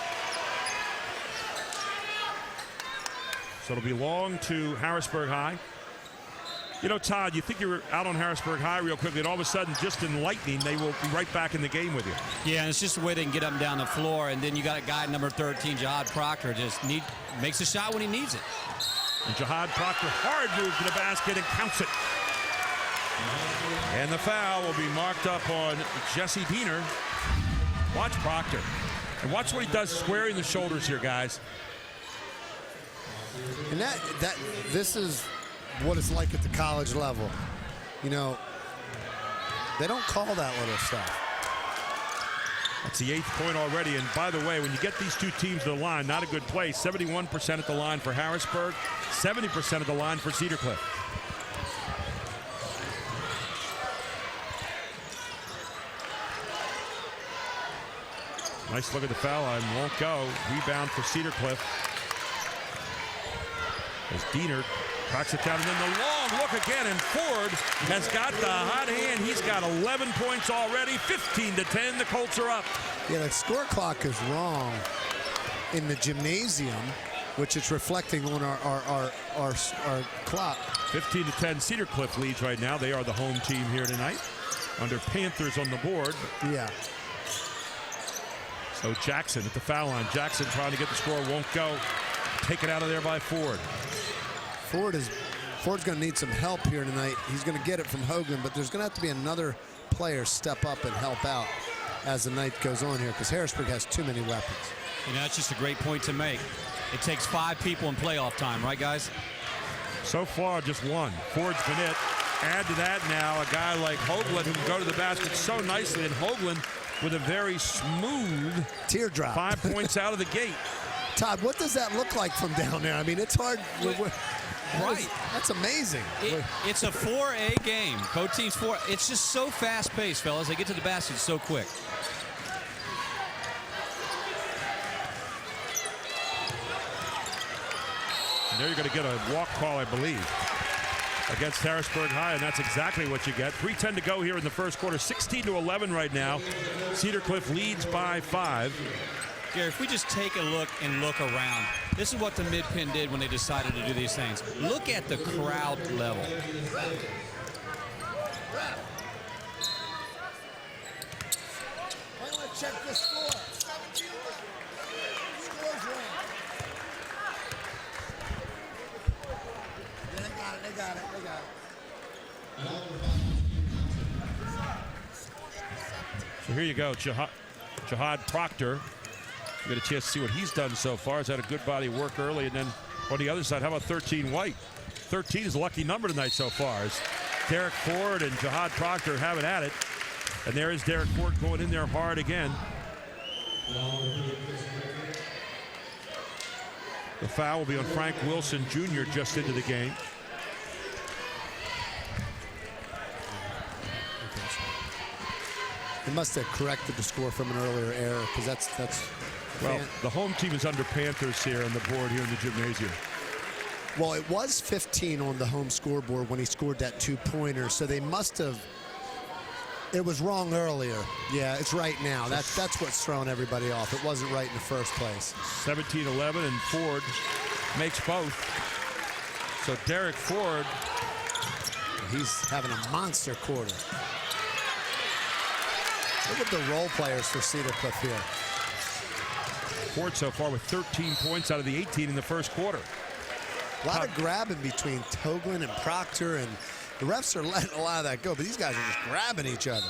So it'll belong to Harrisburg High. You know, Todd, you think you're out on Harrisburg High real quickly, and all of a sudden, just in lightning, they will be right back in the game with you. Yeah, and it's just the way they can get up and down the floor, and then you got a guy number 13, Jihad Proctor, just makes a shot when he needs it. And Jihad Proctor, hard move to the basket and counts it. And the foul will be marked up on Jesse Diener. Watch Proctor. And watch what he does squaring the shoulders here, guys. And this is what it's like at the college level. You know, they don't call that little stuff. That's the 8th point already. And by the way, when you get these two teams to the line, not a good play. 71% at the line for Harrisburg, 70% at the line for Cedar Cliff. Nice look at the foul line, won't go. Rebound for Cedar Cliff. As Diener cracks it down, and then the long look again, and Ford has got the hot hand. He's got 11 points already, 15-10. The Colts are up. Yeah, the score clock is wrong in the gymnasium, which is reflecting on our clock. 15-10, Cedar Cliff leads right now. They are the home team here tonight, under Panthers on the board. Yeah. Oh, Jackson at the foul line. Jackson trying to get the score, won't go. Taken out of there by Ford. Ford's going to need some help here tonight. He's going to get it from Hoagland, but there's going to have to be another player step up and help out as the night goes on here, because Harrisburg has too many weapons. You know, that's just a great point to make. It takes 5 people in playoff time, right, guys? So far, just one. Ford's been it. Add to that now a guy like Hoagland who can go to the basket so nicely, and Hoagland with a very smooth teardrop. 5 points out of the gate. Todd, what does that look like from down there? I mean, it's hard. Right. That's amazing. It's a 4A game. Both teams 4. It's just so fast-paced, fellas. They get to the basket so quick. And there you're going to get a walk call, I believe, against Harrisburg High, and that's exactly what you get. 3:10 to go here in the first quarter. 16-11 right now. Cedar Cliff leads by 5. Gary, if we just take a look and look around, this is what the Mid-Penn did when they decided to do these things. Look at the crowd level. Let's check the score. Scores ring. Yeah, they got it. So here you go, Jihad Proctor. You get a chance to see what he's done so far. He's had a good body of work early, and then on the other side, how about 13 White? 13 is a lucky number tonight so far. As Derek Ford and Jihad Proctor have it at it. And there is Derek Ford going in there hard again. The foul will be on Frank Wilson Jr. just into the game. They must have corrected the score from an earlier error, because that's. Well, the home team is under Panthers here on the board here in the gymnasium. Well, it was 15 on the home scoreboard when he scored that 2-pointer, so they must have. It was wrong earlier. Yeah, it's right now. That's what's throwing everybody off. It wasn't right in the first place. 17-11, and Ford makes both. So Derek Ford. He's having a monster quarter. Look at the role players for Cedar Cliff here. Ford so far with 13 points out of the 18 in the first quarter. A lot of grabbing between Hoagland and Proctor, and the refs are letting a lot of that go, but these guys are just grabbing each other.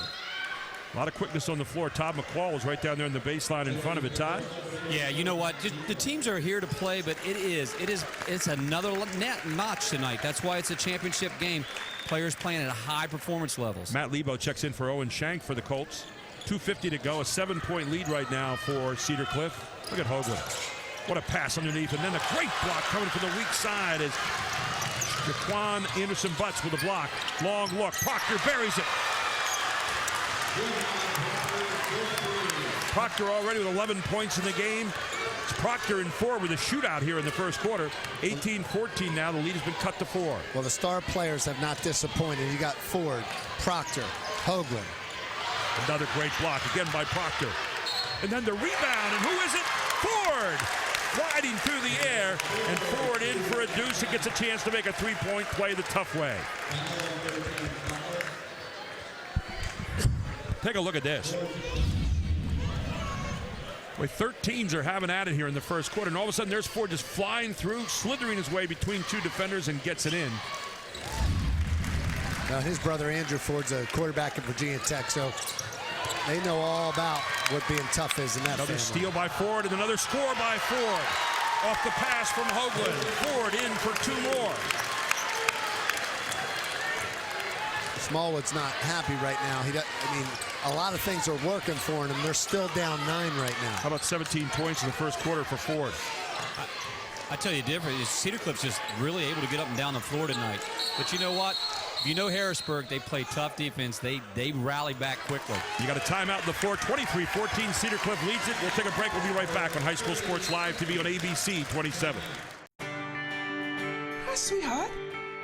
A lot of quickness on the floor. Todd McQuall is right down there in the baseline in front of it. Todd? Yeah, you know what? The teams are here to play, but it's another notch tonight. That's why it's a championship game. Players playing at high performance levels. Matt Lebo checks in for Owen Shank for the Colts. 2:50 to go. A 7-point lead right now for Cedar Cliff. Look at Hoagland. What a pass underneath. And then a great block coming from the weak side as Jaquan Anderson Butts with a block. Long look. Proctor buries it. Proctor already with 11 points in the game. It's Proctor in 4 with a shootout here in the first quarter. 18-14 now. The lead has been cut to 4. Well, the star players have not disappointed. You got Ford, Proctor, Hoagland. Another great block again by Proctor. And then the rebound, and who is it? Ford! Gliding through the air, and Ford in for a deuce and gets a chance to make a 3-point play the tough way. Take a look at this. Wait, 13s are having at it here in the first quarter, and all of a sudden there's Ford just flying through, slithering his way between 2 defenders and gets it in. Now his brother Andrew Ford's a quarterback at Virginia Tech, so they know all about what being tough is in that Another family. steal by Ford and another score by Ford. Off the pass from Hoagland. Ford in for 2 more. Smallwood's not happy right now. I mean, a lot of things are working for him, and they're still down 9 right now. How about 17 points in the first quarter for Ford? I tell you the difference is Cedar Cliff's just really able to get up and down the floor tonight. But you know what? If you know Harrisburg, they play tough defense. They rally back quickly. You got a timeout in the floor. 23-14. Cedar Cliff leads it. We'll take a break. We'll be right back on High School Sports Live TV on ABC 27. Hi, sweetheart.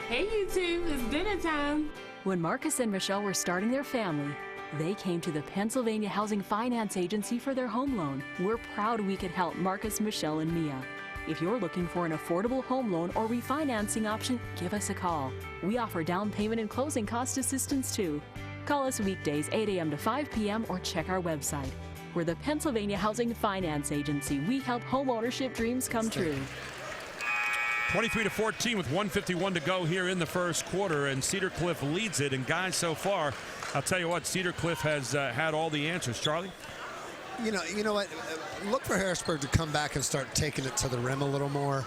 Hey, you two. It's dinner time. When Marcus and Michelle were starting their family, they came to the Pennsylvania Housing Finance Agency for their home loan. We're proud we could help Marcus, Michelle, and Mia. If you're looking for an affordable home loan or refinancing option, give us a call. We offer down payment and closing cost assistance too. Call us weekdays 8 a.m. to 5 p.m. or check our website. We're the Pennsylvania Housing Finance Agency. We help home ownership dreams come true. 23-14 with 1:51 to go here in the first quarter, and Cedar Cliff leads it. And guys, so far, I'll tell you what, Cedar Cliff has had all the answers. Charlie? You know what? Look for Harrisburg to come back and start taking it to the rim a little more.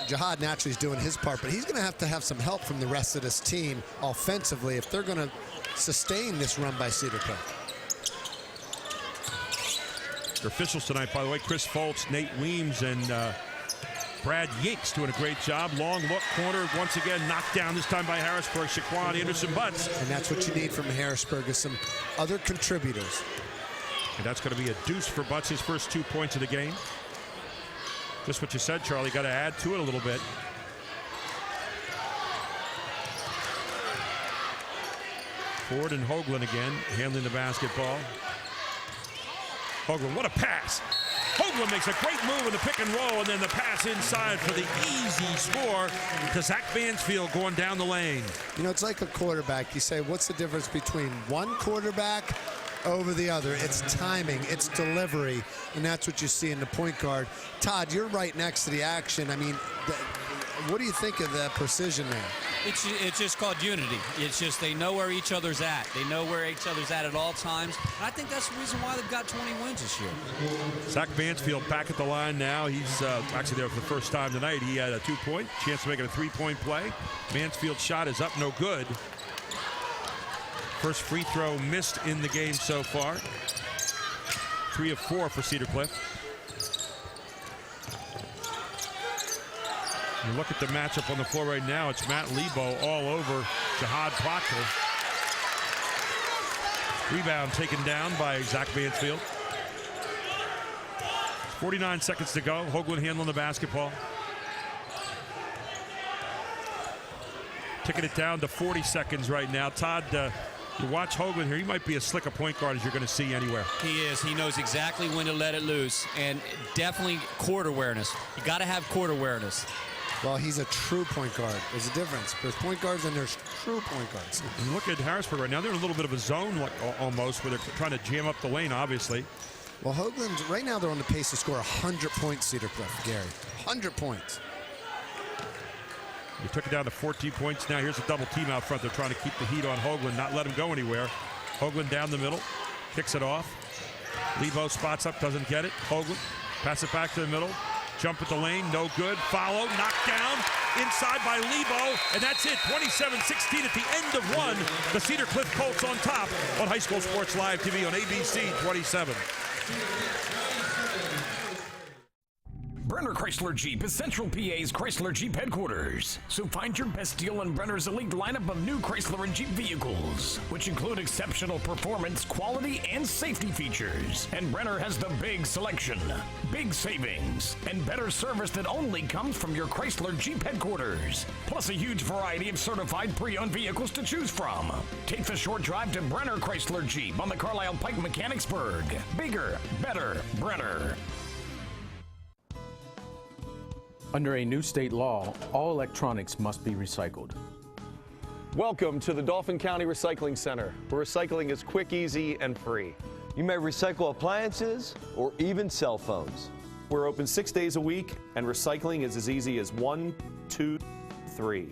Jihad naturally is doing his part, but he's going to have some help from the rest of this team offensively if they're going to sustain this run by Cedar Cliff. Your officials tonight, by the way, Chris Foltz, Nate Weems, and Brad Yanks doing a great job. Long look, corner, once again knocked down, this time by Harrisburg. Shaquan Anderson Butts. And that's what you need from Harrisburg, is some other contributors. And that's going to be a deuce for Butts, his first 2 points of the game. Just what you said, Charlie. Got to add to it a little bit. Ford and Hoagland again, handling the basketball. Hoagland, what a pass. Hoagland makes a great move in the pick and roll, and then the pass inside for the easy score to Zach Mansfield going down the lane. You know, it's like a quarterback. You say, what's the difference between one quarterback over the other? It's timing, it's delivery, and that's what you see in the point guard. Todd, you're right next to the action. I mean, what do you think of that precision there? It's just called unity. It's just they know where each other's at. They know where each other's at all times. And I think that's the reason why they've got 20 wins this year. Zach Mansfield back at the line now. He's actually there for the first time tonight. He had a 2-point chance to make it a 3-point play. Mansfield's shot is up, no good. First free throw missed in the game so far. 3 of 4 for Cedar Cliff. You look at the matchup on the floor right now. It's Matt Lebo all over Jihad Proctor. Rebound taken down by Zach Mansfield. 49 seconds to go. Hoagland handling the basketball. Ticking it down to 40 seconds right now. Todd, you watch Hoagland here. He might be as slick a point guard as you're going to see anywhere. He is. He knows exactly when to let it loose, and definitely court awareness. You got to have court awareness. Well, he's a true point guard. There's a difference. There's point guards and there's true point guards. And look at Harrisburg right now. They're in a little bit of a zone almost where they're trying to jam up the lane, obviously. Well, Hoagland, right now they're on the pace to score 100 points, Cedar Cliff, Gary. 100 points. You took it down to 14 points. Now here's a double team out front. They're trying to keep the heat on Hoagland, not let him go anywhere. Hoagland down the middle, kicks it off. Lebo spots up, doesn't get it. Hoagland, pass it back to the middle. Jump at the lane, no good. Follow, knocked down, inside by Lebo, and that's it. 27-16 at the end of one. The Cedar Cliff Colts on top on High School Sports Live TV on ABC 27. Brenner Chrysler Jeep is Central PA's Chrysler Jeep headquarters. So find your best deal on Brenner's elite lineup of new Chrysler and Jeep vehicles, which include exceptional performance, quality, and safety features. And Brenner has the big selection, big savings, and better service that only comes from your Chrysler Jeep headquarters. Plus a huge variety of certified pre-owned vehicles to choose from. Take the short drive to Brenner Chrysler Jeep on the Carlisle Pike, Mechanicsburg. Bigger, better, Brenner. Under a new state law, all electronics must be recycled. Welcome to the Dauphin County Recycling Center, where recycling is quick, easy, and free. You may recycle appliances or even cell phones. We're open 6 days a week, and recycling is as easy as 1, 2, 3.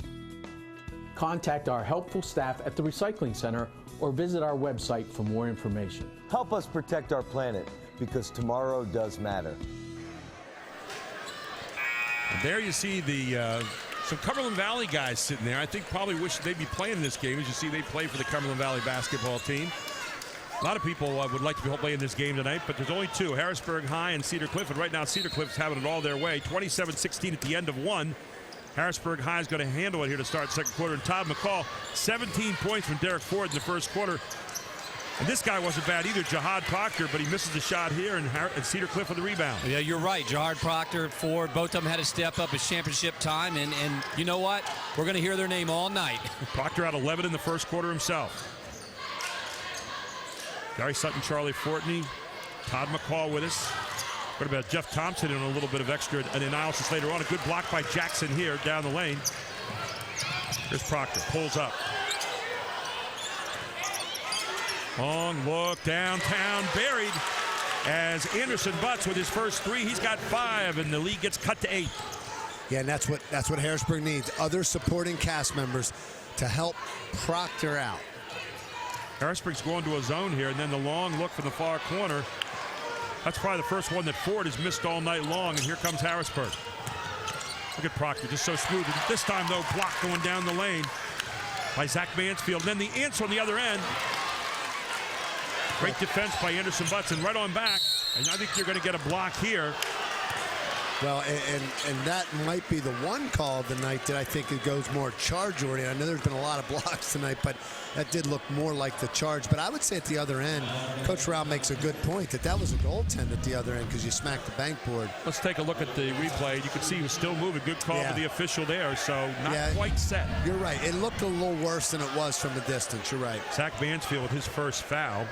Contact our helpful staff at the Recycling Center or visit our website for more information. Help us protect our planet, because tomorrow does matter. And there you see some Cumberland Valley guys sitting there. I think probably wish they'd be playing this game. As you see, they play for the Cumberland Valley basketball team. A lot of people would like to be playing this game tonight, but there's only two, Harrisburg High and Cedar Cliff. And right now, Cedar Cliff's having it all their way. 27-16 at the end of one. Harrisburg High is going to handle it here to start second quarter. And Todd McCall, 17 points from Derek Ford in the first quarter. And this guy wasn't bad either, Jihad Proctor, but he misses the shot here, and Cedar Cliff with the rebound. Yeah, you're right. Jihad Proctor, Ford, both of them had to step up. It's championship time, and you know what? We're going to hear their name all night. Proctor had 11 in the first quarter himself. Gary Sutton, Charlie Fortney, Todd McCall with us. What about Jeff Thompson and a little bit of extra analysis later on. A good block by Jackson here down the lane. Here's Proctor, pulls up. Long look downtown, buried as Anderson Butts with his first three. He's got 5, and the lead gets cut to 8. Yeah, and that's what Harrisburg needs. Other supporting cast members to help Proctor out. Harrisburg's going to a zone here, and then the long look from the far corner. That's probably the first one that Ford has missed all night long, and here comes Harrisburg. Look at Proctor, just so smooth. This time, though, block going down the lane by Zach Mansfield. And then the answer on the other end. Great defense by Anderson Butts, and right on back. And I think you're going to get a block here. Well, and that might be the one call of the night that I think it goes more charge-oriented. I know there's been a lot of blocks tonight, but that did look more like the charge. But I would say at the other end, Coach Rao makes a good point that was a goaltend at the other end because you smacked the bank board. Let's take a look at the replay. You can see he was still moving. Good call for the official there, so not quite set. You're right. It looked a little worse than it was from the distance. You're right. Zach Mansfield with his first foul.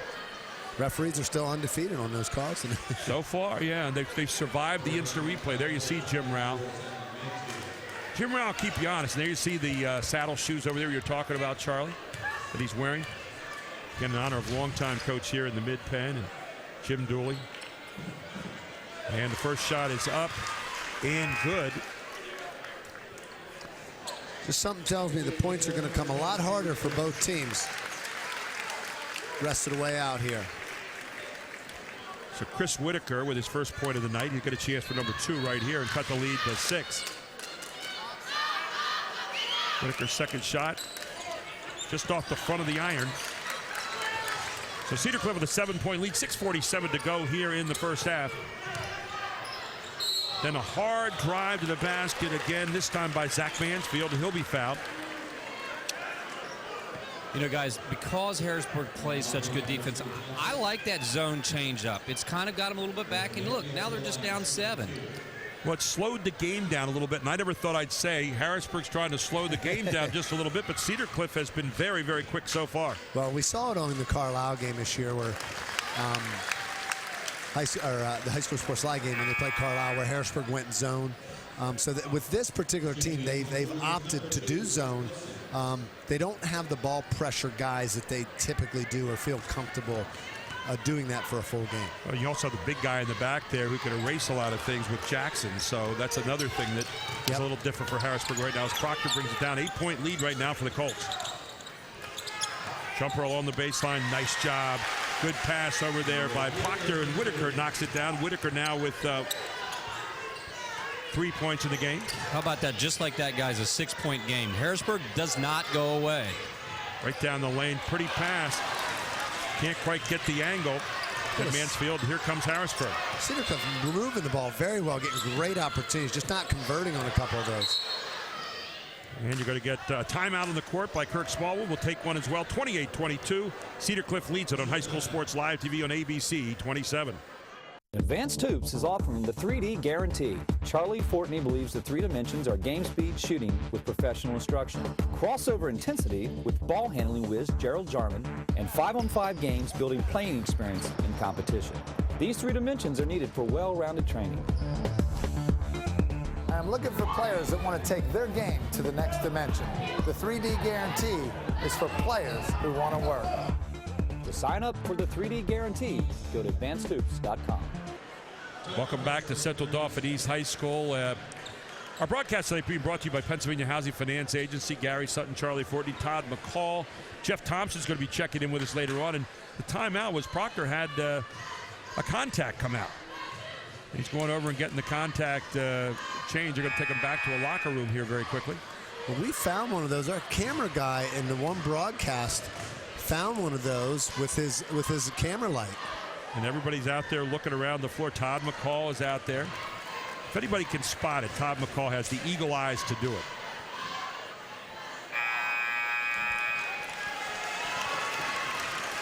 Referees are still undefeated on those calls. So far, yeah. They've survived the instant replay. There you see Jim Rao. Jim Rao will keep you honest. And there you see the saddle shoes over there you're talking about, Charlie, that he's wearing. Again, in honor of longtime coach here in the Mid-Penn, and Jim Dooley. And the first shot is up and good. Just something tells me the points are going to come a lot harder for both teams. Rest of the way out here. So Chris Whitaker with his first point of the night. He's got a chance for number 2 right here and cut the lead to 6. Whitaker's second shot just off the front of the iron. So Cedar Cliff with a 7-point lead, 6:47 to go here in the first half. Then a hard drive to the basket again, this time by Zach Mansfield, and he'll be fouled. You know, guys, because Harrisburg plays such good defense, I like that zone change-up. It's kind of got them a little bit back, and look, now they're just down 7. Well, it slowed the game down a little bit, and I never thought I'd say Harrisburg's trying to slow the game down just a little bit, but Cedar Cliff has been very, very quick so far. Well, we saw it on the Carlisle game this year where the high school sports live game when they played Carlisle, where Harrisburg went zone. So that with this particular team, they've opted to do zone. They don't have the ball pressure guys that they typically do or feel comfortable doing that for a full game. Well, you also have the big guy in the back there who can erase a lot of things with Jackson, so that's another thing that is a little different for Harrisburg right now as Proctor brings it down. 8-point lead right now for the Colts. Jumper along the baseline, nice job. Good pass over there by Proctor, and Whitaker knocks it down. Whitaker now with 3 points in the game. How about that? Just like that, guys, a 6-point game. Harrisburg does not go away. Right down the lane, pretty pass. Can't quite get the angle. Good Mansfield. Here comes Harrisburg. Cedar Cliff moving the ball very well, getting great opportunities, just not converting on a couple of those. And you're going to get a timeout on the court by Kirk Smallwood. We'll take one as well. 28-22. Cedar Cliff leads it on High School Sports Live TV on ABC 27. Advanced Hoops is offering the 3D guarantee. Charlie Fortney believes the 3 dimensions are game speed shooting with professional instruction, crossover intensity with ball handling whiz Gerald Jarman, and 5-on-5 games building playing experience in competition. These 3 dimensions are needed for well-rounded training. I'm looking for players that want to take their game to the next dimension. The 3D guarantee is for players who want to work. To sign up for the 3D guarantee, go to advancedhoops.com. Welcome back to Central Dauphin East High School. Our broadcast tonight being brought to you by Pennsylvania Housing Finance Agency. Gary Sutton, Charlie Fortney, Todd McCall. Jeff Thompson's going to be checking in with us later on. And the timeout was Proctor had a contact come out. He's going over and getting the contact change. They're going to take him back to a locker room here very quickly. Well, we found one of those. Our camera guy in the one broadcast found one of those with his camera light. And everybody's out there looking around the floor. Todd McCall is out there. If anybody can spot it, Todd McCall has the eagle eyes to do it.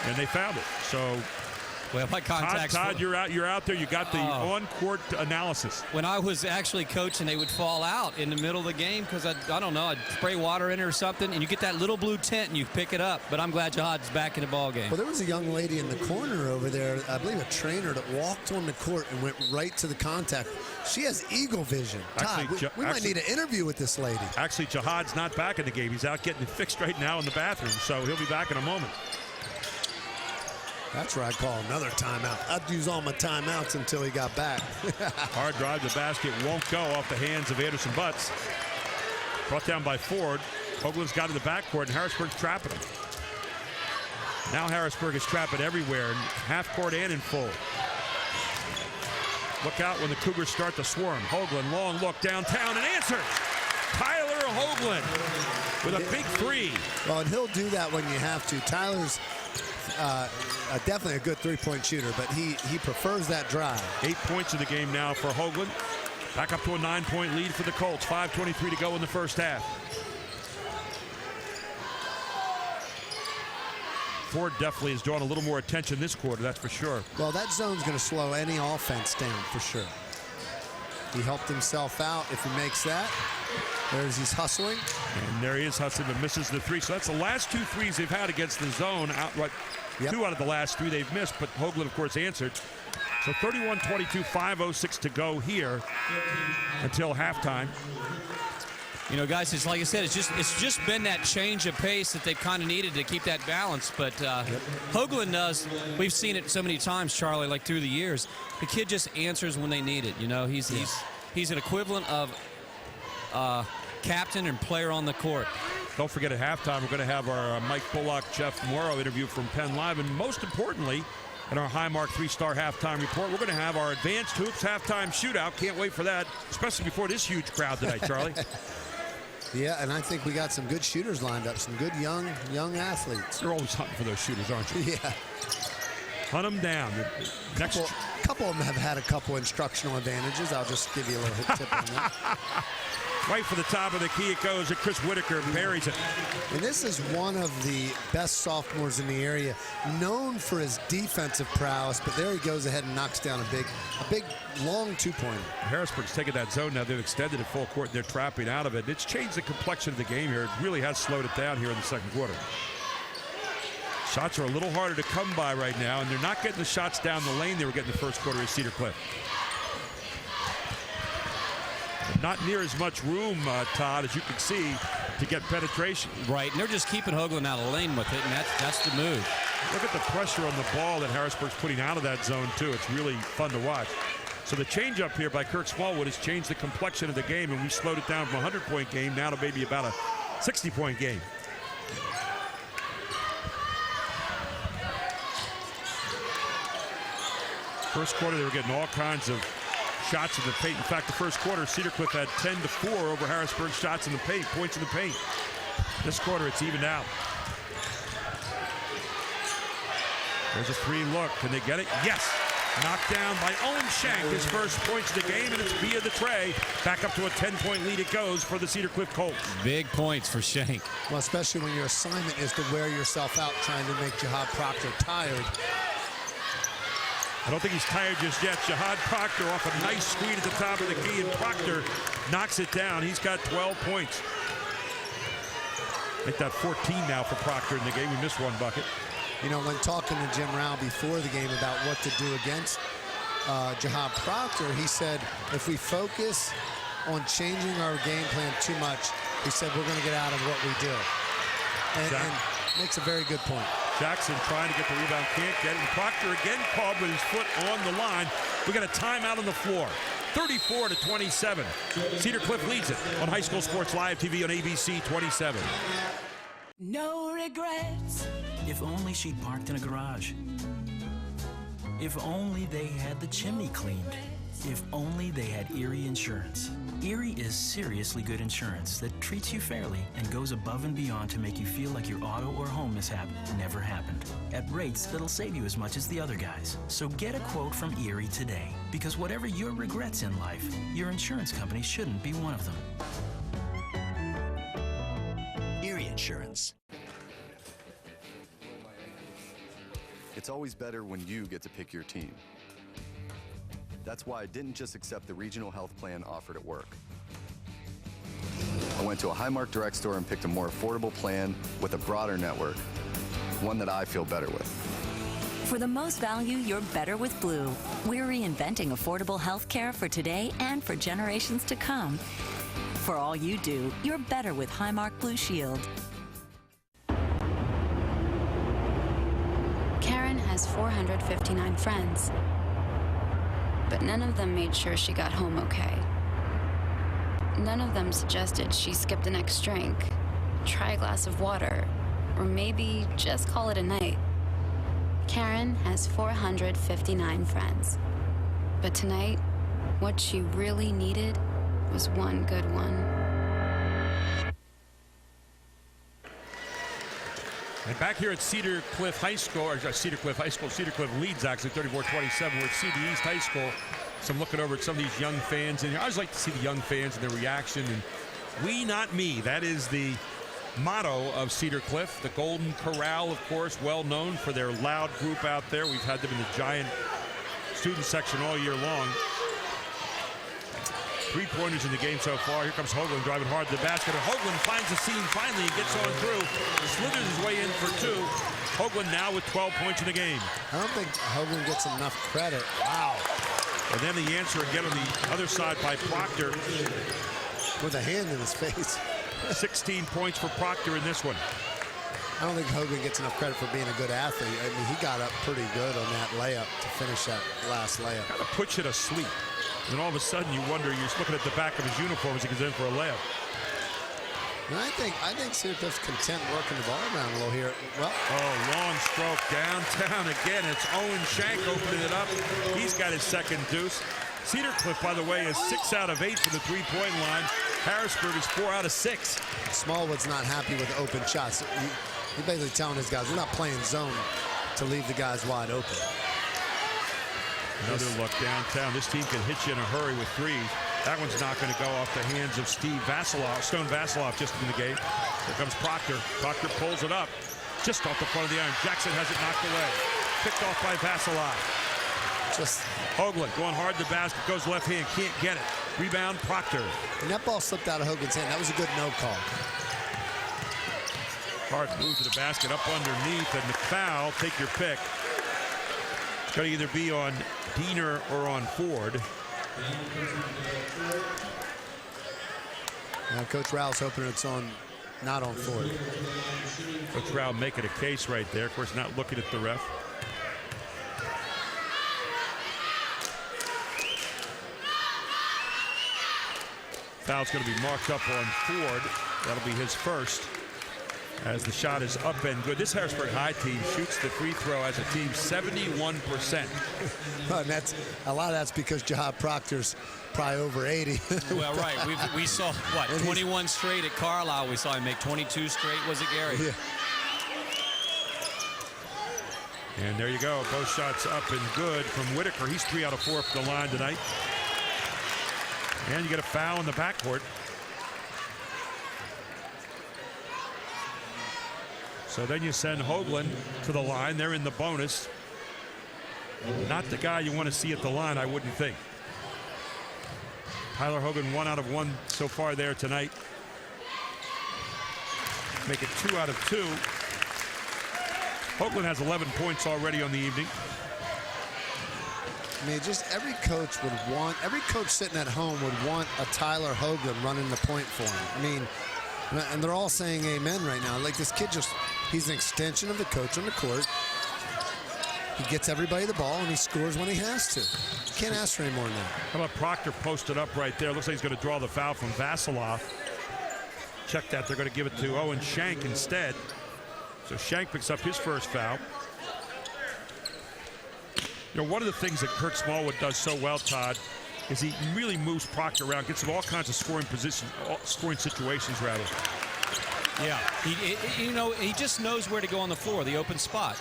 And they found it. So, well, my contacts. Todd, you're out there. You got the on-court analysis. When I was actually coaching, they would fall out in the middle of the game because I don't know, I'd spray water in it or something, and you get that little blue tent and you pick it up. But I'm glad Jihad's back in the ball game. Well, there was a young lady in the corner over there, I believe a trainer, that walked on the court and went right to the contact. She has eagle vision. Todd, we might need an interview with this lady. Actually, Jihad's not back in the game. He's out getting it fixed right now in the bathroom, so he'll be back in a moment. That's where I call another timeout. I'd use all my timeouts until he got back. Hard drive to the basket won't go off the hands of Anderson Butts. Brought down by Ford. Hoagland's got in the backcourt, and Harrisburg's trapping him. Now Harrisburg is trapping everywhere, in half court and in full. Look out when the Cougars start to swarm. Hoagland, long look downtown, and answers. Tyler Hoagland with a big three. Well, and he'll do that when you have to. Tyler's definitely a good three-point shooter, but he prefers that drive. 8 points in the game now for Hoagland. Back up to a 9-point lead for the Colts. 5:23 to go in the first half. Ford definitely has drawn a little more attention this quarter, that's for sure. Well, that zone's going to slow any offense down for sure. He helped himself out. If he makes that, there's he's hustling. And there he is hustling, but misses the three. So that's the last 2 threes they've had against the zone. Outright, 2 out of the last 3 they've missed, but Hoagland, of course, answered. So 31-22, 5:06 to go here until halftime. You know, guys, it's like I said, it's just been that change of pace that they've kind of needed to keep that balance. But Hoagland does. We've seen it so many times, Charlie, like through the years. The kid just answers when they need it. You know, he's an equivalent of captain and player on the court. Don't forget, at halftime, we're going to have our Mike Bullock, Jeff Morrow interview from Penn Live, and most importantly, in our Highmark 3-star halftime report, we're going to have our Advanced Hoops halftime shootout. Can't wait for that, especially before this huge crowd tonight, Charlie. Yeah, and I think we got some good shooters lined up, some good young athletes. You're always hunting for those shooters, aren't you? Yeah. Hunt them down. A couple of them have had a couple instructional advantages. I'll just give you a little tip on that. Right for the top of the key it goes, and Chris Whitaker buries it. And this is one of the best sophomores in the area, known for his defensive prowess, but there he goes ahead and knocks down a big long two-pointer. Harrisburg's taken that zone now. They've extended it full court. They're trapping out of it. It's changed the complexion of the game here. It really has slowed it down here in the second quarter. Shots are a little harder to come by right now, and they're not getting the shots down the lane they were getting the first quarter at Cedar Cliff. Not near as much room, Todd, as you can see, to get penetration. Right, and they're just keeping Hoagland out of the lane with it, and that's the move. Look at the pressure on the ball that Harrisburg's putting out of that zone, too. It's really fun to watch. So the change-up here by Kirk Smallwood has changed the complexion of the game, and we slowed it down from a 100-point game now to maybe about a 60-point game. First quarter, they were getting all kinds of shots in the paint. In fact, the first quarter, Cedar Cliff had 10-4 over Harrisburg shots in the paint, points in the paint. This quarter, it's evened out. There's a three look. Can they get it? Yes. Knocked down by Owen Shank, his first points of the game, and it's via the tray. Back up to a 10-point lead it goes for the Cedar Cliff Colts. Big points for Shank. Well, especially when your assignment is to wear yourself out trying to make Jihad Proctor tired. I don't think he's tired just yet. Jihad Proctor off a nice screen at the top of the key, and Proctor knocks it down. He's got 12 points. I think that 14 now for Proctor in the game. We missed one bucket. You know, when talking to Jim Rao before the game about what to do against Jihad Proctor, he said, if we focus on changing our game plan too much, he said, we're going to get out of what we do. And makes a very good point. Jackson trying to get the rebound, can't get it. And Proctor again called with his foot on the line. We got a timeout on the floor. 34-27. Cedar Cliff leads it on High School Sports Live TV on ABC 27. No regrets. If only she'd parked in a garage. If only they had the chimney cleaned. If only they had Erie Insurance. Erie is seriously good insurance that treats you fairly and goes above and beyond to make you feel like your auto or home mishap never happened. At rates that'll save you as much as the other guys. So get a quote from Erie today. Because whatever your regrets in life, your insurance company shouldn't be one of them. Erie Insurance. It's always better when you get to pick your team. That's why I didn't just accept the regional health plan offered at work. I went to a Highmark direct store and picked a more affordable plan with a broader network, one that I feel better with. For the most value, you're better with Blue. We're reinventing affordable health care for today and for generations to come. For all you do, you're better with Highmark Blue Shield. Karen has 459 friends, but none of them made sure she got home okay. None of them suggested she skip the next drink, try a glass of water, or maybe just call it a night. Karen has 459 friends, but tonight, what she really needed was one good one. And back here at Cedar Cliff Leads actually 34-27. We're at CD East High School. So I'm looking over at some of these young fans in here. I always like to see the young fans and their reaction. And we, not me. That is the motto of Cedar Cliff. The Golden Corral, of course, well known for their loud group out there. We've had them in the giant student section all year long. 3-pointers in the game so far. Here comes Hoagland driving hard to the basket. And Hoagland finds the seam finally and gets on through. Slithers his way in for 2. Hoagland now with 12 points in the game. I don't think Hoagland gets enough credit. Wow. And then the answer again on the other side by Proctor. With a hand in his face. 16 points for Proctor in this one. I don't think Hoagland gets enough credit for being a good athlete. I mean, he got up pretty good on that layup to finish that last layup. Kind of puts you to sleep. And all of a sudden you wonder, you're looking at the back of his uniform as he goes in for a layup. And I think Cedar Cliff's content working the ball around a little here. Well, long stroke downtown again. It's Owen Shank opening it up. He's got his second deuce. Cedar Cliff, by the way, is 6 out of 8 from the three-point line. Harrisburg is 4 out of 6. Smallwood's not happy with open shots. He's basically telling his guys, we're not playing zone to leave the guys wide open. Another look downtown. This team can hit you in a hurry with threes. That one's not going to go off the hands of Stone Vasiloff just in the gate. Here comes Proctor. Proctor pulls it up just off the front of the iron. Jackson has it knocked away. Picked off by Vasiloff. Hoagland going hard to the basket. Goes left hand. Can't get it. Rebound, Proctor. And that ball slipped out of Hoagland's hand. That was a good no call. Hard move to the basket up underneath. And the foul, take your pick. It's going to either be on Diener or on Ford. Now Coach Rao's hoping it's not on Ford. Coach Rao making a case right there. Of course, not looking at the ref. Foul's going to be marked up on Ford. That'll be his first. As the shot is up and good. This Harrisburg High team shoots the free throw as a team 71%. And a lot of that's because Jahab Proctor's probably over 80. Well, right. We saw, 21 straight at Carlisle. We saw him make 22 straight. Was it Gary? Yeah. And there you go. Both shots up and good from Whitaker. He's 3 out of 4 from the line tonight. And you get a foul in the backcourt. So then you send Hoagland to the line. They're in the bonus. Not the guy you want to see at the line, I wouldn't think. Tyler Hoagland 1 out of 1 so far there tonight. Make it 2 out of 2. Hoagland has 11 points already on the evening. I mean, just every coach sitting at home would want a Tyler Hoagland running the point for him. I mean, and they're all saying amen right now. Like, this kid he's an extension of the coach on the court. He gets everybody the ball, and he scores when he has to. You can't ask for any more than that. How about Proctor posted up right there? Looks like he's going to draw the foul from Vasiloff. Check that. They're going to give it to Owen Shank instead. So Shank picks up his first foul. You know, one of the things that Kurt Smallwood does so well, Todd, is he really moves Proctor around, gets him all kinds of scoring situations, rather. Yeah, he just knows where to go on the floor, the open spot.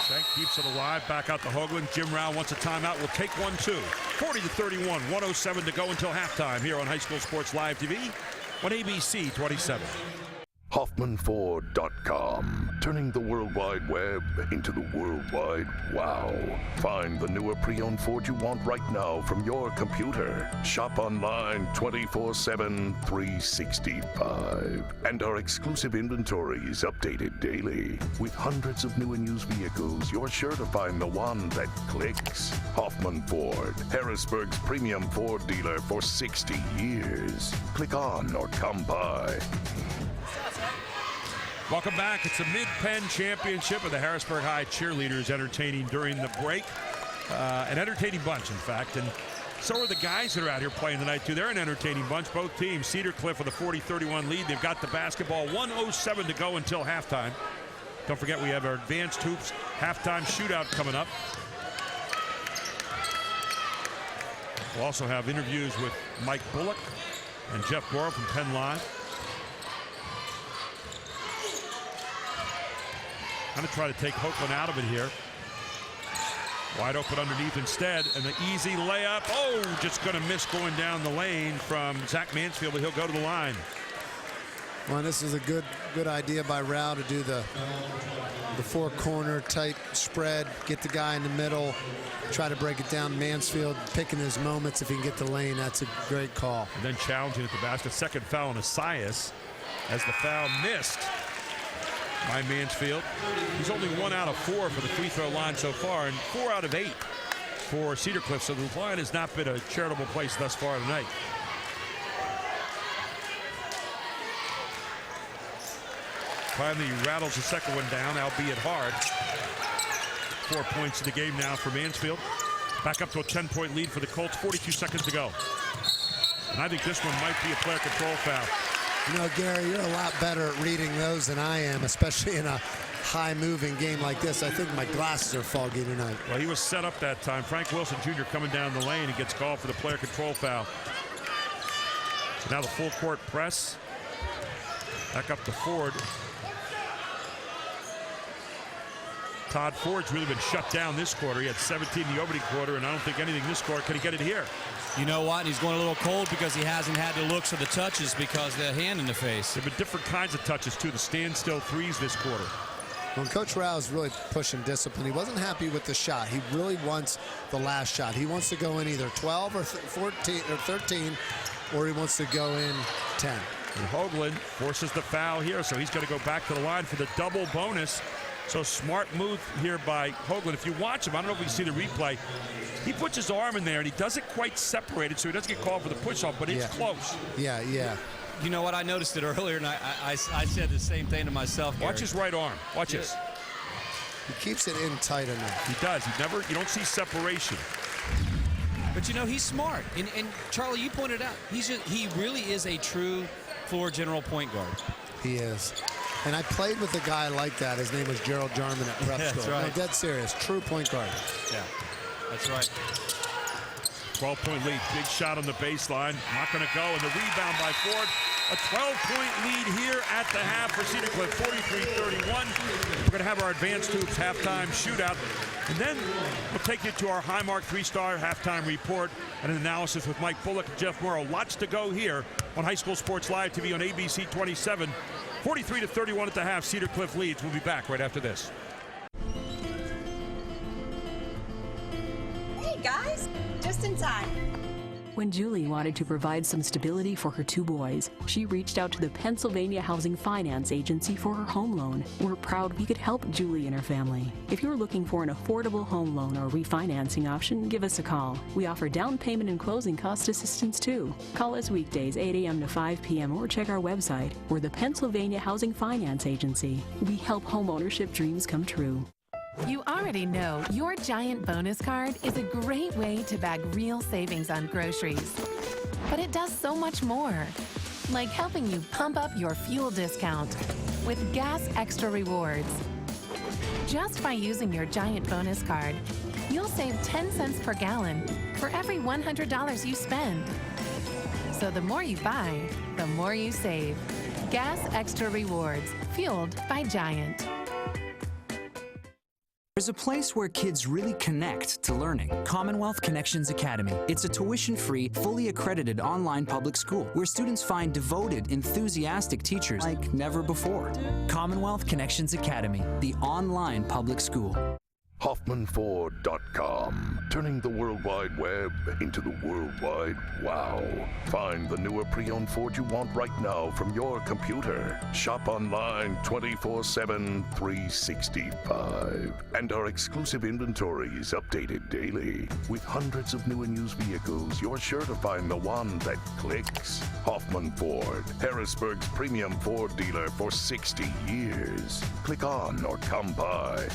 Shank keeps it alive, back out to Hoagland. Jim Rao wants a timeout. We'll take one, too. 40-31, 107 to go until halftime here on High School Sports Live TV on ABC 27. HoffmanFord.com. Turning the World Wide Web into the World Wide Wow. Find the newer pre-owned Ford you want right now from your computer. Shop online 24/7, 365. And our exclusive inventory is updated daily. With hundreds of new and used vehicles, you're sure to find the one that clicks. Hoffman Ford, Harrisburg's premium Ford dealer for 60 years. Click on or come by. Welcome back. It's a Mid-Penn Championship, and the Harrisburg High cheerleaders entertaining during the break. An entertaining bunch, in fact, and so are the guys that are out here playing tonight, too. They're an entertaining bunch. Both teams, Cedar Cliff with a 40-31 lead. They've got the basketball, 1:07 to go until halftime. Don't forget, we have our Advanced Hoops halftime shootout coming up. We'll also have interviews with Mike Bullock and Jeff Morrow from Penn Live. Going to try to take Hoagland out of it here. Wide open underneath instead, and the easy layup. Oh, just going to miss going down the lane from Zach Mansfield, but he'll go to the line. Well, this is a good idea by Rao to do the four-corner type spread, get the guy in the middle, try to break it down. Mansfield picking his moments if he can get the lane. That's a great call. And then challenging at the basket. Second foul on Asias as the foul missed by Mansfield. He's only 1 out of 4 for the free throw line so far, and 4 out of 8 for Cedar Cliff. So the line has not been a charitable place thus far tonight. Finally rattles the second one down, albeit hard. 4 points in the game now for Mansfield. Back up to a 10-point lead for the Colts, 42 seconds to go. And I think this one might be a player control foul. You know, Gary, you're a lot better at reading those than I am, especially in a high-moving game like this. I think my glasses are foggy tonight. Well, he was set up that time. Frank Wilson Jr. coming down the lane and gets called for the player control foul. So now the full court press. Back up to Ford. Todd Ford's really been shut down this quarter. He had 17 in the opening quarter, and I don't think anything this quarter. Can he get it here? You know what? He's going a little cold because he hasn't had the looks or the touches because the hand in the face. There have been different kinds of touches, too. The standstill threes this quarter. When Coach Rao is really pushing discipline, he wasn't happy with the shot. He really wants the last shot. He wants to go in either 12 or 14 or 13, or he wants to go in 10. And Hoagland forces the foul here, so he's going to go back to the line for the double bonus. So smart move here by Hoagland. If you watch him, I don't know if we see the replay, he puts his arm in there and he doesn't quite separate it, so he doesn't get called for the push-off, but it's close. Yeah. You know what? I noticed it earlier, and I said the same thing to myself. Watch his right arm. Watch this. He keeps it in tight enough. He does. You don't see separation. But you know, he's smart. And Charlie, you pointed out, he really is a true floor general point guard. He is. And I played with a guy like that. His name was Gerald Jarman at prep school. That's right. No, dead serious. True point guard. Yeah, that's right. 12-point lead. Big shot on the baseline. Not going to go. And the rebound by Ford. A 12-point lead here at the half for Cedar Cliff, 43-31. We're going to have our Advanced Hoops halftime shootout. And then we'll take you to our Highmark 3-star halftime report and an analysis with Mike Bullock and Jeff Morrow. Lots to go here on High School Sports Live TV on ABC 27. 43-31 at the half. Cedar Cliff leads. We'll be back right after this. Hey, guys. Just in time. When Julie wanted to provide some stability for her 2 boys, she reached out to the Pennsylvania Housing Finance Agency for her home loan. We're proud we could help Julie and her family. If you're looking for an affordable home loan or refinancing option, give us a call. We offer down payment and closing cost assistance too. Call us weekdays 8 a.m. to 5 p.m. or check our website. We're the Pennsylvania Housing Finance Agency. We help homeownership dreams come true. You already know your Giant bonus card is a great way to bag real savings on groceries. But it does so much more, like helping you pump up your fuel discount with Gas Extra Rewards. Just by using your Giant bonus card, you'll save 10 cents per gallon for every $100 you spend. So the more you buy, the more you save. Gas Extra Rewards, fueled by Giant. There's a place where kids really connect to learning. Commonwealth Connections Academy. It's a tuition-free, fully accredited online public school where students find devoted, enthusiastic teachers like never before. Commonwealth Connections Academy, the online public school. HoffmanFord.com. Turning the World Wide Web into the World Wide Wow. Find the newer pre-owned Ford you want right now from your computer. Shop online 24/7, 365. And our exclusive inventory is updated daily. With hundreds of new and used vehicles, you're sure to find the one that clicks. Hoffman Ford, Harrisburg's premium Ford dealer for 60 years. Click on or come by.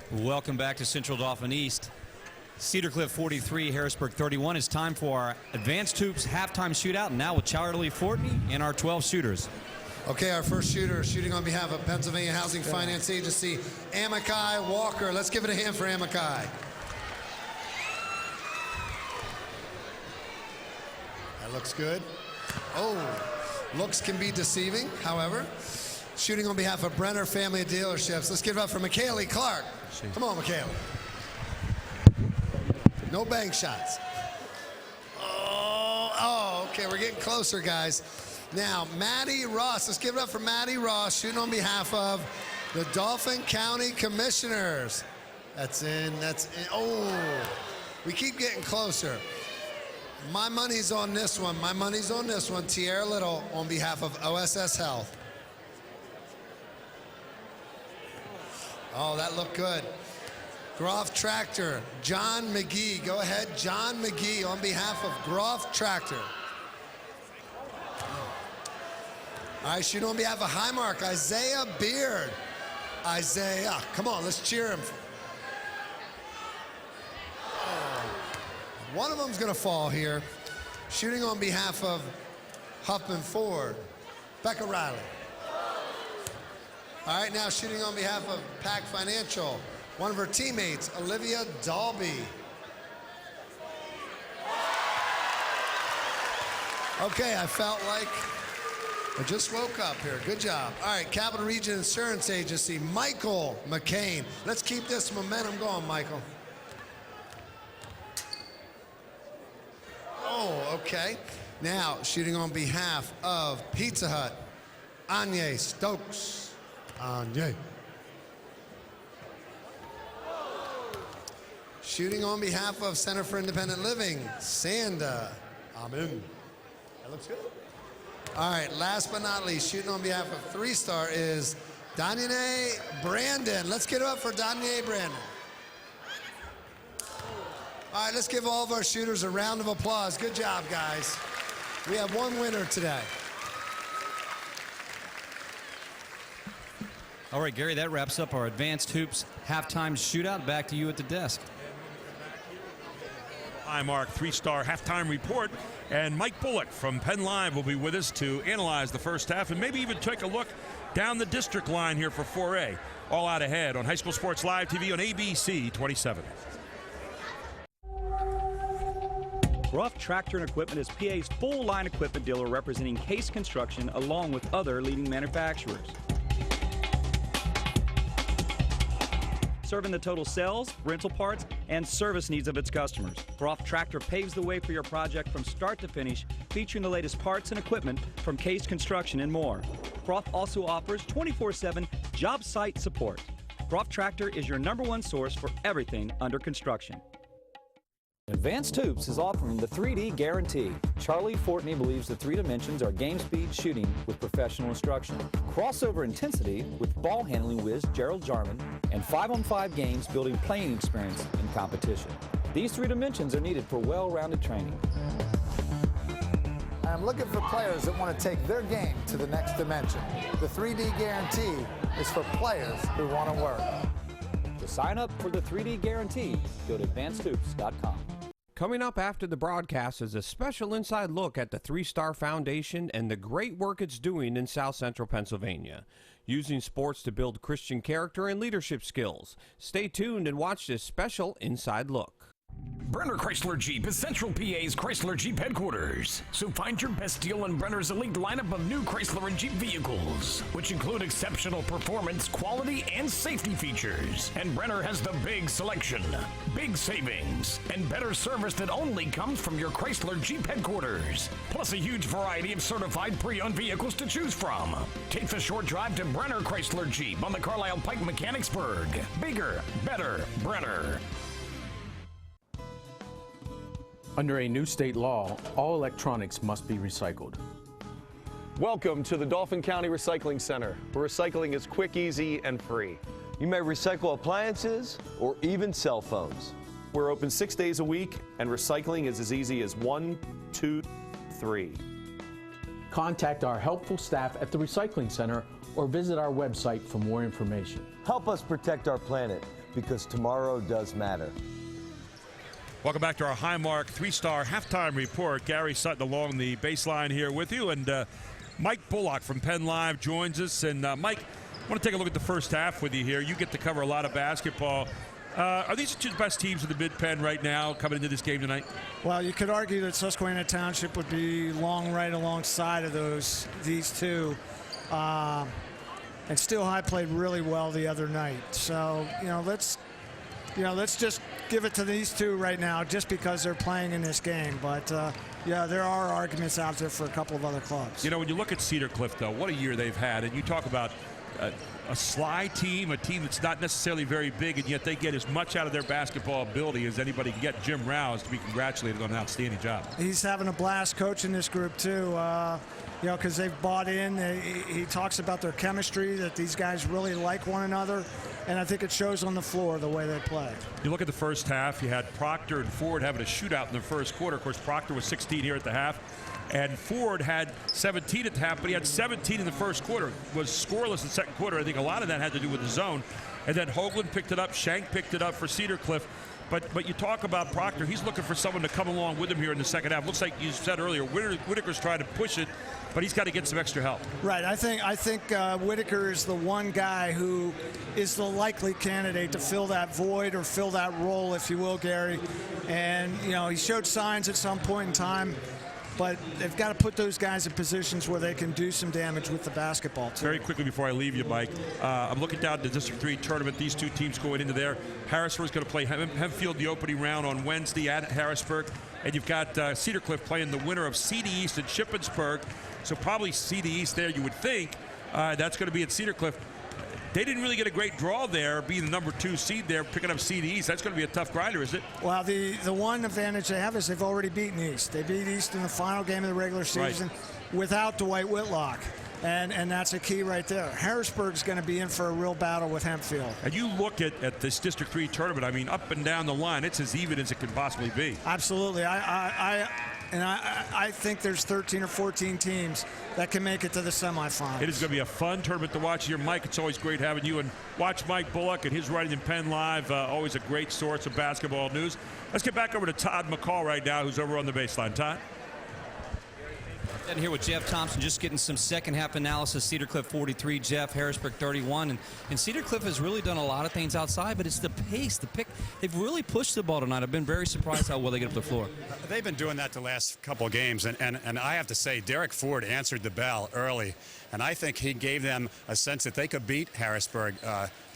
Welcome back to Central Dauphin East. Cedar Cliff 43, Harrisburg 31. It's time for our Advanced Hoops halftime shootout. Now with Charlie Fortney and our 12 shooters. Okay, our first shooter shooting on behalf of Pennsylvania Housing Finance Agency, Amakai Walker. Let's give it a hand for Amakai. That looks good. Oh, looks can be deceiving, however. Shooting on behalf of Brenner Family Dealerships. Let's give it up for McKaylee Clark. Come on, McKaylee. No bank shots. Oh, okay, we're getting closer, guys. Now, Maddie Ross. Let's give it up for Maddie Ross, shooting on behalf of the Dauphin County Commissioners. That's in. Oh, we keep getting closer. My money's on this one. Tierra Little on behalf of OSS Health. Oh, that looked good. Groff Tractor, John McGee. Go ahead, John McGee on behalf of Groff Tractor. All right, shooting on behalf of Highmark, Isaiah Beard. Isaiah, come on, let's cheer him. Oh, one of them's gonna fall here. Shooting on behalf of Huffman Ford, Becca Riley. All right, now shooting on behalf of Pack Financial, one of her teammates, Olivia Dalby. Okay, I felt like I just woke up here. Good job. All right, Capital Region Insurance Agency, Michael McCain. Let's keep this momentum going, Michael. Oh, okay. Now, shooting on behalf of Pizza Hut, Anya Stokes. Anya. Shooting on behalf of Center for Independent Living, Sanda. Amen. That looks good. All right, last but not least, shooting on behalf of 3-Star is Danye Brandon. Let's get it up for Danye Brandon. All right, let's give all of our shooters a round of applause. Good job, guys. We have one winner today. All right, Gary, that wraps up our Advanced Hoops halftime shootout. Back to you at the desk. Highmark 3-Star halftime report, and Mike Bullock from Penn Live will be with us to analyze the first half and maybe even take a look down the district line here for 4A. All out ahead on High School Sports Live TV on ABC 27. Gruff Tractor and Equipment is PA's full-line equipment dealer representing Case Construction along with other leading manufacturers. Serving the total sales, rental parts, and service needs of its customers. Groff Tractor paves the way for your project from start to finish, featuring the latest parts and equipment from Case Construction and more. Groff also offers 24/7 job site support. Groff Tractor is your #1 source for everything under construction. Advanced Hoops is offering the 3D guarantee. Charlie Fortney believes the 3 dimensions are game speed shooting with professional instruction, crossover intensity with ball handling whiz Gerald Jarman, and 5-on-5 games building playing experience in competition. These 3 dimensions are needed for well-rounded training. I'm looking for players that want to take their game to the next dimension. The 3D guarantee is for players who want to work. To sign up for the 3D guarantee, go to advancedhoops.com. Coming up after the broadcast is a special inside look at the 3-Star Foundation and the great work it's doing in South Central Pennsylvania, using sports to build Christian character and leadership skills. Stay tuned and watch this special inside look. Brenner Chrysler Jeep is Central PA's Chrysler Jeep headquarters. So find your best deal on Brenner's elite lineup of new Chrysler and Jeep vehicles, which include exceptional performance, quality, and safety features. And Brenner has the big selection, big savings, and better service that only comes from your Chrysler Jeep headquarters. Plus a huge variety of certified pre-owned vehicles to choose from. Take the short drive to Brenner Chrysler Jeep on the Carlisle Pike Mechanicsburg. Bigger, better, Brenner. Under a new state law, all electronics must be recycled. Welcome to the Dauphin County Recycling Center, where recycling is quick, easy, and free. You may recycle appliances or even cell phones. We're open 6 days a week, and recycling is as easy as 1, 2, 3. Contact our helpful staff at the Recycling Center or visit our website for more information. Help us protect our planet, because tomorrow does matter. Welcome back to our Highmark 3-star halftime report. Gary Sutton along the baseline here with you, and Mike Bullock from Penn Live joins us. And Mike, I want to take a look at the first half with you here. You get to cover a lot of basketball. Are these the two best teams in the Mid-Penn right now coming into this game tonight? Well, you could argue that Susquehanna Township would be right alongside of these two. And Steel High played really well the other night. So, let's just give it to these two right now just because they're playing in this game. But, there are arguments out there for a couple of other clubs. When you look at Cedar Cliff, though, what a year they've had. And you talk about a sly team, a team that's not necessarily very big, and yet they get as much out of their basketball ability as anybody can get. Jim Rouse to be congratulated on an outstanding job. He's having a blast coaching this group, too. Because they've bought in. He talks about their chemistry, that these guys really like one another, and I think it shows on the floor the way they play. You look at the first half, you had Proctor and Ford having a shootout in the first quarter. Of course, Proctor was 16 here at the half, and Ford had 17 at the half, but he had 17 in the first quarter. Was scoreless in the second quarter. I think a lot of that had to do with the zone. And then Hoagland picked it up, Shank picked it up for Cedar Cliff. But you talk about Proctor, he's looking for someone to come along with him here in the second half. Looks like you said earlier, Whitaker's trying to push it, but he's got to get some extra help. Right. I think Whitaker is the one guy who is the likely candidate to fill that void or fill that role, if you will, Gary. And, he showed signs at some point in time, but they've got to put those guys in positions where they can do some damage with the basketball, too. Very quickly before I leave you, Mike, I'm looking down at the District 3 tournament. These two teams going into there. Harrisburg's going to play Hempfield the opening round on Wednesday at Harrisburg. And you've got Cedar Cliff playing the winner of CD East and Shippensburg. So probably CD East there, you would think. That's going to be at Cedar Cliff. They didn't really get a great draw there, being the number 2 seed there, picking up CD East. That's going to be a tough grinder, is it? Well, the one advantage they have is they've already beaten East. They beat East in the final game of the regular season without Dwight Whitlock. And that's a key right there. Harrisburg's going to be in for a real battle with Hempfield. And you look at this District 3 tournament, I mean, up and down the line, it's as even as it can possibly be. Absolutely. I think there's 13 or 14 teams that can make it to the semifinals. It is going to be a fun tournament to watch here. Mike, it's always great having you. And watch Mike Bullock and his writing in Penn Live. Always a great source of basketball news. Let's get back over to Todd McCall right now, who's over on the baseline. Todd? And here with Jeff Thompson, just getting some second half analysis. Cedar Cliff 43, Jeff, Harrisburg 31. And Cedar Cliff has really done a lot of things outside, but it's the pace, the pick. They've really pushed the ball tonight. I've been very surprised how well they get up the floor. They've been doing that the last couple of games, and I have to say, Derek Ford answered the bell early, and I think he gave them a sense that they could beat Harrisburg.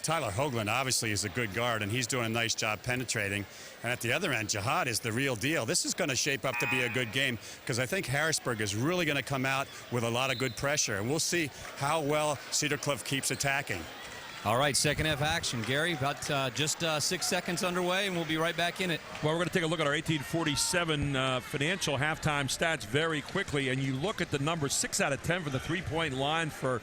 Tyler Hoagland obviously is a good guard, and he's doing a nice job penetrating. And at the other end, Jihad is the real deal. This is going to shape up to be a good game because I think Harrisburg is really going to come out with a lot of good pressure. And we'll see how well Cedar Cliff keeps attacking. All right, second half action. Gary, about just 6 seconds underway, and we'll be right back in it. Well, we're going to take a look at our 1847 financial halftime stats very quickly. And you look at the numbers, 6 out of 10 for the three-point line for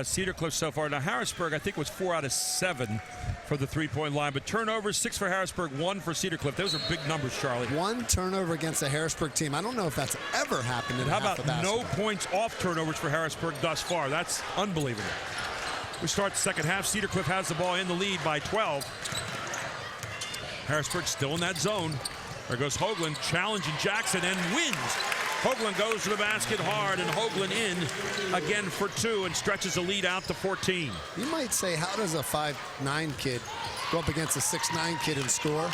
Cedar Cliff so far. Now, Harrisburg, I think, was 4 out of 7 for the three-point line. But turnovers, 6 for Harrisburg, 1 for Cedar Cliff. Those are big numbers, Charlie. 1 turnover against a Harrisburg team. I don't know if that's ever happened in How about no points off turnovers for Harrisburg thus far? That's unbelievable. We start the second half. Cedar Cliff has the ball in the lead by 12. Harrisburg still in that zone. There goes Hoagland, challenging Jackson, and wins. Hoagland goes to the basket hard, and Hoagland in again for 2 and stretches the lead out to 14. You might say, how does a 5'9" kid go up against a 6'9" kid and score?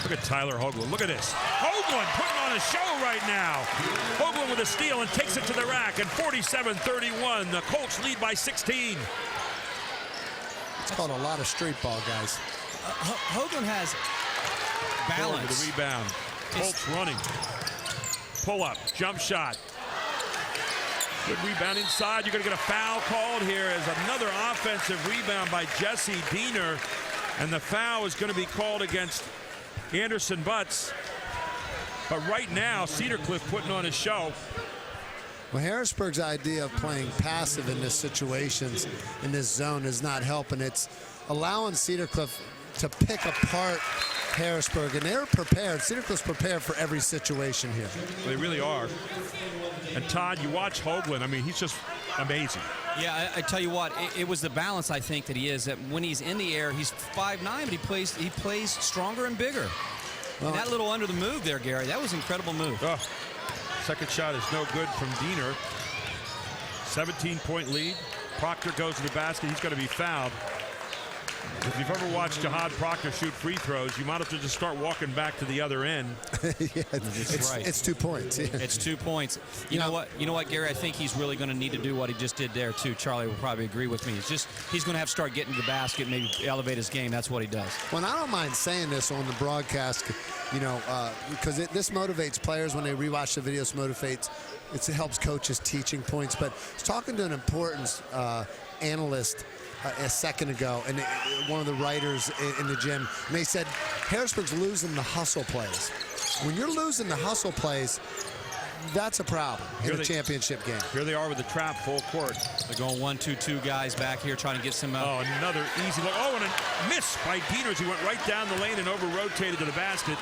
Look at Tyler Hoagland. Look at this. Hoagland putting on a show right now. Hoagland with a steal and takes it to the rack. And 47-31. The Colts lead by 16. It's called a lot of street ball, guys. Hoagland has balance. With the rebound. Colts running. Pull up. Jump shot. Good rebound inside. You're going to get a foul called here as another offensive rebound by Jesse Diener. And the foul is going to be called against Anderson Butts. But right now, Cedar Cliff putting on a show. Well, Harrisburg's idea of playing passive in this situations, in this zone, is not helping. It's allowing Cedar Cliff to pick apart Harrisburg, and they're prepared. Cedar Cliff's prepared for every situation here. They really are. And Todd, you watch Hoagland. I mean, he's just amazing. Yeah, I tell you what, it was the balance, I think, that he is. That when he's in the air, he's 5'9", but he plays stronger and bigger. Well, and that little under the move there, Gary, that was an incredible move. Oh, second shot is no good from Diener. 17-point lead. Proctor goes to the basket. He's going to be fouled. If you've ever watched Jihad Proctor shoot free throws, you might have to just start walking back to the other end. Yeah, it's 2 points. Yeah. It's 2 points. You know what, Gary? I think he's really going to need to do what he just did there too. Charlie will probably agree with me. It's just he's going to have to start getting to the basket, maybe elevate his game. That's what he does. Well, I don't mind saying this on the broadcast, because this motivates players when they rewatch the videos. It helps coaches teaching points. But I was talking to an important analyst a second ago, and one of the writers in the gym, and they said Harrisburg's losing the hustle plays. When you're losing the hustle plays, that's a problem in a championship game. Here they are with the trap full court. They're going 1-2-2 guys back here trying to get some. Oh, another easy look. Oh, and a miss by Diener. He went right down the lane and over-rotated to the basket.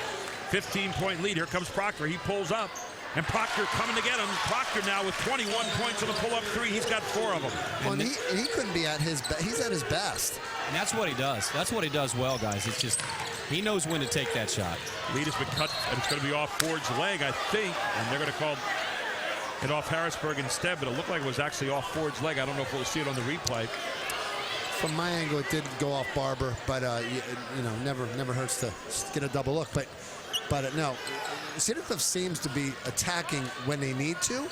15-point lead. Here comes Proctor. He pulls up. And Proctor coming to get him. Proctor now with 21 points on the pull-up three. He's got 4 of them. Well, and he couldn't be at his best. He's at his best. And that's what he does. That's what he does well, guys. It's just he knows when to take that shot. Lead has been cut, and it's going to be off Ford's leg, I think. And they're going to call it off Harrisburg instead, but it looked like it was actually off Ford's leg. I don't know if we'll see it on the replay. From my angle, it did go off Barber, but never hurts to get a double look. But no, Cedar Cliff seems to be attacking when they need to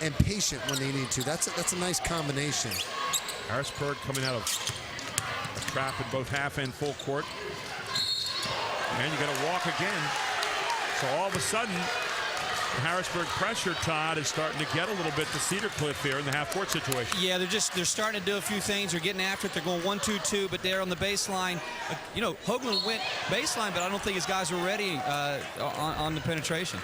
and patient when they need to. That's a nice combination. Harrisburg coming out of a trap in both half and full court. And you got to walk again. So all of a sudden, Harrisburg pressure, Todd, is starting to get a little bit to Cedar Cliff here in the half-court situation. Yeah, they're starting to do a few things. They're getting after it. They're going 1-2-2, but they're on the baseline. Hoagland went baseline, but I don't think his guys were ready on the penetration.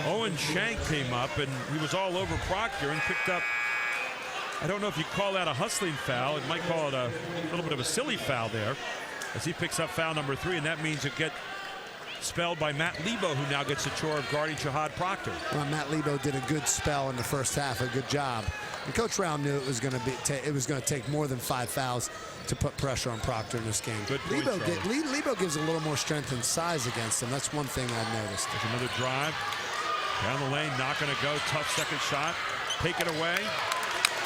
Owen Shank came up, and he was all over Proctor and picked up, I don't know if you call that a hustling foul. It might call it a little bit of a silly foul there, as he picks up foul number 3, and that means it get spelled by Matt Lebo, who now gets the chore of guarding Jihad Proctor. Well, Matt Lebo did a good spell in the first half, a good job. And Coach Rao knew it was going to take more than 5 fouls to put pressure on Proctor in this game. Good point, Lebo gives a little more strength and size against him. That's one thing I've noticed. There's another drive down the lane, not going to go. Tough second shot. Take it away.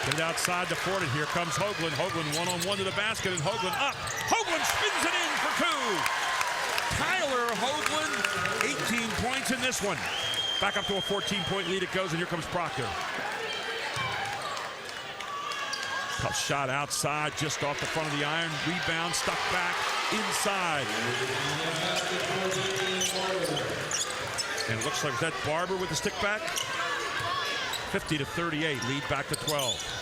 Get it outside to Ford, and here comes Hoagland. Hoagland one-on-one to the basket, and Hoagland up. Hoagland spins it in for 2. Tyler Hoagland, 18 points in this one. Back up to a 14-point lead it goes, and here comes Proctor. Tough shot outside, just off the front of the iron. Rebound, stuck back inside. And it looks like that Barber with the stick back. 50-38, lead back to 12.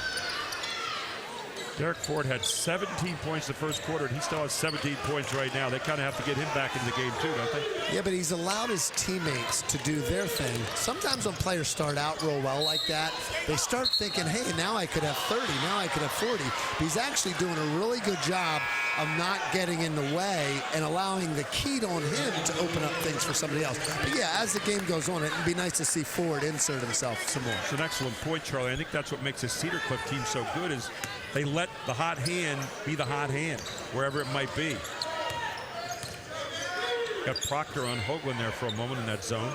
Derek Ford had 17 points the first quarter, and he still has 17 points right now. They kind of have to get him back into the game too, don't they? Yeah, but he's allowed his teammates to do their thing. Sometimes when players start out real well like that, they start thinking, hey, now I could have 30, now I could have 40. But he's actually doing a really good job of not getting in the way and allowing the key on him to open up things for somebody else. But yeah, as the game goes on, it'd be nice to see Ford insert himself some more. It's an excellent point, Charlie. I think that's what makes this Cedar Cliff team so good is they let the hot hand be the hot hand, wherever it might be. Got Proctor on Hoagland there for a moment in that zone.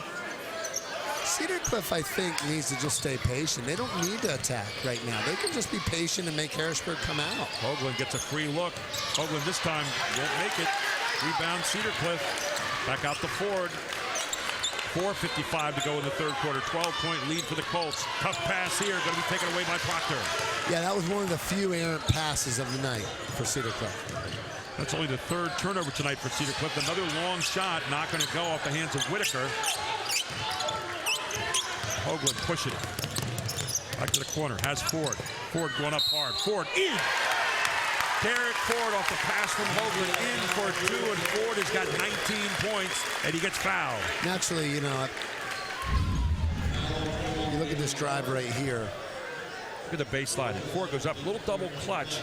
Cedar Cliff, I think, needs to just stay patient. They don't need to attack right now. They can just be patient and make Harrisburg come out. Hoagland gets a free look. Hoagland this time won't make it. Rebound Cedar Cliff. Back out to Ford. 4:55 to go in the third quarter. 12-point lead for the Colts. Tough pass here. Going to be taken away by Proctor. Yeah, that was one of the few errant passes of the night for Cedar Cliff. That's only the third turnover tonight for Cedar Cliff. Another long shot, not going to go off the hands of Whitaker. Hoagland pushing it. Back to the corner, has Ford. Ford going up hard. Ford in. Derek Ford off the pass from Hoagland in for 2, and Ford has got 19 points, and he gets fouled. Naturally, you know, you look at this drive right here. Look at the baseline. Ford goes up, a little double clutch.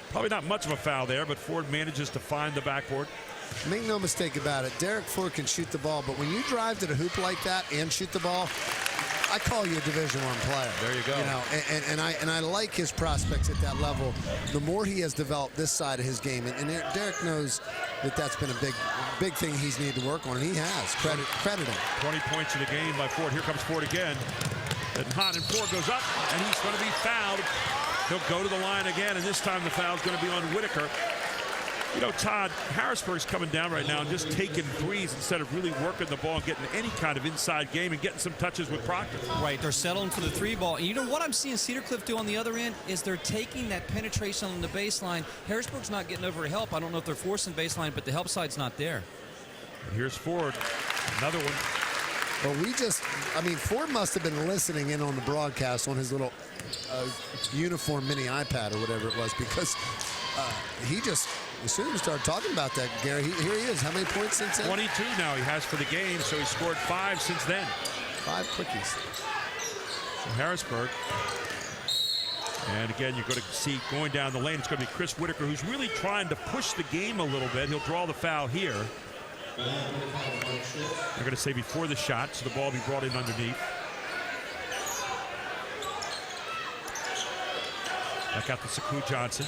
Probably not much of a foul there, but Ford manages to find the backboard. Make no mistake about it, Derek Ford can shoot the ball, but when you drive to the hoop like that and shoot the ball, I call you a Division I player. There you go. You know, and I like his prospects at that level. The more he has developed this side of his game, and Derek knows that that's been a big thing he's needed to work on, and he has. Credit him. 20 points in the game by Ford. Here comes Ford again. And hot, and Ford goes up, and he's going to be fouled. He'll go to the line again, and this time the foul's going to be on Whitaker. You know, Todd, Harrisburg's coming down right now and just taking threes instead of really working the ball and getting any kind of inside game and getting some touches with Proctor. Right, they're settling for the 3 ball. And you know what I'm seeing Cedar Cliff do on the other end is they're taking that penetration on the baseline. Harrisburg's not getting over help. I don't know if they're forcing baseline, but the help side's not there. And here's Ford, another one. Well, Ford must have been listening in on the broadcast on his little uniform mini iPad or whatever it was, because he just, as soon as we started talking about that, Gary, here he is. How many points since then? 22 now he has for the game, so he scored 5 since then. 5 quickies. So Harrisburg. And again, you're going to see going down the lane, it's going to be Chris Whitaker, who's really trying to push the game a little bit. He'll draw the foul here. They're going to say before the shot, so the ball will be brought in underneath. Back out to Sekou Johnson.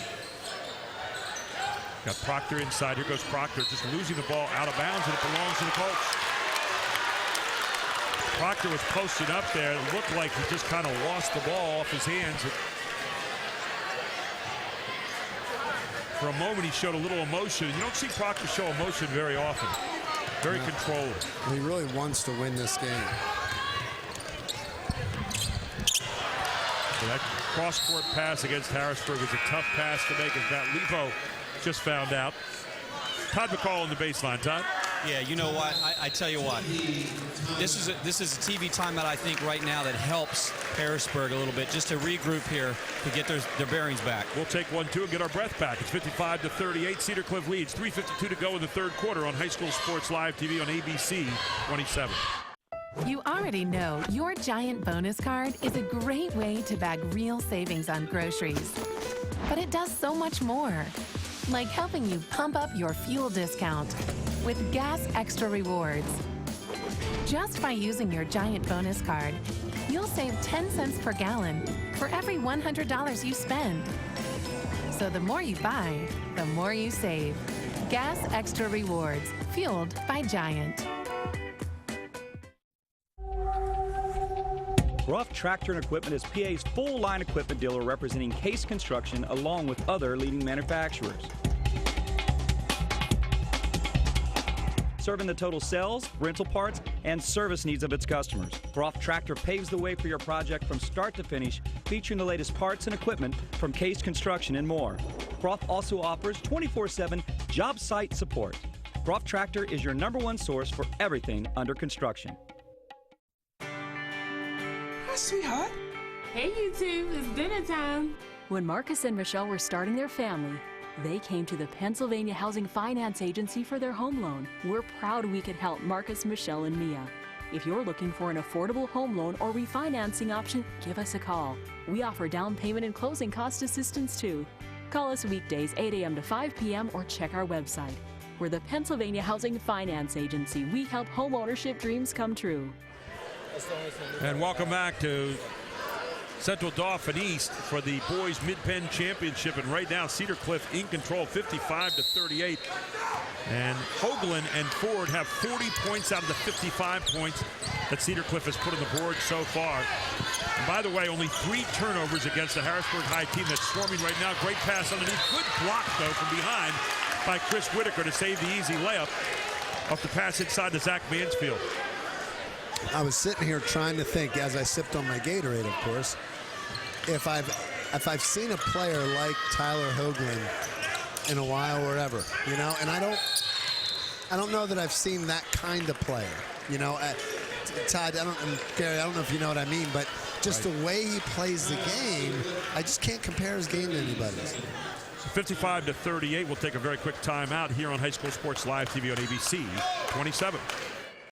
Got Proctor inside. Here goes Proctor, just losing the ball out of bounds, and it belongs to the Colts. Proctor was posted up there. It looked like he just kind of lost the ball off his hands. For a moment, he showed a little emotion. You don't see Proctor show emotion very often. Very controlled. He really wants to win this game. So that cross-court pass against Harrisburg is a tough pass to make, as Matt Levo just found out. Todd McCall on the baseline. Todd? Yeah, you know what? I tell you what. This is a TV timeout, I think, right now that helps Harrisburg a little bit, just to regroup here to get their bearings back. We'll take 1-2 and get our breath back. It's 55-38. Cedar Cliff leads. 3:52 to go in the third quarter on High School Sports Live TV on ABC 27. You already know your Giant bonus card is a great way to bag real savings on groceries. But it does so much more, like helping you pump up your fuel discount with Gas Extra Rewards. Just by using your Giant bonus card, you'll save 10 cents per gallon for every $100 you spend. So the more you buy, the more you save. Gas Extra Rewards, fueled by Giant. Ruff Tractor and Equipment is PA's full-line equipment dealer representing Case Construction along with other leading manufacturers. Serving the total sales, rental parts, and service needs of its customers. Ruff Tractor paves the way for your project from start to finish, featuring the latest parts and equipment from Case Construction and more. Ruff also offers 24/7 job site support. Ruff Tractor is your #1 source for everything under construction. Hi, sweetheart. Hey, you two, it's dinner time. When Marcus and Michelle were starting their family, they came to the Pennsylvania Housing Finance Agency for their home loan. We're proud we could help Marcus, Michelle, and Mia. If you're looking for an affordable home loan or refinancing option, give us a call. We offer down payment and closing cost assistance too. Call us weekdays 8 a.m. to 5 p.m. or check our website. We're the Pennsylvania Housing Finance Agency. We help home ownership dreams come true. And welcome back to Central Dauphin East for the boys Mid-Penn Championship. And right now, Cedar Cliff in control, 55-38. And Hoagland and Ford have 40 points out of the 55 points that Cedar Cliff has put on the board so far. And by the way, only 3 turnovers against the Harrisburg High team that's storming right now. Great pass underneath. Good block, though, from behind by Chris Whitaker to save the easy layup off the pass inside to Zach Mansfield. I was sitting here trying to think as I sipped on my Gatorade, of course, if I've seen a player like Tyler Hoagland in a while or ever, you know, and I don't know that I've seen that kind of player, you know. Todd, Gary, I don't know if you know what I mean, but just the way he plays the game, I just can't compare his game to anybody's. 55-38. We'll take a very quick timeout here on High School Sports Live TV on ABC 27.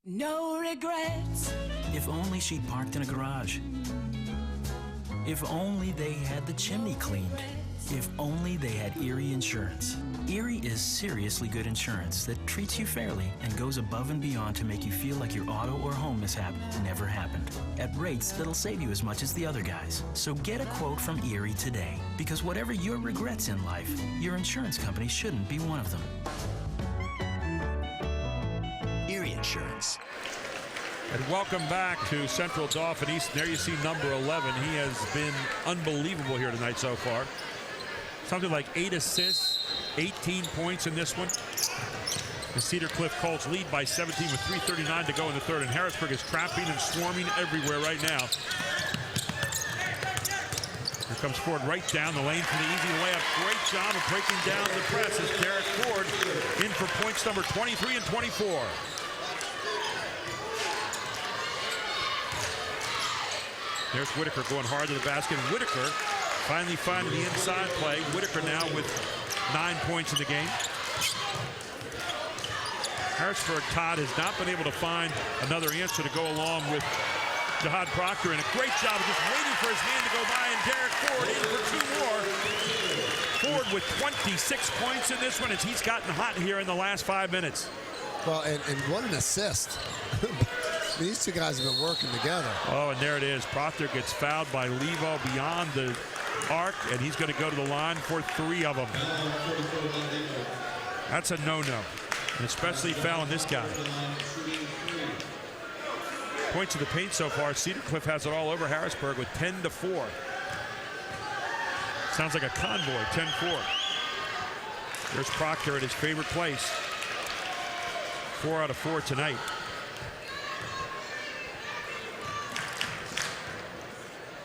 No regrets. If only she parked in a garage. If only they had the chimney cleaned. If only they had Erie Insurance. Erie is seriously good insurance that treats you fairly and goes above and beyond to make you feel like your auto or home mishap never happened, at rates that'll save you as much as the other guys. So get a quote from Erie today, because whatever your regrets in life, your insurance company shouldn't be one of them. Erie Insurance. And welcome back to Central Dauphin East. There you see number 11. He has been unbelievable here tonight so far. Something like 8 assists, 18 points in this one. The Cedar Cliff Colts lead by 17 with 3:39 to go in the third, and Harrisburg is trapping and swarming everywhere right now. Here comes Ford right down the lane for the easy layup. Great job of breaking down the press as Derek Ford in for points number 23 and 24. There's Whitaker going hard to the basket. Whitaker finally finding the inside play. Whitaker now with 9 points in the game. Harrisburg, Todd, has not been able to find another answer to go along with Jihad Proctor, and a great job of just waiting for his man to go by, and Derek Ford in for 2 more. Ford with 26 points in this one as he's gotten hot here in the last 5 minutes. Well, and what an assist. These two guys have been working together. Oh, and there it is. Proctor gets fouled by Levo beyond the arc, and he's going to go to the line for 3 of them. That's a no-no, and especially fouling this guy. Points to the paint so far. Cedar Cliff has it all over Harrisburg with 10-4. Sounds like a convoy, 10-4. There's Proctor at his favorite place. 4 out of 4 tonight.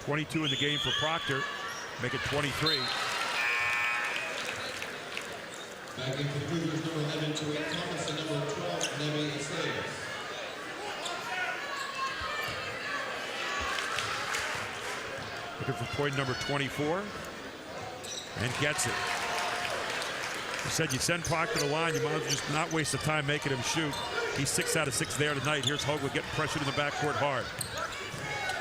.22 in the game for Proctor. Make it 23. Back in computers, number 11 to 8 Thomas, and number 12 Neve Esteves. Looking for point number 24. And gets it. You said you send Proctor to the line, you might as well just not waste the time making him shoot. He's 6 out of 6 there tonight. Here's Hoagland getting pressured in the backcourt hard.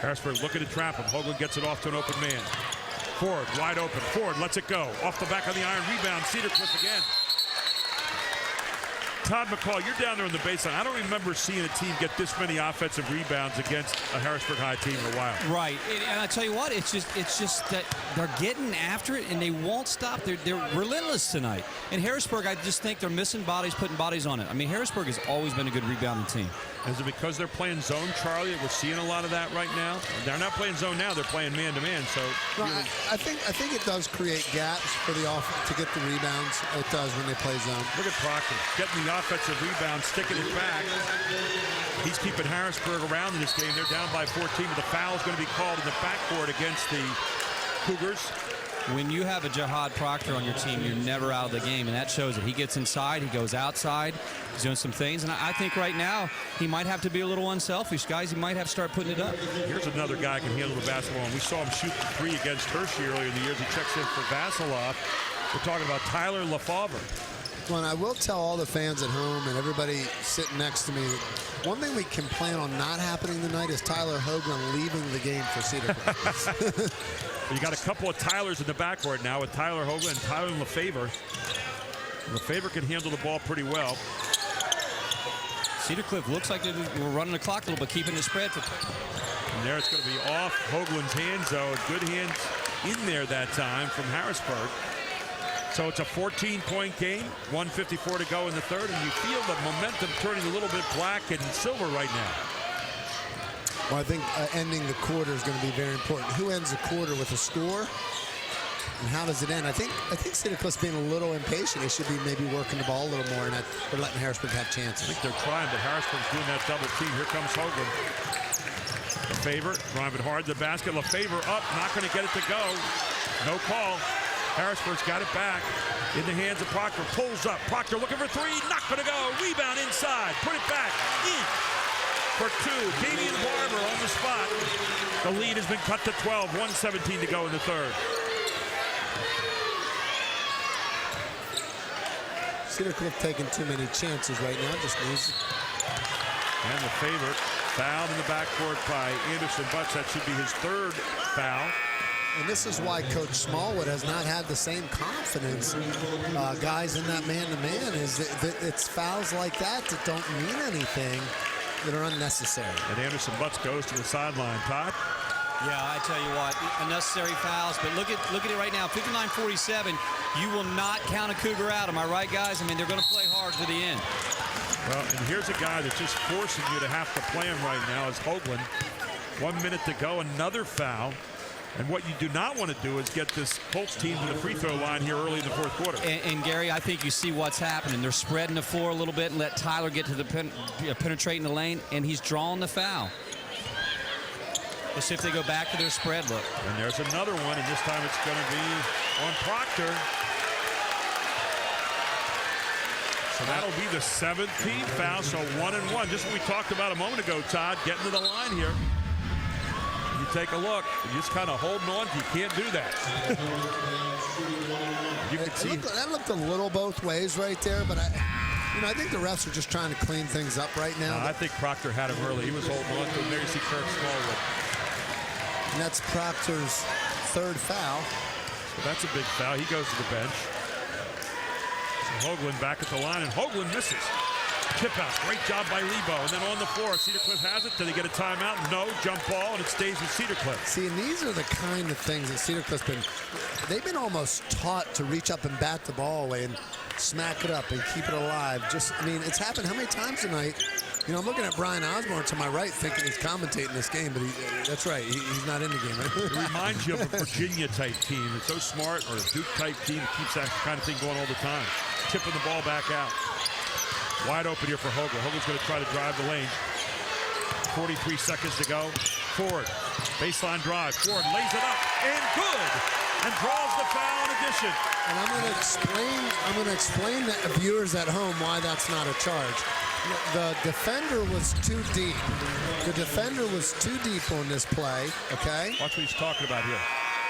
Harrisburg looking to trap him. Hoagland gets it off to an open man. Ford wide open. Ford lets it go. Off the back of the iron rebound. Cedar Cliff again. Todd McCall, you're down there in the baseline. I don't remember seeing a team get this many offensive rebounds against a Harrisburg High team in a while. Right, and I tell you what, it's just that they're getting after it and they won't stop. They're relentless tonight. And Harrisburg, I just think they're missing bodies, putting bodies on it. I mean, Harrisburg has always been a good rebounding team. Is it because they're playing zone, Charlie, that we're seeing a lot of that right now? They're not playing zone now. They're playing man-to-man. So well, I think it does create gaps for the offense to get the rebounds. It does when they play zone. Look at Proctor getting the offensive rebound, sticking it back. He's keeping Harrisburg around in this game. They're down by 14, but the foul is going to be called in the backcourt against the Cougars. When you have a Jihad Proctor on your team, you're never out of the game, and that shows it. He gets inside, he goes outside, he's doing some things, and I think right now he might have to be a little unselfish. Guys, he might have to start putting it up. Here's another guy who can handle the basketball, and we saw him shoot 3 against Hershey earlier in the year as he checks in for Vasilov. We're talking about Tyler LaFavre. Well, and I will tell all the fans at home and everybody sitting next to me that one thing we can plan on not happening tonight is Tyler Hoagland leaving the game for Cedar Cliff. You got a couple of Tylers in the backcourt now with Tyler Hoagland and Tyler LaFavre. LaFavre can handle the ball pretty well. Cedar Cliff looks like we're running the clock a little bit, keeping the spread. And there it's going to be off Hoagland's hands, though. Good hands in there that time from Harrisburg. So it's a 14-point game, 1:54 to go in the third, and you feel the momentum turning a little bit black and silver right now. Well, I think ending the quarter is going to be very important. Who ends the quarter with a score? And how does it end? I think Cedar Cliff's being a little impatient. They should be maybe working the ball a little more, and they're letting Harrisburg have chances. I think they're trying, but Harrisburg's doing that double team. Here comes Hoagland. LaFavor driving hard to the basket. LaFavor up, not going to get it to go. No call. Harrisburg's got it back in the hands of Proctor. Pulls up. Proctor looking for three. Not going to go. Rebound inside. Put it back. In for two. Damian Barber on the spot. The lead has been cut to 12. 1:17 to go in the third. Cedar Cliff taking too many chances right now. Just needs. And LaFavor fouled in the backcourt by Anderson Butts. That should be his third foul. And this is why Coach Smallwood has not had the same confidence, guys, in that man-to-man, is that it's fouls like that don't mean anything, that are unnecessary. And Anderson Butts goes to the sideline. Todd? Yeah, I tell you what, unnecessary fouls, but look at it right now, 59-47. You will not count a Cougar out, am I right, guys? I mean, they're going to play hard to the end. Well, and here's a guy that's just forcing you to have to play him right now is Hoagland. 1 minute to go, another foul. And what you do not want to do is get this Colts team to the free throw line here early in the fourth quarter. And Gary, I think you see what's happening. They're spreading the floor a little bit and let Tyler get to the penetrating the lane, and he's drawing the foul. Let's see if they go back to their spread look. And there's another one, and this time it's going to be on Proctor. So that'll be the 7th team foul, so 1-1. Just what we talked about a moment ago, Todd, getting to the line here. You take a look, you're just kind of holding on. You can't do that. You can see that looked a little both ways right there, but I think the refs are just trying to clean things up right now. I think Proctor had him early. He was holding on to him. There you see Kirk Smallwood. And that's Proctor's third foul. So that's a big foul. He goes to the bench. So Hoagland back at the line, and Hoagland misses. Tip out. Great job by Lebo. And then on the floor, Cedar Cliff has it. Did they get a timeout? No. Jump ball, and it stays with Cedar Cliff. See, and these are the kind of things that Cedar Cliff's they've been almost taught to reach up and bat the ball away and smack it up and keep it alive. It's happened how many times tonight? I'm looking at Brian Osborne to my right thinking he's commentating this game, but that's right. He's not in the game. It reminds you of a Virginia-type team. It's so smart, or a Duke-type team that keeps that kind of thing going all the time. Tipping the ball back out. Wide open here for Hoagland. Hoagland's going to try to drive the lane. 43 seconds to go. Ford, baseline drive. Ford lays it up, and good! And draws the foul in addition. And I'm going to explain to the viewers at home why that's not a charge. The defender was too deep. The defender was too deep on this play, okay? Watch what he's talking about here.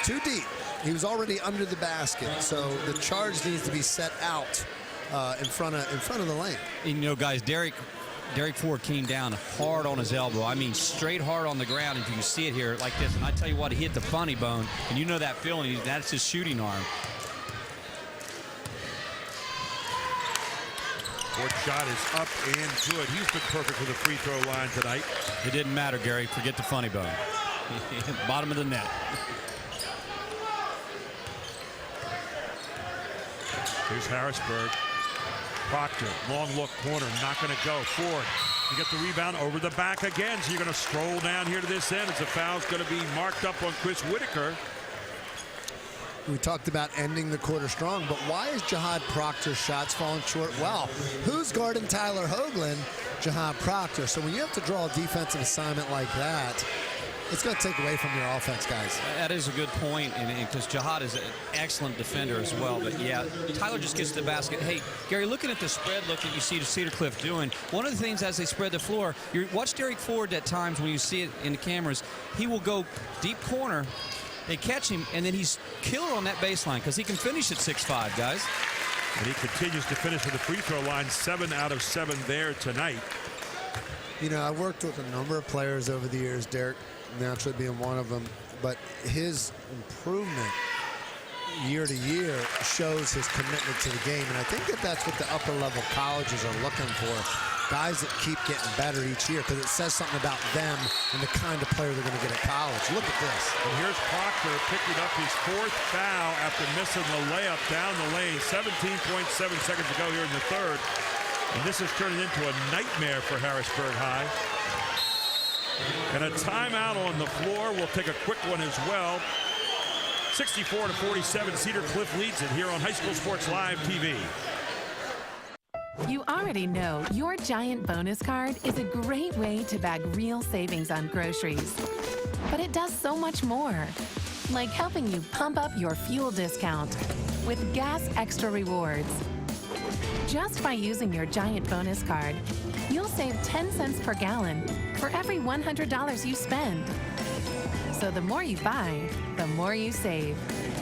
Too deep. He was already under the basket, so the charge needs to be set out in front of the lane. And guys, Derek Ford came down hard on his elbow. I mean, straight hard on the ground. If you can see it here like this, and I tell you what, he hit the funny bone, and you know that feeling. That's his shooting arm. Ford's shot is up and good. He's been perfect for the free throw line tonight. It didn't matter, Gary. Forget the funny bone. Bottom of the net. Here's Harrisburg. Proctor, long look, corner, not going to go. Ford, you get the rebound over the back again, so you're going to stroll down here to this end as the foul's going to be marked up on Chris Whitaker. We talked about ending the quarter strong, but why is Jihad Proctor's shots falling short? Well, who's guarding Tyler Hoagland? Jihad Proctor. So when you have to draw a defensive assignment like that, it's going to take away from your offense, guys. That is a good point, and because Jihad is an excellent defender as well. But, yeah, Tyler just gets to the basket. Hey, Gary, looking at the spread look that you see Cedar Cliff doing, one of the things as they spread the floor, watch Derek Ford at times when you see it in the cameras, he will go deep corner. They catch him, and then he's killer on that baseline because he can finish at 6'5", guys. And he continues to finish with the free throw line, 7 out of 7 there tonight. I worked with a number of players over the years, Derek naturally being one of them, but his improvement year to year shows his commitment to the game, and I think that's what the upper level colleges are looking for. Guys that keep getting better each year, because it says something about them and the kind of player they're going to get at college. Look at this. And here's Proctor picking up his 4th foul after missing the layup down the lane. 17.7 seconds to go here in the third. And this is turning into a nightmare for Harrisburg High. And a timeout on the floor. We'll take a quick one as well. 64-47, Cedar Cliff leads it here on High School Sports Live TV. You already know your Giant bonus card is a great way to bag real savings on groceries. But it does so much more, like helping you pump up your fuel discount with Gas Extra Rewards. Just by using your Giant bonus card, you'll save 10 cents per gallon for every $100 you spend. So the more you buy, the more you save.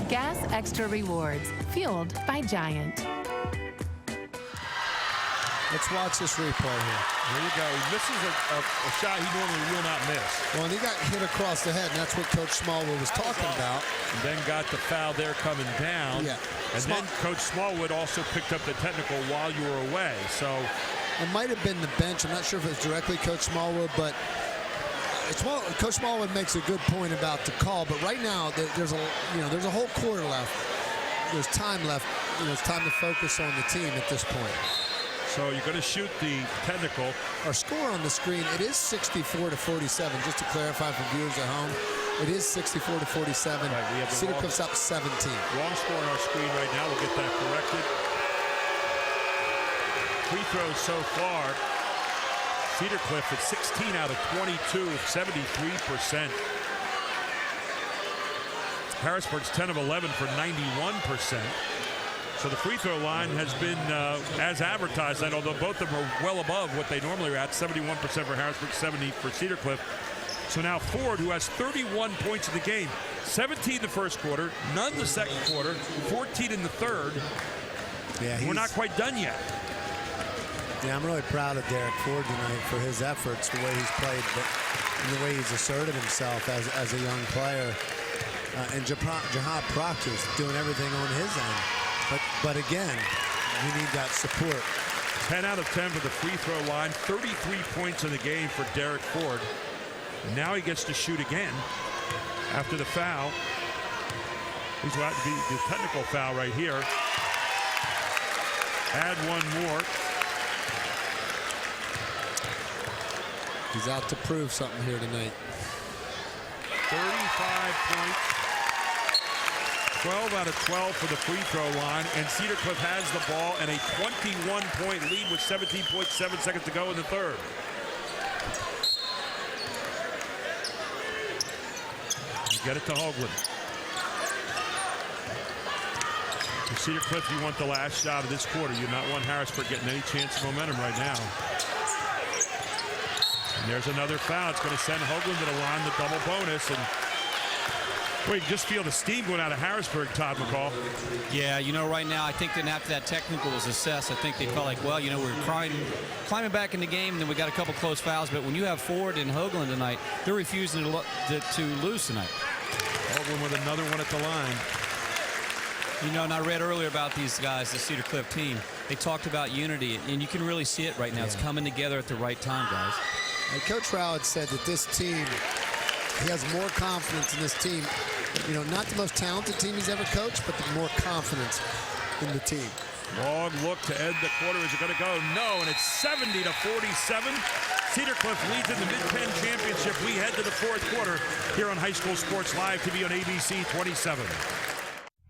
Gas Extra Rewards, fueled by Giant. Let's watch this replay here. There you go. He misses a shot he normally will not miss. Well, and he got hit across the head, and that's what Coach Smallwood was talking about. And then got the foul there coming down. Yeah. And then Coach Smallwood also picked up the technical while you were away. So it might have been the bench. I'm not sure if it was directly Coach Smallwood, but Coach Smallwood makes a good point about the call. But right now, there's a whole quarter left. There's time left. It's time to focus on the team at this point. So you're going to shoot the technical. Our score on the screen, it is 64-47. Just to clarify for viewers at home, it is 64-47. Right, Cedar Cliff's up 17. Wrong score on our screen right now. We'll get that corrected. Free throws so far. Cedar Cliff at 16 out of 22, 73%. Harrisburg's 10 of 11 for 91%. So the free throw line has been as advertised, and although both of them are well above what they normally are at, 71% for Harrisburg, 70 for Cedar Cliff. So now Ford, who has 31 points in the game, 17 the first quarter, none the second quarter, 14 in the third. Yeah, we're not quite done yet. Yeah, I'm really proud of Derek Ford tonight for his efforts, the way he's played, and the way he's asserted himself as a young player. And Jahad Proctor is doing everything on his end. But again, you need that support. 10 out of 10 for the free throw line, 33 points in the game for Derek Ford. And now he gets to shoot again after the foul. He's about to be the technical foul right here. Add one more. He's out to prove something here tonight. 35 points. 12 out of 12 for the free throw line, and Cedar Cliff has the ball and a 21-point lead with 17.7 seconds to go in the third. You get it to Hoagland. For Cedar Cliff, you want the last shot of this quarter. You not want Harrisburg getting any chance of momentum right now. And there's another foul. It's going to send Hoagland to the line, the double bonus, and well, you can just feel the steam going out of Harrisburg, Todd McCall. Yeah, right now, I think that after that technical was assessed, I think they felt like, well, we're climbing back in the game, and then we got a couple close fouls. But when you have Ford and Hoagland tonight, they're refusing to lose tonight. Hoagland with another one at the line. And I read earlier about these guys, the Cedar Cliff team. They talked about unity, and you can really see it right now. Yeah. It's coming together at the right time, guys. And Coach Rao had said that this team, he has more confidence in this team. Not the most talented team he's ever coached, but more confidence in the team. Long look to end the quarter. Is it going to go? No, and it's 70-47. Cedar Cliff leads in the Mid-Penn Championship. We head to the fourth quarter here on High School Sports Live TV on ABC 27.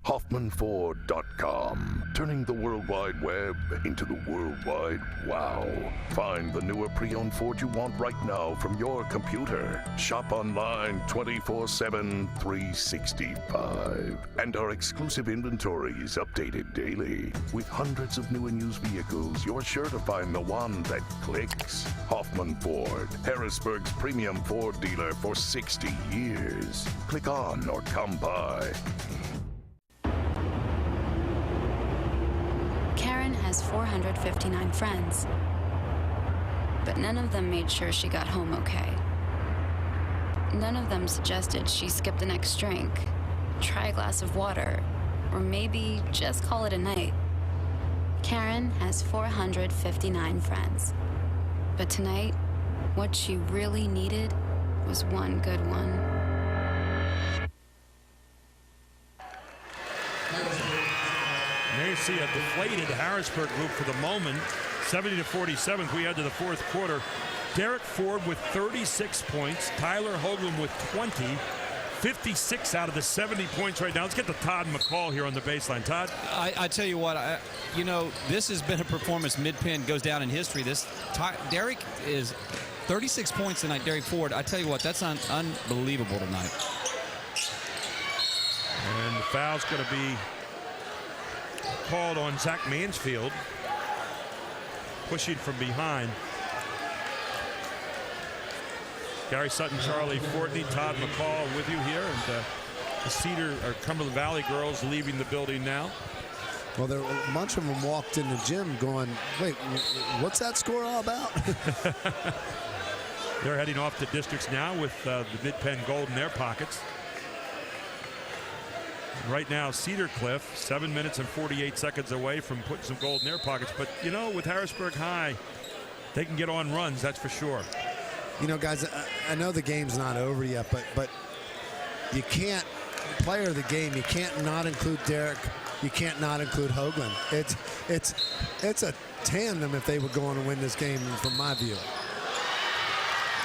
HoffmanFord.com, turning the World Wide Web into the World Wide Wow. Find the newer pre-owned Ford you want right now from your computer. Shop online 24/7, 365. And our exclusive inventory is updated daily. With hundreds of new and used vehicles, you're sure to find the one that clicks. Hoffman Ford, Harrisburg's premium Ford dealer for 60 years. Click on or come by. Karen has 459 friends, but none of them made sure she got home okay. None of them suggested she skip the next drink, try a glass of water, or maybe just call it a night. Karen has 459 friends, but tonight, what she really needed was one good one. There you see a deflated Harrisburg group for the moment. 70-47. We head to the fourth quarter. Derek Ford with 36 points. Tyler Hoagland with 20. 56 out of the 70 points right now. Let's get to Todd McCall here on the baseline. Todd? I tell you what, this has been a performance Mid-Penn goes down in history. Derek is 36 points tonight, Derek Ford. I tell you what, that's unbelievable tonight. And the foul's going to be called on Zach Mansfield, pushing from behind. Gary Sutton, Charlie Fortney, Todd McCall with you here, and the Cedar or Cumberland Valley girls leaving the building now. Well, a bunch of them walked in the gym going, wait, what's that score all about? They're heading off to districts now with the Mid-Penn gold in their pockets. Right now, Cedar Cliff, 7 minutes and 48 seconds away from putting some gold in their pockets. But, with Harrisburg High, they can get on runs, that's for sure. Guys, I know the game's not over yet, but you can't, player of the game, you can't not include Derek. You can't not include Hoagland. It's a tandem if they were going to win this game, from my view.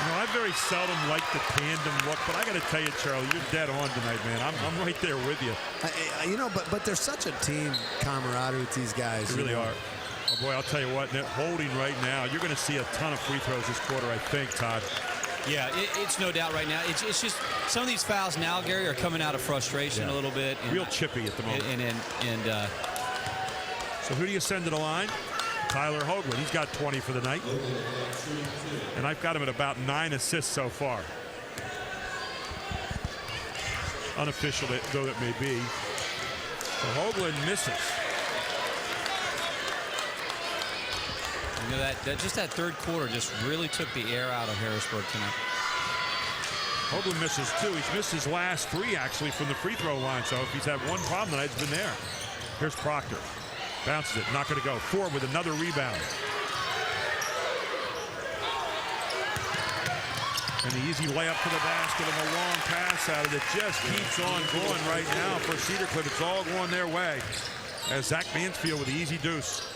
I very seldom like the tandem look, but I got to tell you, Charlie, you're dead on tonight, man. I'm right there with you. But they're such a team camaraderie with these guys. They really are. Oh, boy, I'll tell you what, holding right now, you're going to see a ton of free throws this quarter, I think, Todd. Yeah, it's no doubt right now. It's just some of these fouls now, Gary, are coming out of frustration a little bit. And, real chippy at the moment. So who do you send to the line? Tyler Hoagland. He's got 20 for the night. And I've got him at about 9 assists so far. Unofficial though it may be. So Hoagland misses. That third quarter just really took the air out of Harrisburg tonight. Hoagland misses 2. He's missed his last 3 actually from the free throw line. So if he's had one problem tonight, it's been there. Here's Proctor. Bounces it, not going to go. Ford with another rebound. And the easy layup to the basket and a long pass out of it just keeps on going right now for Cedar Cliff. It's all going their way as Zach Mansfield with the easy deuce.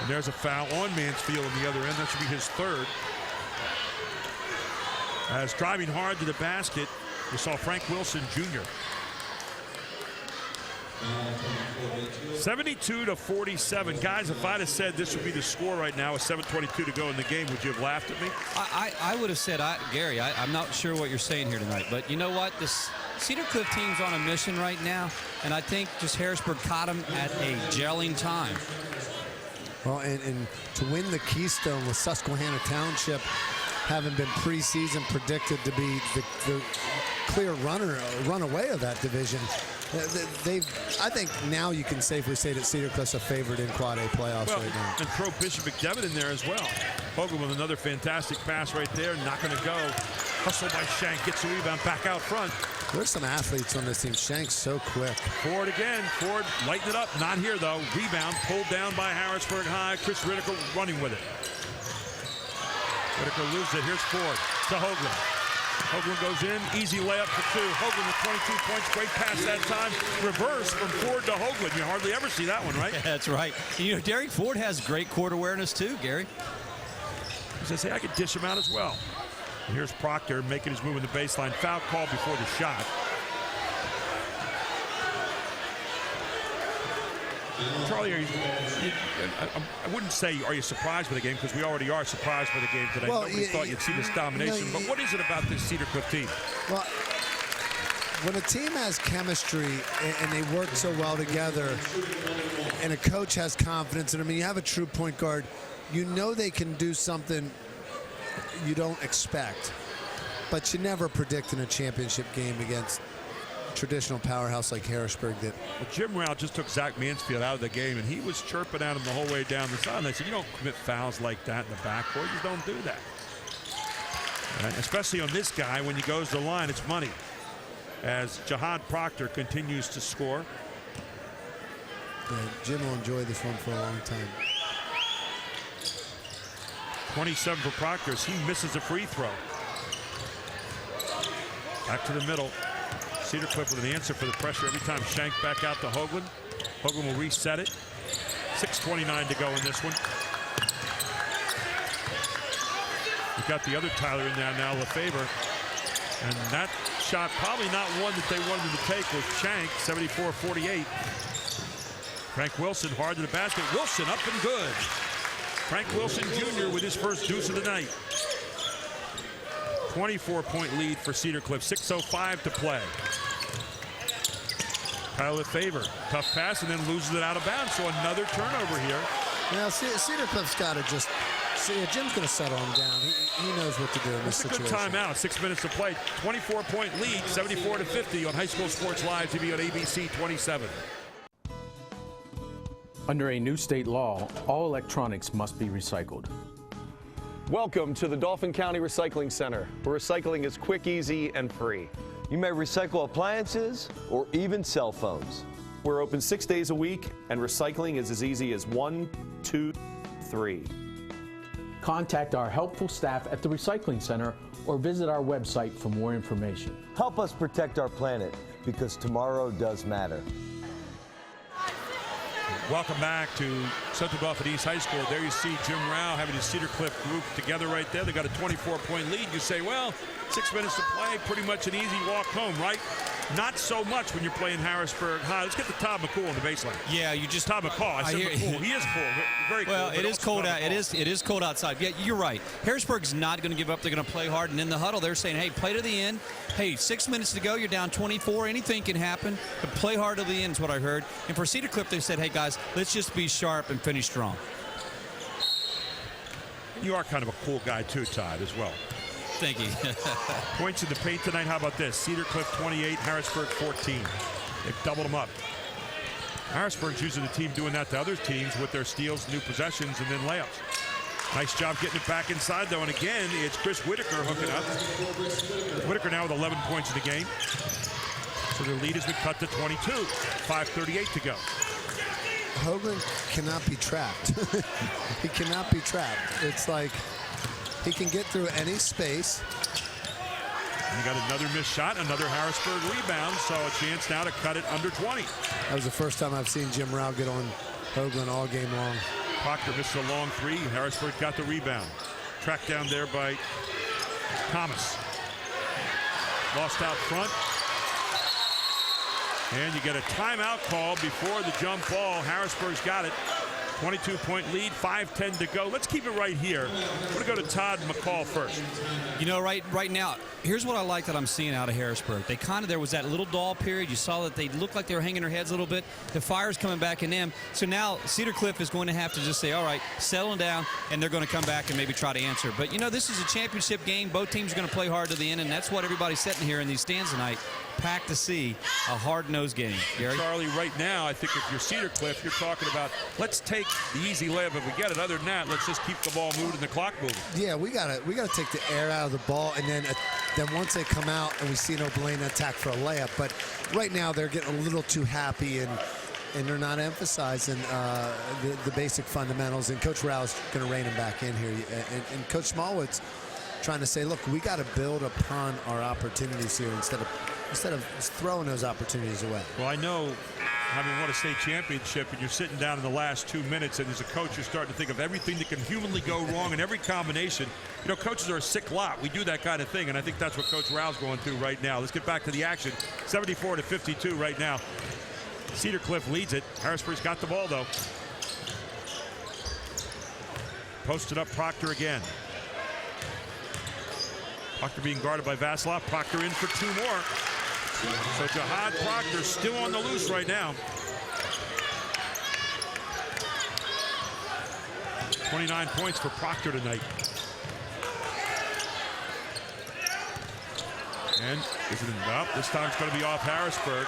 And there's a foul on Mansfield on the other end. That should be his 3rd. As driving hard to the basket, we saw Frank Wilson Jr. 72-47. Guys, if I'd have said this would be the score right now with 7:22 to go in the game, would you have laughed at me? I would have said, Gary, I'm not sure what you're saying here tonight, but you know what? This Cedar Cliff team's on a mission right now, and I think just Harrisburg caught them at a gelling time. Well, and to win the Keystone with Susquehanna Township having been preseason predicted to be the clear runaway of that division, I think now you can safely say that Cedar Cliff's a favorite in Quad A playoffs right now. And throw Bishop McDevitt in there as well. Hoagland with another fantastic pass right there, not going to go. Hustle by Shank, gets the rebound back out front. There's some athletes on this team. Shank's so quick. Ford again. Ford lighten it up. Not here, though. Rebound pulled down by Harrisburg High. Chris Riddicker running with it. Riddicker loses it. Here's Ford to Hoagland. Hoagland goes in. Easy layup for 2. Hoagland with 22 points. Great pass that time. Reverse from Ford to Hoagland. You hardly ever see that one, right? That's right. Derek Ford has great court awareness, too, Gary. He says, hey, I could dish him out as well. And here's Proctor making his move in the baseline. Foul call before the shot. Charlie, I wouldn't say are you surprised by the game, because we already are surprised by the game today. Well, nobody thought you'd see this domination. But what is it about this Cedar Cliff team? Well, when a team has chemistry and they work so well together and a coach has confidence, and you have a true point guard, you know they can do something you don't expect, but you never predict in a championship game against traditional powerhouse like Harrisburg. Well, Jim Rao just took Zach Mansfield out of the game, and he was chirping at him the whole way down the side. And they said, you don't commit fouls like that in the backcourt. You just don't do that. And especially on this guy, when he goes to the line, it's money. As Jihad Proctor continues to score. Yeah, Jim will enjoy this one for a long time. 27 for Proctor as he misses a free throw. Back to the middle. Cedar Cliff with an answer for the pressure every time. Shank back out to Hoagland. Hoagland will reset it. 6:29 to go in this one. We've got the other Tyler in there now, Lefebvre. And that shot, probably not one that they wanted to take, was Shank, 74-48. Frank Wilson hard to the basket. Wilson up and good. Frank Wilson Jr. with his first deuce of the night. 24-point lead for Cedar Cliff, 6:05 to play. Kyle Lefevre, tough pass, and then loses it out of bounds. So another turnover here. Now, Cedar Cliff's got to just see. Jim's going to settle him down. He knows what to do in this situation. It's a good timeout. 6 minutes to play. 24-point lead, 74-50 on High School Sports Live TV on ABC 27. Under a new state law, all electronics must be recycled. Welcome to the Dauphin County Recycling Center, where recycling is quick, easy, and free. You may recycle appliances or even cell phones. We're open 6 days a week, and recycling is as easy as 1, 2, 3. Contact our helpful staff at the Recycling Center or visit our website for more information. Help us protect our planet, because tomorrow does matter. Welcome back to Central Dauphin East High School. There you see Jim Rao having his Cedar Cliff group together right there. They got a 24-point lead. You say, well, 6 minutes to play, pretty much an easy walk home, right? Not so much when you're playing Harrisburg High. Let's get to Todd McCool on the baseline. Yeah, you just Todd McCall. I said McCool. He is cool. Very cool. Well, it is cold out. It is cold outside. Yeah, you're right. Harrisburg's not going to give up. They're going to play hard. And in the huddle, they're saying, hey, play to the end. Hey, 6 minutes to go. You're down 24. Anything can happen. But play hard to the end is what I heard. And for Cedar Cliff, they said, hey, guys, let's just be sharp and finish strong. You are kind of a cool guy, too, Todd, as well. Thank you. Points in the paint tonight. How about this? Cedar Cliff 28, Harrisburg 14. They've doubled them up. Harrisburg's usually the team doing that to other teams with their steals, new possessions, and then layups. Nice job getting it back inside, though. And again, it's Chris Whitaker hooking up. Whitaker now with 11 points in the game. So their lead has been cut to 22. 5:38 to go. Hoagland cannot be trapped. He cannot be trapped. It's like he can get through any space. And you got another missed shot, another Harrisburg rebound, so a chance now to cut it under 20. That was the first time I've seen Jim Rao get on Hoagland all game long. Proctor missed a long three. Harrisburg got the rebound. Tracked down there by Thomas. Lost out front. And you get a timeout call before the jump ball. Harrisburg's got it. 22-point lead, 5:10 to go. Let's keep it right here. I'm going to go to Todd McCall first. You know, right now, here's what I like that I'm seeing out of Harrisburg. They there was that little dull period. You saw that they looked like they were hanging their heads a little bit. The fire's coming back in them. So now Cedar Cliff is going to have to just say, all right, settle down, and they're going to come back and maybe try to answer. But, you know, this is a championship game. Both teams are going to play hard to the end, and that's what everybody's sitting here in these stands tonight. Packed to see a hard-nosed game. Gary? Charlie, right now, I think if you're Cedar Cliff, you're talking about let's take the easy layup if we get it. Other than that, let's just keep the ball moving and the clock moving. Yeah, we gotta take the air out of the ball, and then once they come out and we see Noblena attack for a layup. But right now they're getting a little too happy and they're not emphasizing the basic fundamentals. And Coach Rao's going to rein them back in here. And Coach Smallwood's trying to say, look, we got to build upon our opportunities here instead of throwing those opportunities away. Well, I know having won a state championship and you're sitting down in the last 2 minutes, and as a coach, you're starting to think of everything that can humanly go wrong in every combination. You know, coaches are a sick lot. We do that kind of thing, and I think that's what Coach Rao's going through right now. Let's get back to the action. 74-52 right now. Cedar Cliff leads it. Harrisburg's got the ball, though. Posted up Proctor again. Proctor being guarded by Vasilov. Proctor in for two more. So Jihad Proctor still on the loose right now. 29 points for Proctor tonight. And this time it's going to be off Harrisburg.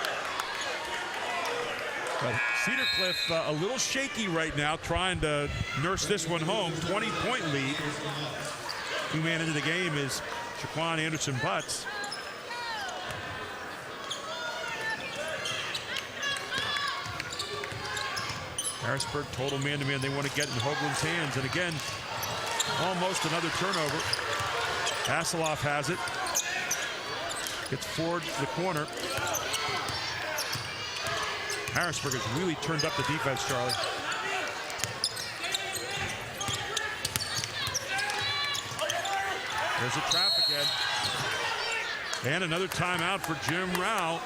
But Cedar Cliff a little shaky right now, trying to nurse this one home. 20-point lead. New man into the game is Shaquan Anderson-Butts. Harrisburg total man-to-man. They want to get in Hoagland's hands. And again, almost another turnover. Vasilov has it. Gets forward to the corner. Harrisburg has really turned up the defense, Charlie. There's a trap again. And another timeout for Jim Rao.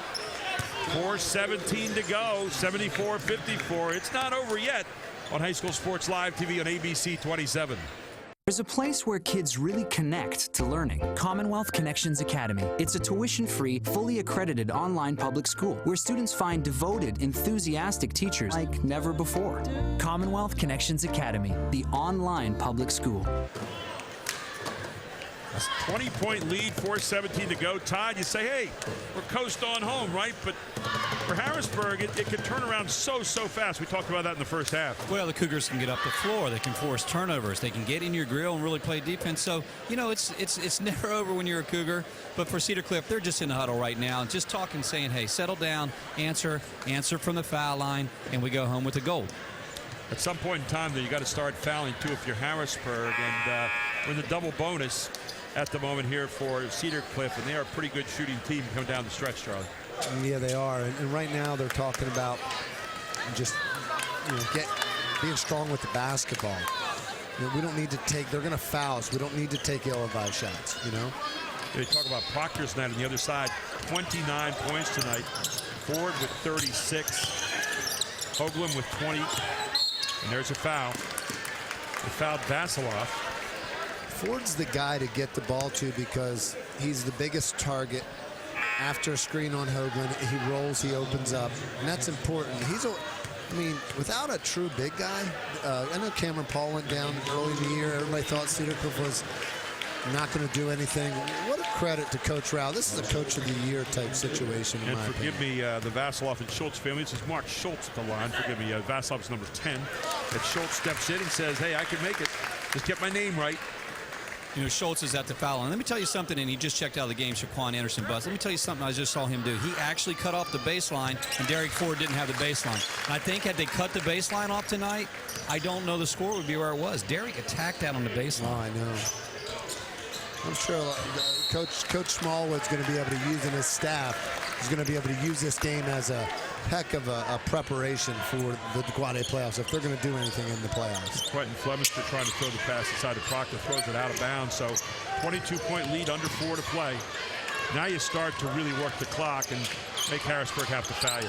4:17 to go, 74-54. It's not over yet on High School Sports Live TV on ABC 27. There's a place where kids really connect to learning. Commonwealth Connections Academy. It's a tuition-free, fully accredited online public school where students find devoted, enthusiastic teachers like never before. Commonwealth Connections Academy, the online public school. 20-point lead, 4:17 to go. Todd, you say, hey, we're coast on home, right? But for Harrisburg, it can turn around so fast. We talked about that in the first half. Well, the Cougars can get up the floor. They can force turnovers. They can get in your grill and really play defense. So, you know, it's never over when you're a Cougar. But for Cedar Cliff, they're just in the huddle right now, just talking, saying, hey, settle down, answer from the foul line, and we go home with the gold. At some point in time, though, you got to start fouling, too, if you're Harrisburg. And we're in the double bonus at the moment here for Cedar Cliff, and they are a pretty good shooting team coming down the stretch, Charlie. Yeah, they are. And right now they're talking about just being strong with the basketball. You know, we don't need to take, they're going to foul us. We don't need to take ill-advised shots, you know. They talk about Proctor's night on the other side. 29 points tonight. Ford with 36. Hoagland with 20. And there's a foul. They fouled Vasiloff. Ford's the guy to get the ball to because he's the biggest target. After a screen on Hoagland, he rolls, he opens up, and that's important. I mean, without a true big guy, I know Cameron Paul went down early in the year. Everybody thought Cedar Cliff was not going to do anything. What a credit to Coach Rao. This is a Coach of the Year type situation. And forgive me, the Vasiloff and Schultz family. This is Mark Schultz at the line. Forgive me, Vasiloff's number 10. And Schultz steps in and says, hey, I can make it. Just get my name right. You know, Schultz is at the foul line. Let me tell you something, and he just checked out of the game, Shaquan Anderson bust. Let me tell you something I just saw him do. He actually cut off the baseline, and Derek Ford didn't have the baseline. And I think had they cut the baseline off tonight, I don't know the score would be where it was. Derek attacked that on the baseline. Oh, I know. I'm sure Coach Smallwood's going to be able to use in his staff. He's going to be able to use this game as a heck of a preparation for the Guade playoffs if they're going to do anything in the playoffs. Quentin Flemister trying to throw the pass inside to Proctor, throws it out of bounds. So 22-point lead, under 4 to play. Now you start to really work the clock and make Harrisburg have to foul you.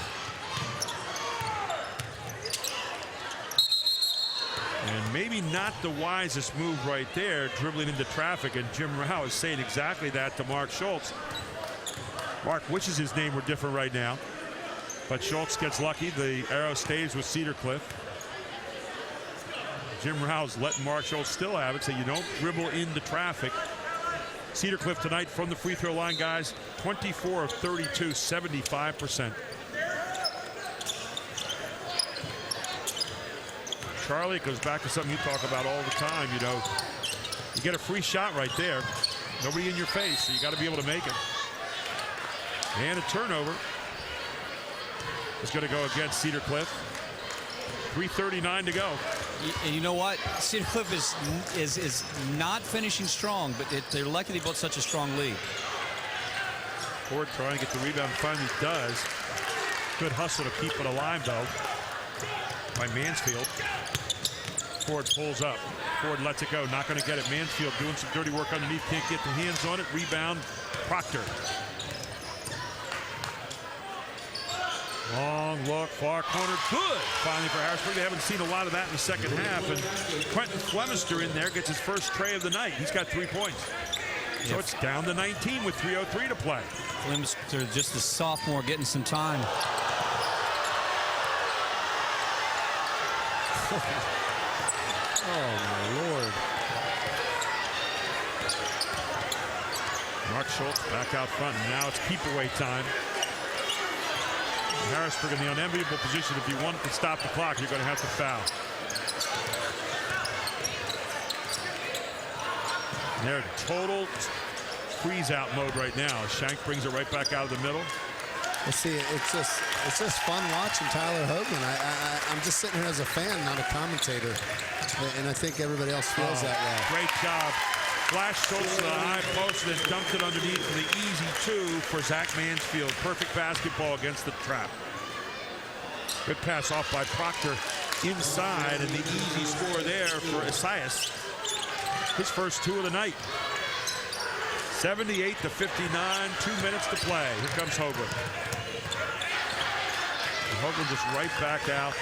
And maybe not the wisest move right there, dribbling into traffic, and Jim Rao is saying exactly that to Mark Schultz. Mark wishes his name were different right now, but Schultz gets lucky. The arrow stays with Cedar Cliff. Jim Rao's letting Mark Schultz still have it, so you don't dribble into traffic. Cedar Cliff tonight from the free throw line, guys, 24 of 32, 75%. Charlie, it goes back to something you talk about all the time. You know, you get a free shot right there. Nobody in your face, so you got to be able to make it. And a turnover is going to go against Cedar Cliff. 3:39 to go. And you know what? Cedar Cliff is not finishing strong, but they're lucky they built such a strong lead. Ford trying to get the rebound, finally does. Good hustle to keep it alive, though, by Mansfield. Ford pulls up. Ford lets it go. Not going to get it. Mansfield doing some dirty work underneath. Can't get the hands on it. Rebound, Proctor. Long look, far corner, good. Finally for Harrisburg. They haven't seen a lot of that in the second half. And Quentin Flemister in there gets his first tray of the night. He's got 3 points. So it's down to 19 with 3:03 to play. Flemister, just a sophomore, getting some time. Oh, my Lord. Mark Schultz back out front, and now it's keep-away time. Harrisburg in the unenviable position. If you want to stop the clock, you're going to have to foul. And they're in total freeze-out mode right now. Shank brings it right back out of the middle. Well, see, it's just fun watching Tyler Hoagland. I'm just sitting here as a fan, not a commentator, and I think everybody else feels that way. Great job. Flash Schultz to the high post and then dumped it underneath for the easy 2 for Zach Mansfield. Perfect basketball against the trap. Good pass off by Proctor inside, and the easy score there for Esias. His first 2 of the night. 78-59, 2 minutes to play. Here comes Hoagland. And Hoagland just right back out.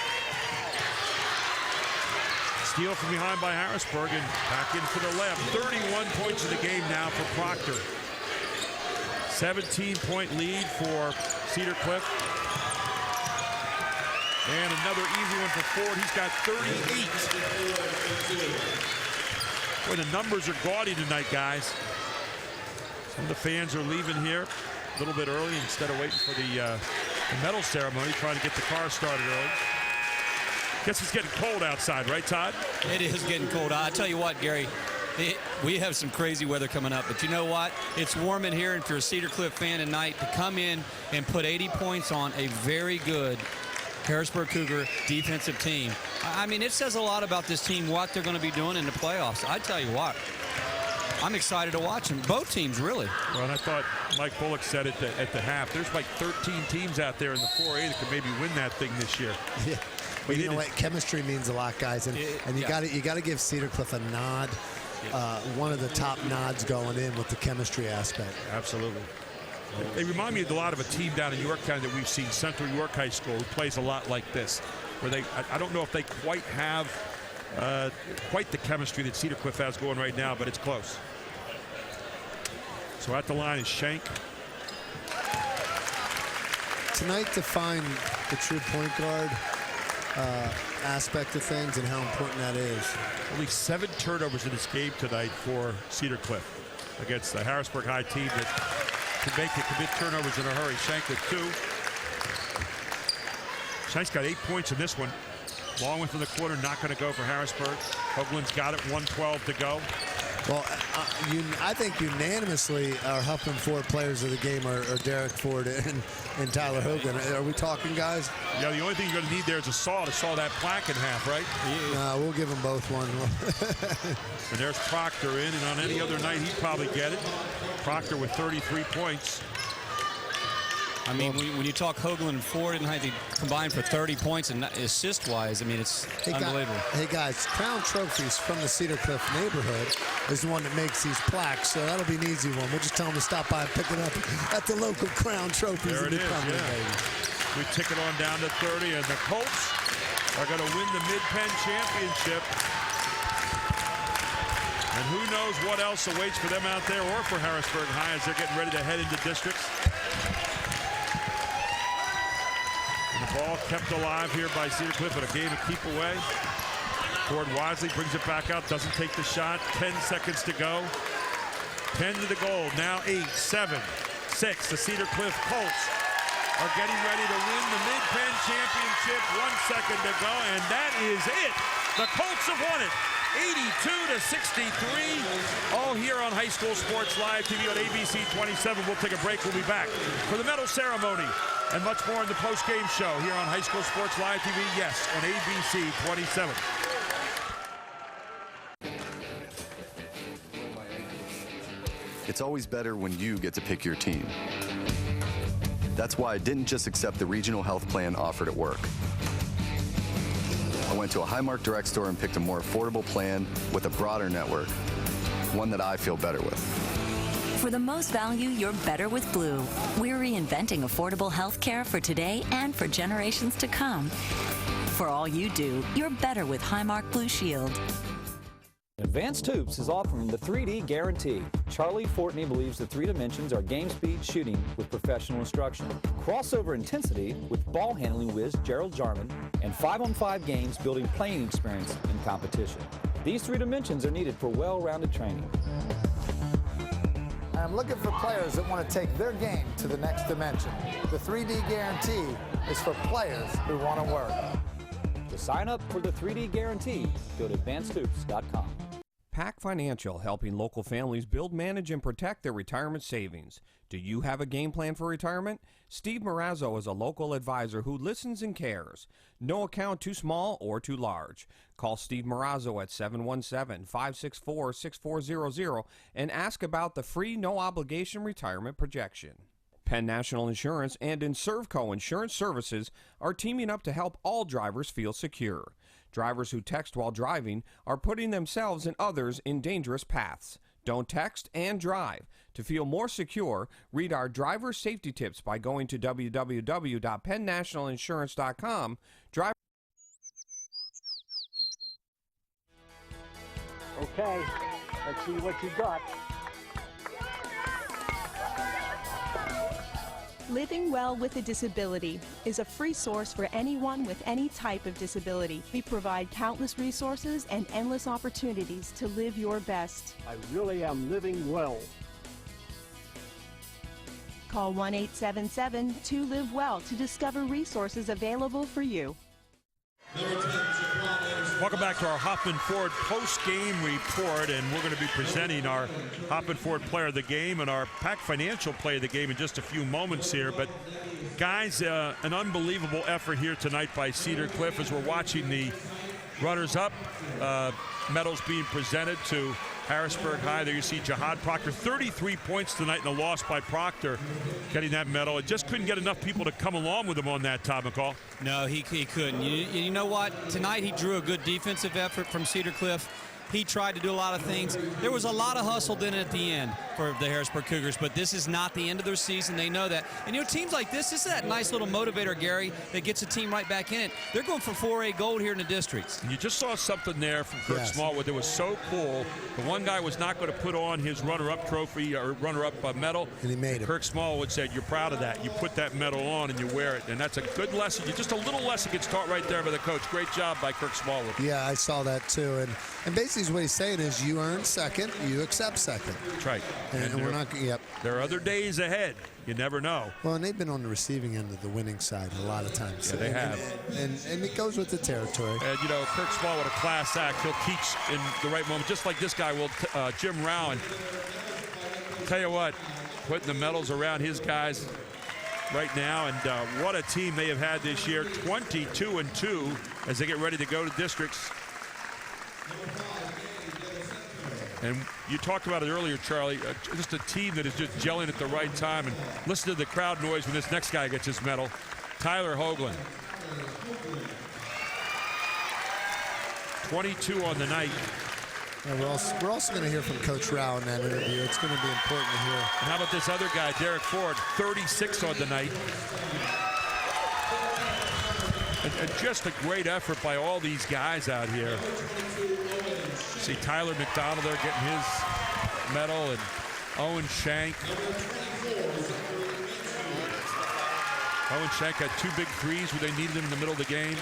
Steal from behind by Harrisburg and back in for the layup. 31 points in the game now for Proctor. 17-point lead for Cedar Cliff. And another easy one for Ford. He's got 38. Boy, the numbers are gaudy tonight, guys. Some of the fans are leaving here a little bit early instead of waiting for the medal ceremony, trying to get the car started early. Guess it's getting cold outside, right, Todd? It is getting cold. I tell you what, Gary, we have some crazy weather coming up, but you know what? It's warm in here, and if you're a Cedar Cliff fan tonight, to come in and put 80 points on a very good Harrisburg Cougar defensive team. I mean, it says a lot about this team, what they're going to be doing in the playoffs. I tell you what, I'm excited to watch them. Both teams, really. Well, and I thought Mike Bullock said it at the half. There's like 13 teams out there in the 4A that could maybe win that thing this year. Yeah. But you know what? Chemistry means a lot, guys, and you got to give Cedar Cliff a nod. One of the top nods going in with the chemistry aspect. Absolutely. They remind me a lot of a team down in Yorktown that we've seen, Central York High School, who plays a lot like this, where I don't know if they quite have quite the chemistry that Cedar Cliff has going right now, but it's close. So at the line is Shank. Tonight, to find the true point guard aspect of things and how important that is. Only 7 turnovers in this game tonight for Cedar Cliff against the Harrisburg High team that can commit turnovers in a hurry. Shank with 2. Shank's got 8 points in this one. Long one from the corner, not going to go for Harrisburg. Hoagland's got it, 1:12 to go. Well, I think unanimously our Huff and Ford players of the game are Derek Ford and Tyler Hoagland. Are we talking, guys? Yeah, the only thing you're going to need there is a saw to saw that plaque in half, right? We'll give them both one. And there's Proctor in, and on any other night he'd probably get it. Proctor with 33 points. I mean, when you talk Hoagland and Ford and how they combined for 30 points and assist-wise, I mean, it's unbelievable. Hey, guys, Crown Trophies from the Cedar Cliff neighborhood is the one that makes these plaques, so that'll be an easy one. We'll just tell them to stop by and pick it up at the local Crown Trophies. There it is, yeah. We tick it on down to 30, and the Colts are going to win the Mid-Penn Championship. And who knows what else awaits for them out there or for Harrisburg High as they're getting ready to head into districts. And the ball kept alive here by Cedar Cliff at a game of keep away. Ford wisely brings it back out, doesn't take the shot. 10 seconds to go. 10 to the goal. Now 8, 7, 6. The Cedar Cliff Colts are getting ready to win the Mid-Penn Championship. 1 second to go, and that is it. The Colts have won it. 82-63. All here on High School Sports Live TV on ABC 27. We'll take a break. We'll be back for the medal ceremony and much more in the post-game show here on High School Sports Live TV. Yes, on ABC 27. It's always better when you get to pick your team. That's why I didn't just accept the regional health plan offered at work. I went to a Highmark Direct store and picked a more affordable plan with a broader network, one that I feel better with. For the most value, you're better with Blue. We're reinventing affordable health care for today and for generations to come. For all you do, you're better with Highmark Blue Shield. Advanced Hoops is offering the 3D guarantee. Charlie Fortney believes the 3 dimensions are game speed shooting with professional instruction, crossover intensity with ball handling whiz Gerald Jarman, and 5-on-5 games building playing experience in competition. These 3 dimensions are needed for well-rounded training. I'm looking for players that want to take their game to the next dimension. The 3D guarantee is for players who want to work. To sign up for the 3D guarantee, go to advancedhoops.com. PAC Financial, helping local families build, manage, and protect their retirement savings. Do you have a game plan for retirement? Steve Marazzo is a local advisor who listens and cares. No account too small or too large. Call Steve Marazzo at 717-564-6400 and ask about the free no-obligation retirement projection. Penn National Insurance and Inservco Insurance Services are teaming up to help all drivers feel secure. Drivers who text while driving are putting themselves and others in dangerous paths. Don't text and drive. To feel more secure, read our driver safety tips by going to www.pennnationalinsurance.com. Drive. Okay, let's see what you got. Living Well with a Disability is a free source for anyone with any type of disability. We provide countless resources and endless opportunities to live your best. I really am living well. Call 1-877-2-LIVE-WELL to discover resources available for you. Welcome back to our Hoffman Ford post-game report, and we're going to be presenting our Hoffman Ford Player of the Game and our Pac Financial Player of the Game in just a few moments here. But guys, an unbelievable effort here tonight by Cedar Cliff as we're watching the runners-up medals being presented to Harrisburg High. There you see Jihad Proctor, 33 points tonight in a loss by Proctor, getting that medal. It just couldn't get enough people to come along with him on that, Todd McCall. No, he couldn't. You know what? Tonight he drew a good defensive effort from Cedar Cliff. He tried to do a lot of things. There was a lot of hustle in at the end for the Harrisburg Cougars, but this is not the end of their season. They know that. And, teams like this is that nice little motivator, Gary, that gets a team right back in it. They're going for 4A gold here in the districts. And you just saw something there from Kirk Smallwood that was so cool. The one guy was not going to put on his runner-up trophy or runner-up medal. And he made it. Kirk Smallwood said, you're proud of that. You put that medal on and you wear it. And that's a good lesson. Just a little lesson gets taught right there by the coach. Great job by Kirk Smallwood. Yeah, I saw that too. And basically what he's saying is you earn second, you accept second. That's right. And we're not, There are other days ahead. You never know. Well, and they've been on the receiving end of the winning side a lot of times. Yeah, they have. And it goes with the territory. And, Kirk Smallwood, a class act. He'll teach in the right moment, just like this guy will, Jim Rowan. Tell you what, putting the medals around his guys right now, and what a team they have had this year, 22-2 as they get ready to go to districts. And you talked about it earlier, Charlie, just a team that is just gelling at the right time. And listen to the crowd noise when this next guy gets his medal. Tyler Hoagland. 22 on the night. Yeah, we're also going to hear from Coach Rao in that interview. It's going to be important to hear. And how about this other guy, Derek Ford, 36 on the night. And just a great effort by all these guys out here. See Tyler McDonald there getting his medal, and Owen Shank. Owen Shank had 2 big threes where they needed him in the middle of the game.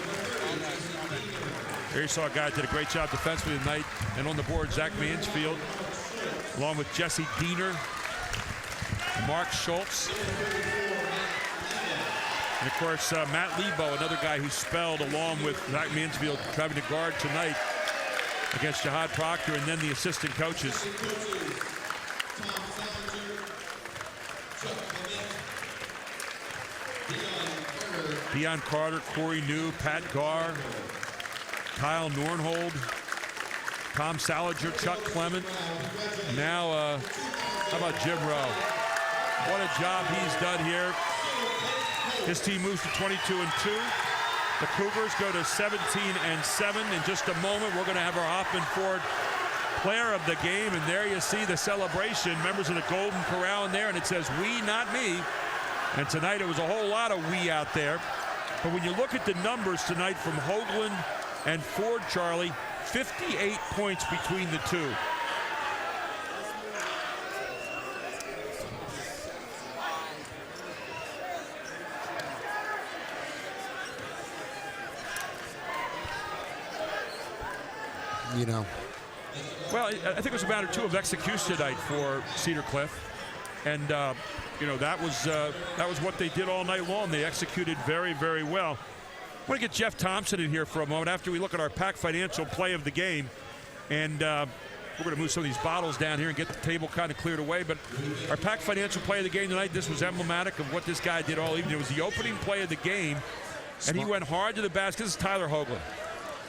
Here you saw a guy that did a great job defensively tonight. And on the board, Zach Mansfield, along with Jesse Diener, Mark Schultz. And, of course, Matt Lebo, another guy who spelled along with Zach Mansfield, driving to guard tonight against Jihad Proctor, and then the assistant coaches. Deion Carter, Corey New, Pat Garr, Kyle Nornhold, Tom Salinger, Chuck Clement. Now, how about Jim Rowe? What a job he's done here. His team moves to 22-2. The Cougars go to 17-7. In just a moment, we're going to have our Hoffman Ford Player of the Game, and there you see the celebration. Members of the Golden Corral in there, and it says, "We, not me." And tonight it was a whole lot of "we" out there. But when you look at the numbers tonight from Hoagland and Ford, Charlie, 58 points between the two. Well, I think it was a matter, too, of execution tonight for Cedar Cliff. And, that was what they did all night long. They executed very, very well. I want to get Jeff Thompson in here for a moment after we look at our Pac Financial Play of the Game. And we're going to move some of these bottles down here and get the table kind of cleared away. But our Pac Financial Play of the Game tonight, this was emblematic of what this guy did all evening. It was the opening play of the game, and he went hard to the basket. This is Tyler Hoagland.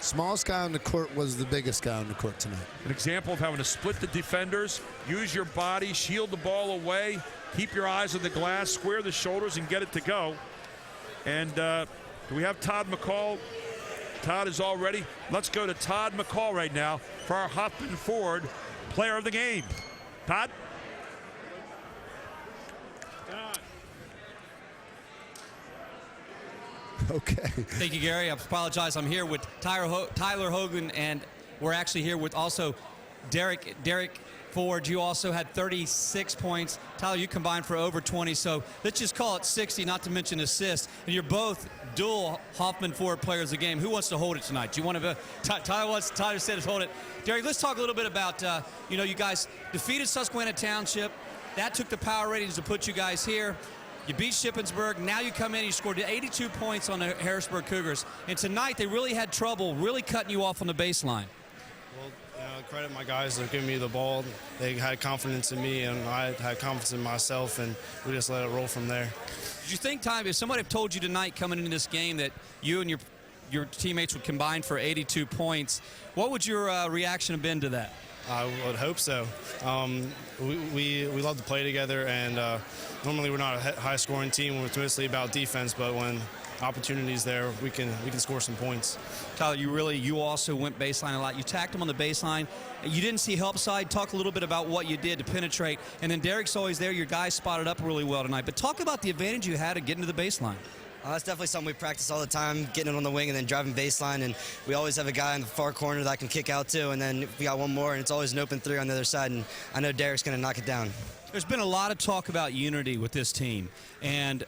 Smallest guy on the court was the biggest guy on the court tonight. An example of having to split the defenders, use your body, shield the ball away, keep your eyes on the glass, square the shoulders, and get it to go. And do we have Todd McCall? Todd is all ready. Let's go to Todd McCall right now for our Hoffman Ford Player of the Game. Todd? Okay. Thank you, Gary. I apologize. I'm here with Tyler Hogan, and we're actually here with also Derek Ford. You also had 36 points. Tyler, you combined for over 20, so let's just call it 60, not to mention assists. And you're both dual Hoffman Ford players of the game. Who wants to hold it tonight? Do you want to? Tyler said to hold it. Derek, let's talk a little bit about, you guys defeated Susquehanna Township. That took the power ratings to put you guys here. You beat Shippensburg. Now you come in, you scored 82 points on the Harrisburg Cougars. And tonight they really had trouble really cutting you off on the baseline. Well, credit my guys for giving me the ball. They had confidence in me, and I had confidence in myself, and we just let it roll from there. Did you think, Ty, if somebody had told you tonight coming into this game that you and your teammates would combine for 82 points, what would your reaction have been to that? I would hope so. We love to play together, and normally we're not a high-scoring team. It's mostly about defense, but when opportunities there, we can score some points. Tyler, you also went baseline a lot. You tacked him on the baseline. You didn't see help side. Talk a little bit about what you did to penetrate. And then Derek's always there. Your guys spotted up really well tonight. But talk about the advantage you had of getting to the baseline. That's definitely something we practice all the time, getting it on the wing and then driving baseline. And we always have a guy in the far corner that can kick out to. And then we got one more, and it's always an open three on the other side. And I know Derek's going to knock it down. There's been a lot of talk about unity with this team. And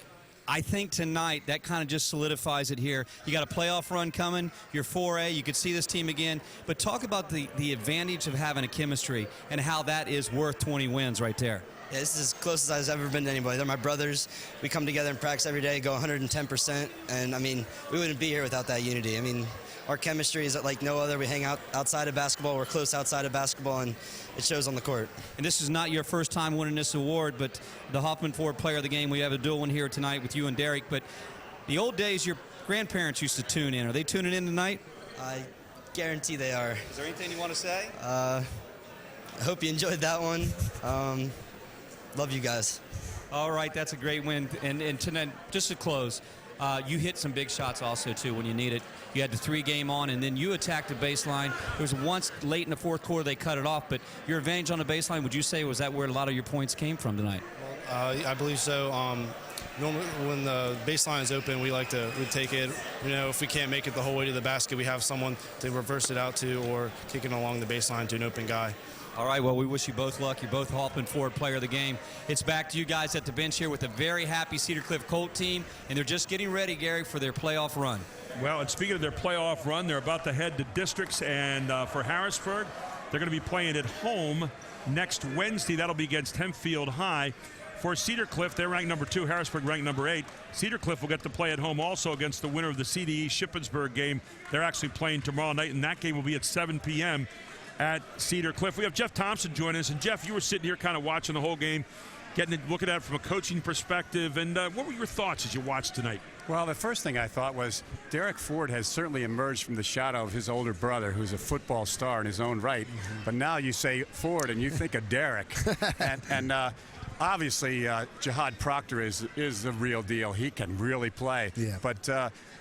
I think tonight that kind of just solidifies it here. You got a playoff run coming. You're 4A. You could see this team again. But talk about the advantage of having a chemistry and how that is worth 20 wins right there. Yeah, this is as close as I've ever been to anybody. They're my brothers. We come together and practice every day, go 110%. And, I mean, we wouldn't be here without that unity. I mean, our chemistry is like no other. We hang out outside of basketball. We're close outside of basketball, and it shows on the court. And this is not your first time winning this award, but the Hoffman Ford Player of the Game, we have a dual one here tonight with you and Derek. But the old days, your grandparents used to tune in. Are they tuning in tonight? I guarantee they are. Is there anything you want to say? I hope you enjoyed that one. Love you guys. All right, that's a great win. And tonight, just to close, you hit some big shots also, too, when you need it. You had the 3-game on, and then you attacked the baseline. There was once late in the fourth quarter they cut it off, but your advantage on the baseline, would you say, was that where a lot of your points came from tonight? I believe so. Normally, when the baseline is open, we take it. If we can't make it the whole way to the basket, we have someone to reverse it out to or kick it along the baseline to an open guy. All right, well, we wish you both luck. You're both Hoffman Ford Player of the Game. It's back to you guys at the bench here with a very happy Cedar Cliff Colt team, and they're just getting ready, Gary, for their playoff run. Well, and speaking of their playoff run, they're about to head to districts, and for Harrisburg, they're going to be playing at home next Wednesday. That'll be against Hempfield High. For Cedar Cliff, they're ranked number 2, Harrisburg ranked number 8. Cedar Cliff will get to play at home also against the winner of the CDE Shippensburg game. They're actually playing tomorrow night, and that game will be at 7 p.m. at Cedar Cliff. We have Jeff Thompson joining us, and Jeff, you were sitting here kind of watching the whole game, looking at it from a coaching perspective, and what were your thoughts as you watched tonight? Well, the first thing I thought was Derek Ford has certainly emerged from the shadow of his older brother, who's a football star in his own right. Mm-hmm. But now you say Ford and you think of Derek. and obviously, Jihad Proctor is the real deal. He can really play. Yeah. But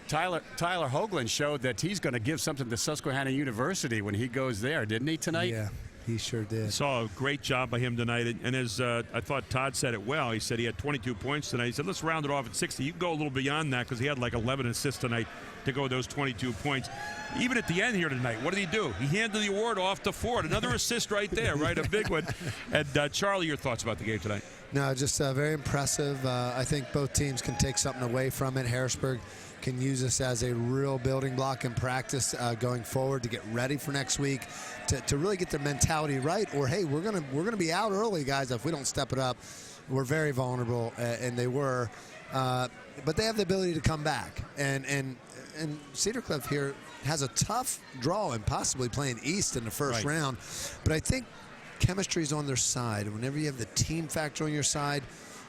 Tyler Hoagland showed that he's going to give something to Susquehanna University when he goes there, didn't he, tonight? Yeah. He sure did. Saw a great job by him tonight. And as I thought Todd said it well, he said he had 22 points tonight. He said, let's round it off at 60. You can go a little beyond that because he had like 11 assists tonight to go those 22 points. Even at the end here tonight, what did he do? He handed the award off to Ford. Another assist right there, right? A big one. And Charlie, your thoughts about the game tonight? No, just very impressive. I think both teams can take something away from it. Harrisburg can use this as a real building block in practice going forward to get ready for next week, to really get their mentality right. Or hey, we're gonna be out early, guys. If we don't step it up, we're very vulnerable, and they were. But they have the ability to come back, and Cedar Cliff here has a tough draw and possibly playing East in the first round. But I think chemistry's on their side, and whenever you have the team factor on your side,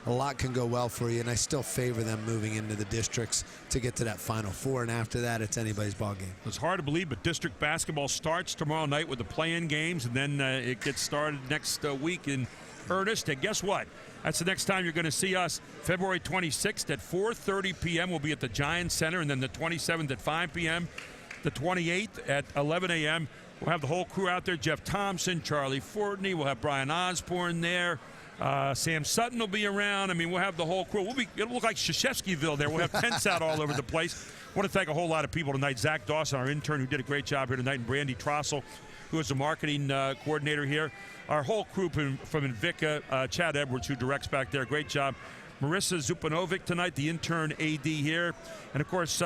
a lot can go well for you, and I still favor them moving into the districts to get to that Final Four, and after that, it's anybody's ball game. It's hard to believe, but district basketball starts tomorrow night with the play-in games, and then it gets started next week in earnest. And guess what? That's the next time you're going to see us. February 26th at 4:30 p.m. We'll be at the Giants Center, and then the 27th at 5 p.m., the 28th at 11 a.m., We'll have the whole crew out there. Jeff Thompson, Charlie Fortney. We'll have Brian Osborne there. Sam Sutton will be around. I mean, we'll have the whole crew. It'll look like Krzyzewskiville there. We'll have tents out all over the place. I want to thank a whole lot of people tonight. Zach Dawson, our intern, who did a great job here tonight, and Brandy Trossel, who is the marketing coordinator here. Our whole crew from Invicta, Chad Edwards, who directs back there. Great job. Marissa Zupanovic tonight, the intern AD here. And, of course,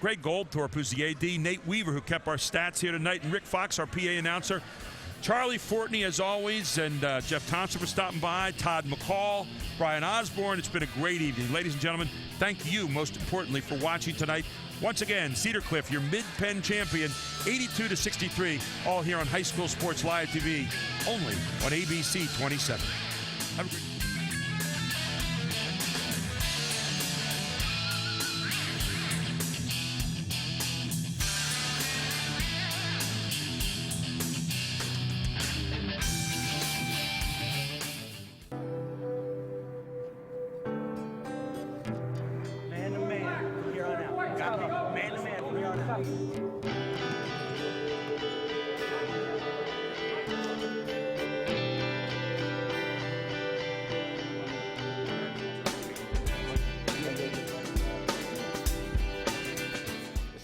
Greg Goldthorpe, who's the AD. Nate Weaver, who kept our stats here tonight. And Rick Fox, our PA announcer. Charlie Fortney, as always, and Jeff Thompson for stopping by. Todd McCall, Brian Osborne. It's been a great evening. Ladies and gentlemen, thank you, most importantly, for watching tonight. Once again, Cedar Cliff, your Mid-Penn champion, 82-63, all here on High School Sports Live TV, only on ABC 27. Have a great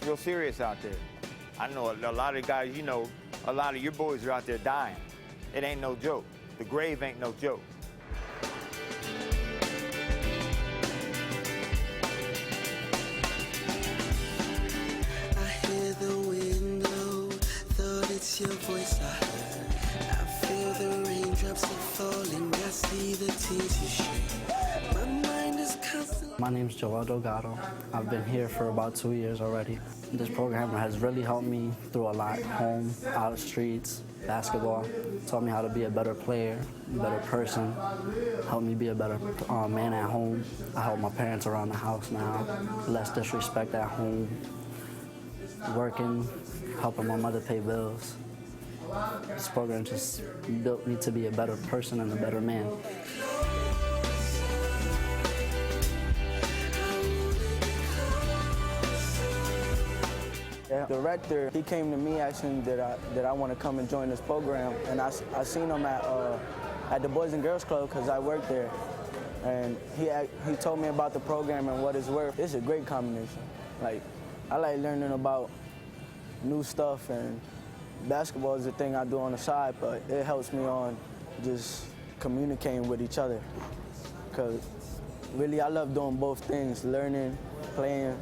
Real serious out there. I know a lot of guys, you know, a lot of your boys are out there dying. It ain't no joke. The grave ain't no joke. I hear the window, thought it's your voice I heard. I feel the raindrops are falling, I see the tears you shed. My mind is constantly... My name's Joel Delgado. I've been here for about 2 years already. This program has really helped me through a lot, home, out of streets, basketball. Taught me how to be a better player, a better person, helped me be a better man at home. I help my parents around the house now, less disrespect at home, working, helping my mother pay bills. This program just built me to be a better person and a better man. The director, he came to me asking that I want to come and join this program, and I seen him at the Boys and Girls Club because I worked there, and he told me about the program and what it's worth. It's a great combination. Like, I like learning about new stuff, and basketball is the thing I do on the side, but it helps me on just communicating with each other, because really I love doing both things, learning, playing,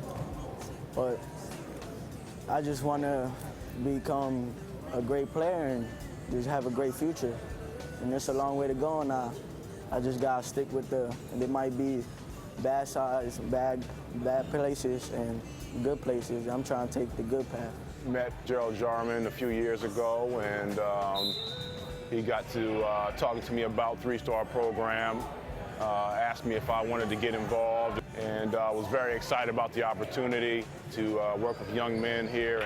but I just want to become a great player and just have a great future. And it's a long way to go, and I just got to stick with there might be bad sides, bad places, and good places. I'm trying to take the good path. Met Gerald Jarman a few years ago, and he got to talking to me about three-star program, asked me if I wanted to get involved, and was very excited about the opportunity to work with young men here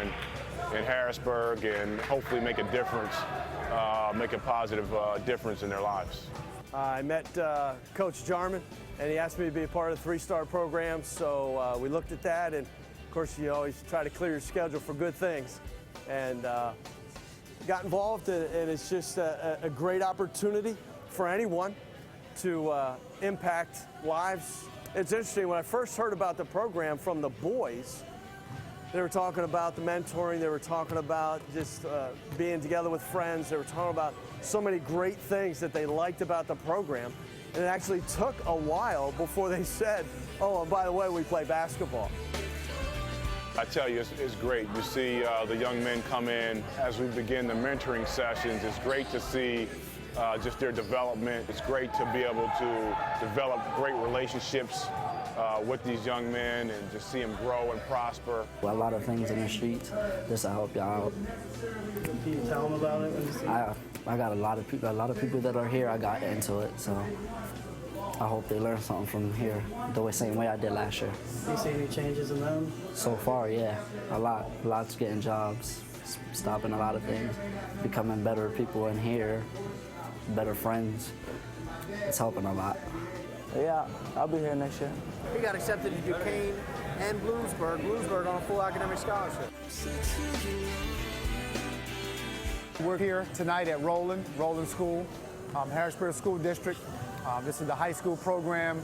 in Harrisburg and hopefully make a difference, make a positive difference in their lives. I met Coach Jarman, and he asked me to be a part of the three-star program, so we looked at that, and of course you always try to clear your schedule for good things, and got involved, and it's just a great opportunity for anyone to impact lives. It's interesting, when I first heard about the program from the boys, they were talking about the mentoring, they were talking about just being together with friends, they were talking about so many great things that they liked about the program, and it actually took a while before they said, oh, and by the way, we play basketball. I tell you, it's great. You see the young men come in as we begin the mentoring sessions. It's great to see just their development. It's great to be able to develop great relationships with these young men and just see them grow and prosper. A lot of things in the streets just to help y'all out. Can you tell them about it? I got a lot of people that are here. I got into it, so I hope they learn something from here the same way I did last year. You see any changes in them? So far, yeah, a lot. Lots getting jobs, stopping a lot of things, becoming better people in here, better friends. It's helping a lot. Yeah, I'll be here next year. He got accepted to Duquesne and Bloomsburg on a full academic scholarship. We're here tonight at Roland School, Harrisburg School District. This is the high school program.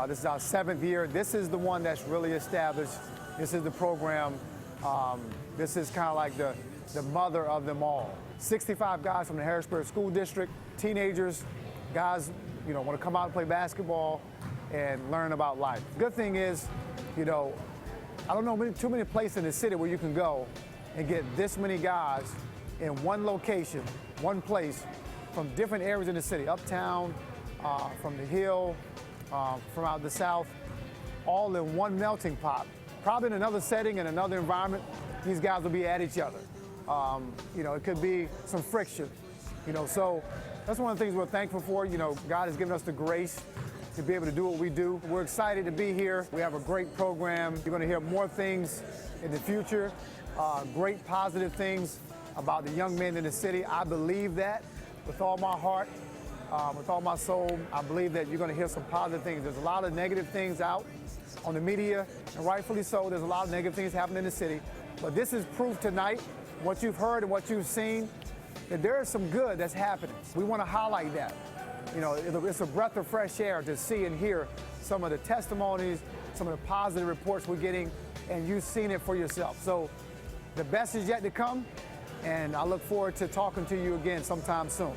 This is our 7th year. This is the one that's really established. This is the program. This is kind of like the mother of them all. 65 guys from the Harrisburg School District, teenagers, guys, want to come out and play basketball and learn about life. Good thing is, I don't know too many places in the city where you can go and get this many guys in one location, one place, from different areas in the city, uptown, from the Hill, from out the south, all in one melting pot. Probably in another setting, in another environment, these guys will be at each other. It could be some friction, so that's one of the things we're thankful for. God has given us the grace to be able to do what we do. We're excited to be here. We have a great program. You're going to hear more things in the future, great positive things about the young men in the city. I believe that with all my heart, with all my soul. I believe that you're going to hear some positive things. There's a lot of negative things out on the media, and rightfully so. There's a lot of negative things happening in the city. But this is proof tonight, what you've heard and what you've seen, that there is some good that's happening. We want to highlight that. It's a breath of fresh air to see and hear some of the testimonies, some of the positive reports we're getting, and you've seen it for yourself. So the best is yet to come, and I look forward to talking to you again sometime soon.